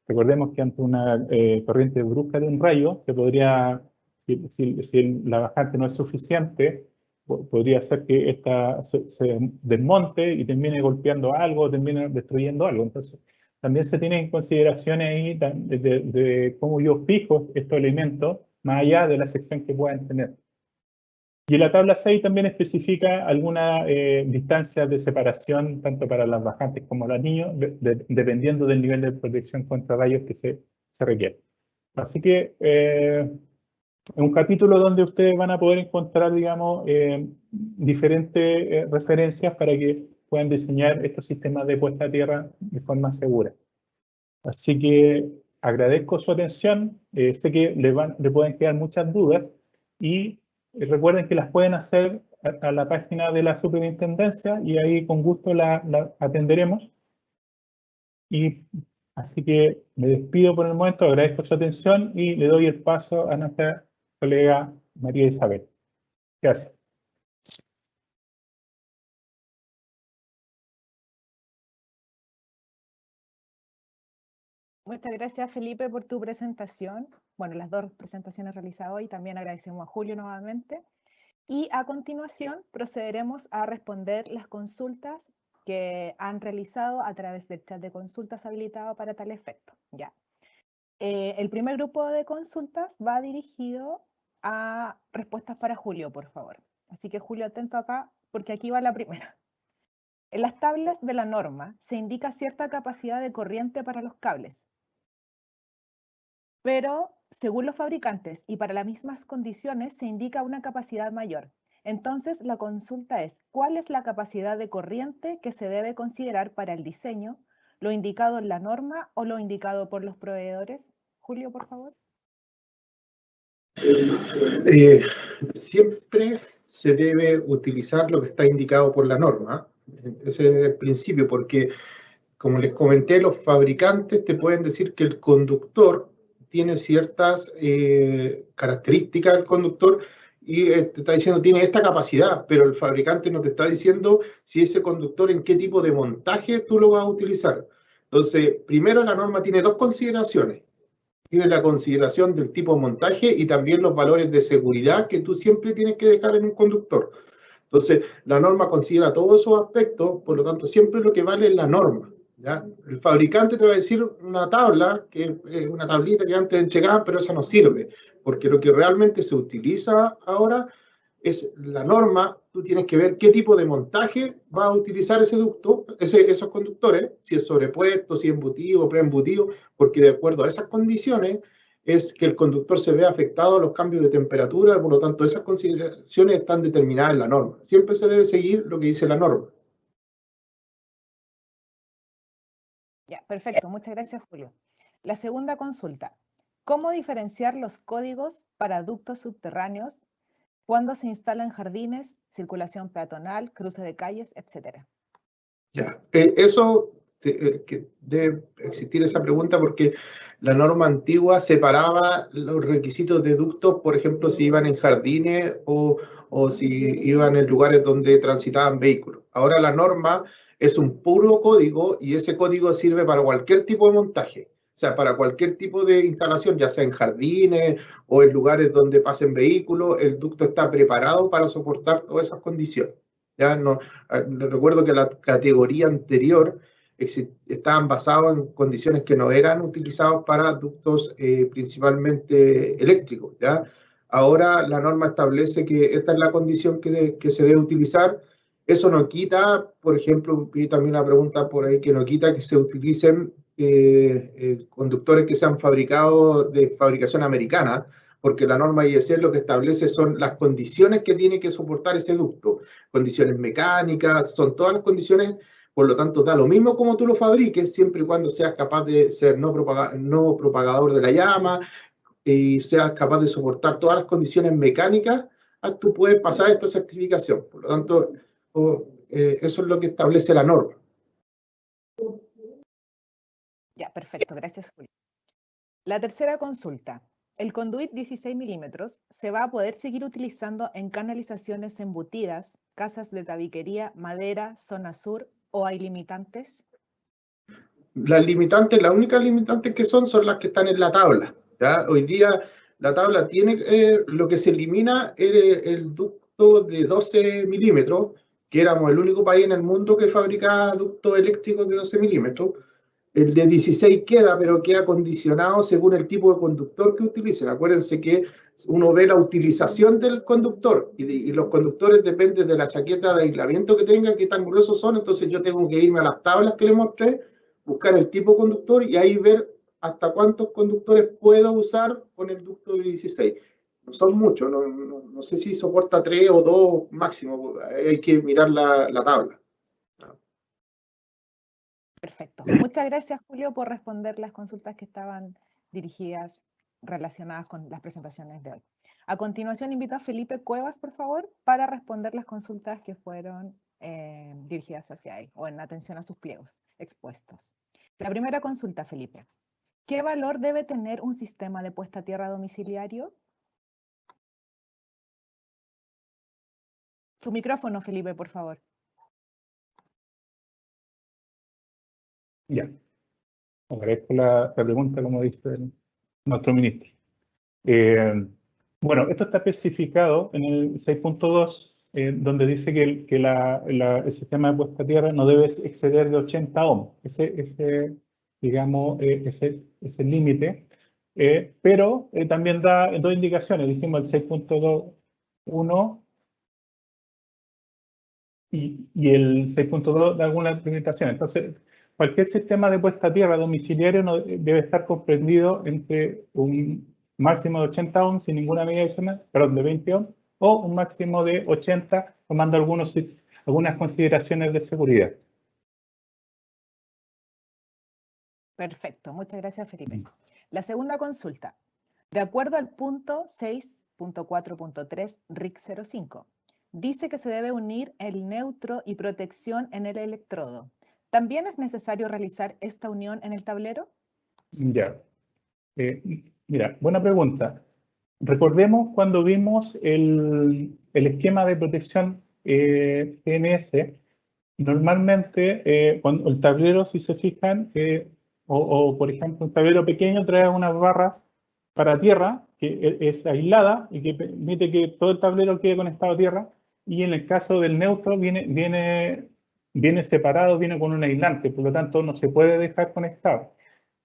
recordemos que ante una corriente brusca de un rayo, se podría, si la bajante no es suficiente, podría ser que esta se desmonte y termine golpeando algo, termine destruyendo algo. Entonces, también se tienen consideraciones ahí de cómo yo fijo estos elementos más allá de la sección que puedan tener. Y la tabla 6 también especifica alguna distancia de separación, tanto para las bajantes como los niños, dependiendo del nivel de protección contra rayos que se requiere. Así que es un capítulo donde ustedes van a poder encontrar, digamos, diferentes referencias para que puedan diseñar estos sistemas de puesta a tierra de forma segura. Así que agradezco su atención, sé que le pueden quedar muchas dudas y recuerden que las pueden hacer a la página de la superintendencia y ahí con gusto la atenderemos. Y así que me despido por el momento, agradezco su atención y le doy el paso a nuestra colega María Isabel. Gracias. Muchas gracias, Felipe, por tu presentación. Bueno, las dos presentaciones realizadas hoy. También agradecemos a Julio nuevamente. Y a continuación procederemos a responder las consultas que han realizado a través del chat de consultas habilitado para tal efecto. Ya. El primer grupo de consultas va dirigido a respuestas para Julio, por favor. Así que Julio, atento acá, porque aquí va la primera. En las tablas de la norma se indica cierta capacidad de corriente para los cables, pero según los fabricantes y para las mismas condiciones se indica una capacidad mayor. Entonces la consulta es, ¿cuál es la capacidad de corriente que se debe considerar para el diseño? ¿Lo indicado en la norma o lo indicado por los proveedores? Julio, por favor. Siempre se debe utilizar lo que está indicado por la norma. Ese es el principio, porque, como les comenté, los fabricantes te pueden decir que el conductor tiene ciertas características del conductor y te está diciendo tiene esta capacidad, pero el fabricante no te está diciendo si ese conductor en qué tipo de montaje tú lo vas a utilizar. Entonces, primero la norma tiene dos consideraciones. Tiene la consideración del tipo de montaje y también los valores de seguridad que tú siempre tienes que dejar en un conductor. Entonces, la norma considera todos esos aspectos, por lo tanto, siempre lo que vale es la norma, ¿ya? El fabricante te va a decir una tabla, que es una tablita que antes entregaban, pero esa no sirve, porque lo que realmente se utiliza ahora es la norma. Tú tienes que ver qué tipo de montaje va a utilizar ese ducto, esos conductores, si es sobrepuesto, si es embutido o preembutido, porque de acuerdo a esas condiciones es que el conductor se ve afectado a los cambios de temperatura, por lo tanto esas consideraciones están determinadas en la norma. Siempre se debe seguir lo que dice la norma. Ya, perfecto, muchas gracias, Julio. La segunda consulta, ¿cómo diferenciar los códigos para ductos subterráneos cuando se instalan jardines, circulación peatonal, cruce de calles, etcétera? Ya, eso que debe existir esa pregunta porque la norma antigua separaba los requisitos de ductos, por ejemplo, si iban en jardines o si iban en lugares donde transitaban vehículos. Ahora la norma es un puro código y ese código sirve para cualquier tipo de montaje. O sea, para cualquier tipo de instalación, ya sea en jardines o en lugares donde pasen vehículos, el ducto está preparado para soportar todas esas condiciones. Ya no, recuerdo que la categoría anterior estaban basados en condiciones que no eran utilizados para ductos principalmente eléctricos. ¿Ya? Ahora la norma establece que esta es la condición que se debe utilizar. Eso no quita, por ejemplo, y también una pregunta por ahí que no quita que se utilicen conductores que sean fabricados de fabricación americana, porque la norma IEC lo que establece son las condiciones que tiene que soportar ese ducto, condiciones mecánicas, son todas las condiciones, por lo tanto da lo mismo como tú lo fabriques, siempre y cuando seas capaz de ser no propagador de la llama y seas capaz de soportar todas las condiciones mecánicas, tú puedes pasar esta certificación. Por lo tanto, eso es lo que establece la norma. Ya, perfecto, gracias, Julio. La tercera consulta. ¿El conduit 16 milímetros se va a poder seguir utilizando en canalizaciones embutidas, casas de tabiquería, madera, zona sur o hay limitantes? Las limitantes, las únicas limitantes que son las que están en la tabla. ¿Ya? Hoy día la tabla tiene, lo que se elimina es el ducto de 12 milímetros, que éramos el único país en el mundo que fabricaba ductos eléctricos de 12 milímetros. El de 16 queda, pero queda condicionado según el tipo de conductor que utilicen. Acuérdense que uno ve la utilización del conductor y los conductores dependen de la chaqueta de aislamiento que tenga, qué tan gruesos son. Entonces yo tengo que irme a las tablas que les mostré, buscar el tipo de conductor y ahí ver hasta cuántos conductores puedo usar con el ducto de 16. No son muchos, no sé si soporta 3 o 2 máximo, hay que mirar la tabla. Perfecto. Muchas gracias, Julio, por responder las consultas que estaban dirigidas relacionadas con las presentaciones de hoy. A continuación, invito a Felipe Cuevas, por favor, para responder las consultas que fueron dirigidas hacia él o en atención a sus pliegos expuestos. La primera consulta, Felipe. ¿Qué valor debe tener un sistema de puesta a tierra domiciliario? Tu micrófono, Felipe, por favor. Ya. Agradezco la pregunta, como dice nuestro ministro. Bueno, esto está especificado en el 6.2, donde dice que el sistema de puesta a tierra no debe exceder de 80 ohms. Digamos, ese límite. Pero también da dos indicaciones. Dijimos el 6.2.1 y el 6.2 da algunas limitaciones. Entonces, cualquier sistema de puesta a tierra domiciliario no debe estar comprendido entre un máximo de 80 ohms sin ninguna medida adicional, perdón, de 20 ohms, o un máximo de 80, tomando algunas consideraciones de seguridad. Perfecto, muchas gracias, Felipe. La segunda consulta. De acuerdo al punto 6.4.3 RIC 05, dice que se debe unir el neutro y protección en el electrodo. ¿También es necesario realizar esta unión en el tablero? Ya. Mira, buena pregunta. Recordemos cuando vimos el esquema de protección GNS, normalmente cuando el tablero, si se fijan, o por ejemplo un tablero pequeño trae unas barras para tierra que es aislada y que permite que todo el tablero quede conectado a tierra, y en el caso del neutro viene separado, viene con un aislante, por lo tanto no se puede dejar conectado.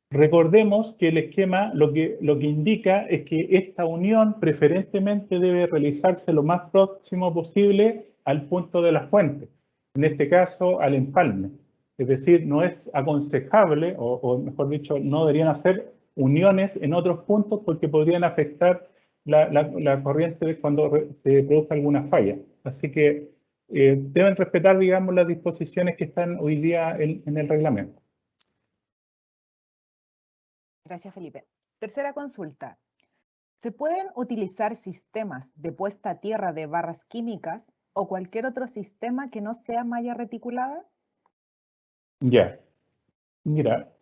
Recordemos que el esquema lo que indica es que esta unión preferentemente debe realizarse lo más próximo posible al punto de la fuente, en este caso al empalme. Es decir, no es aconsejable, o mejor dicho, no deberían hacer uniones en otros puntos porque podrían afectar la corriente cuando se produzca alguna falla. Así que deben respetar, digamos, las disposiciones que están hoy día en el reglamento. Gracias, Felipe. Tercera consulta. ¿Se pueden utilizar sistemas de puesta a tierra de barras químicas o cualquier otro sistema que no sea malla reticulada? Ya, mira,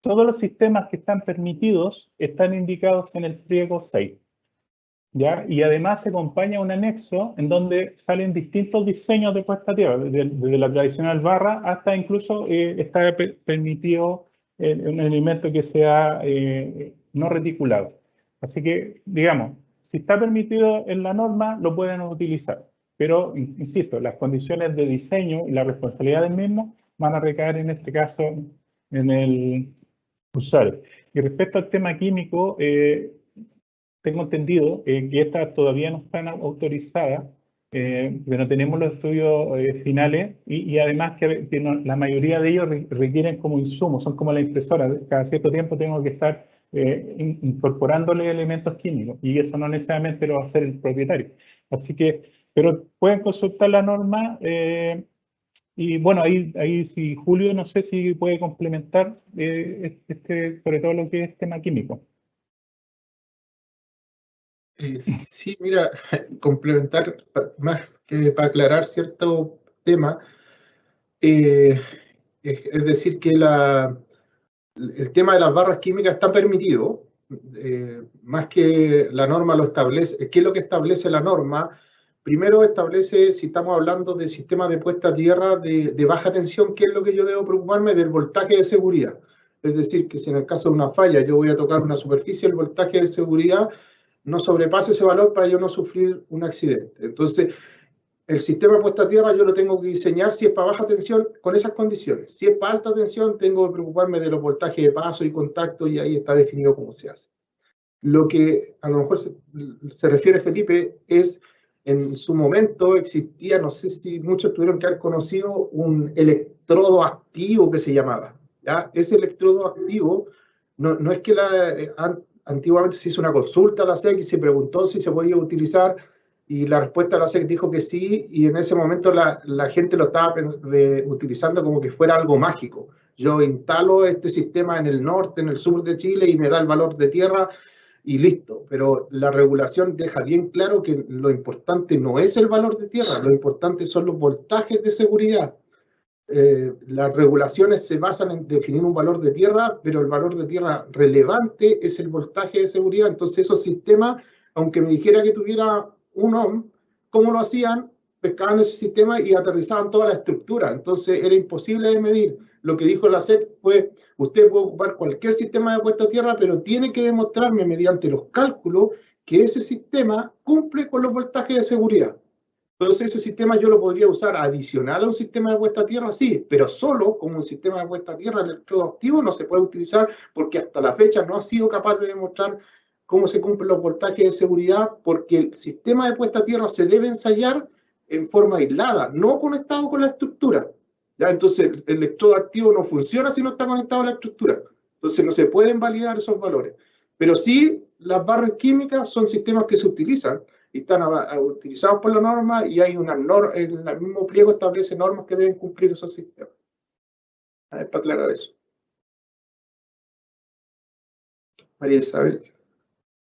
todos los sistemas que están permitidos están indicados en el pliego 6. ¿Ya? Y además se acompaña un anexo en donde salen distintos diseños de puesta a tierra, desde la tradicional barra hasta incluso está permitido un elemento que sea no reticulado. Así que, digamos, si está permitido en la norma, lo pueden utilizar. Pero, insisto, las condiciones de diseño y la responsabilidad del mismo van a recaer en este caso en el usuario. Y respecto al tema químico, tengo entendido que estas todavía no están autorizadas, pero tenemos los estudios finales y además que la mayoría de ellos requieren como insumos, son como la impresora. Cada cierto tiempo tengo que estar incorporándole elementos químicos y eso no necesariamente lo va a hacer el propietario. Así que, pero pueden consultar la norma y bueno, ahí si Julio, no sé si puede complementar sobre todo lo que es tema químico. Sí, mira, complementar más que para aclarar cierto tema, es decir, que el tema de las barras químicas está permitido, más que la norma lo establece. ¿Qué es lo que establece la norma? Primero establece, si estamos hablando de sistemas de puesta a tierra de baja tensión, ¿qué es lo que yo debo preocuparme? Del voltaje de seguridad. Es decir, que si en el caso de una falla yo voy a tocar una superficie, el voltaje de seguridad no sobrepase ese valor para yo no sufrir un accidente. Entonces, el sistema de puesta a tierra yo lo tengo que diseñar si es para baja tensión con esas condiciones. Si es para alta tensión, tengo que preocuparme de los voltajes de paso y contacto y ahí está definido cómo se hace. Lo que a lo mejor se refiere Felipe es, en su momento existía, no sé si muchos tuvieron que haber conocido, un electrodo activo que se llamaba. ¿Ya? Ese electrodo activo, no es que antiguamente se hizo una consulta a la SEC y se preguntó si se podía utilizar y la respuesta de la SEC dijo que sí, y en ese momento la gente lo estaba utilizando como que fuera algo mágico. Yo instalo este sistema en el norte, en el sur de Chile y me da el valor de tierra y listo. Pero la regulación deja bien claro que lo importante no es el valor de tierra, lo importante son los voltajes de seguridad. Las regulaciones se basan en definir un valor de tierra, pero el valor de tierra relevante es el voltaje de seguridad. Entonces esos sistemas, aunque me dijera que tuviera un ohm, ¿cómo lo hacían? Pescaban ese sistema y aterrizaban toda la estructura. Entonces era imposible de medir. Lo que dijo la SEC fue, usted puede ocupar cualquier sistema de puesta a tierra, pero tiene que demostrarme mediante los cálculos que ese sistema cumple con los voltajes de seguridad. Entonces ese sistema yo lo podría usar adicional a un sistema de puesta a tierra, sí, pero solo como un sistema de puesta a tierra electrodo activo no se puede utilizar porque hasta la fecha no ha sido capaz de demostrar cómo se cumplen los voltajes de seguridad, porque el sistema de puesta a tierra se debe ensayar en forma aislada, no conectado con la estructura. ¿Ya? Entonces el electrodo activo no funciona si no está conectado a la estructura. Entonces no se pueden validar esos valores. Pero sí, las barras químicas son sistemas que se utilizan y están utilizados por la norma y hay una norma, en el mismo pliego establece normas que deben cumplir esos sistemas. A ver, para aclarar eso. María Isabel.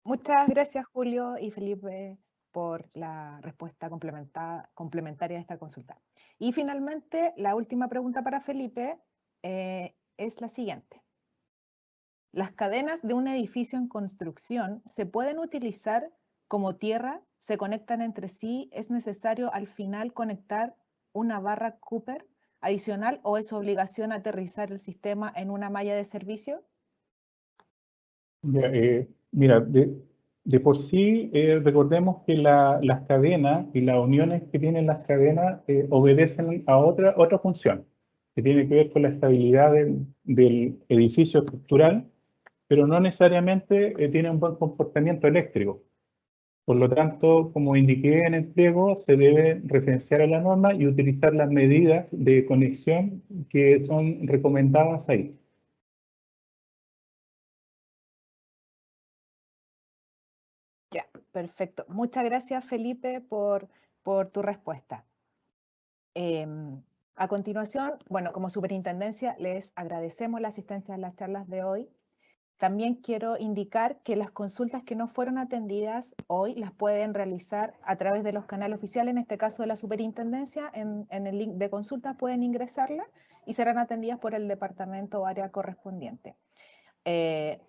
Muchas gracias, Julio y Felipe, por la respuesta complementaria a esta consulta. Y finalmente, la última pregunta para Felipe es la siguiente. ¿Las cadenas de un edificio en construcción se pueden utilizar como tierra? ¿Se conectan entre sí? ¿Es necesario al final conectar una barra Cooper adicional o es obligación aterrizar el sistema en una malla de servicio? Mira, de por sí, recordemos que las cadenas y las uniones que tienen las cadenas obedecen a otra función, que tiene que ver con la estabilidad del edificio estructural, pero no necesariamente tiene un buen comportamiento eléctrico. Por lo tanto, como indiqué en el pliego, se debe referenciar a la norma y utilizar las medidas de conexión que son recomendadas ahí. Ya, perfecto. Muchas gracias, Felipe, por tu respuesta. A continuación, bueno, como superintendencia les agradecemos la asistencia a las charlas de hoy También quiero indicar que las consultas que no fueron atendidas hoy las pueden realizar a través de los canales oficiales, en este caso de la Superintendencia, en el link de consultas pueden ingresarla y serán atendidas por el departamento o área correspondiente.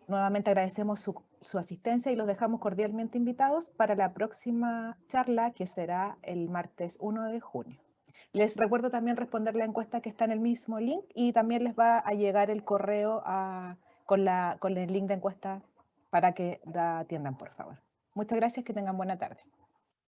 Nuevamente agradecemos su asistencia y los dejamos cordialmente invitados para la próxima charla, que será el martes 1 de junio. Les recuerdo también responder la encuesta que está en el mismo link y también les va a llegar el correo con el link de encuesta para que la atiendan, por favor. Muchas gracias, que tengan buena tarde.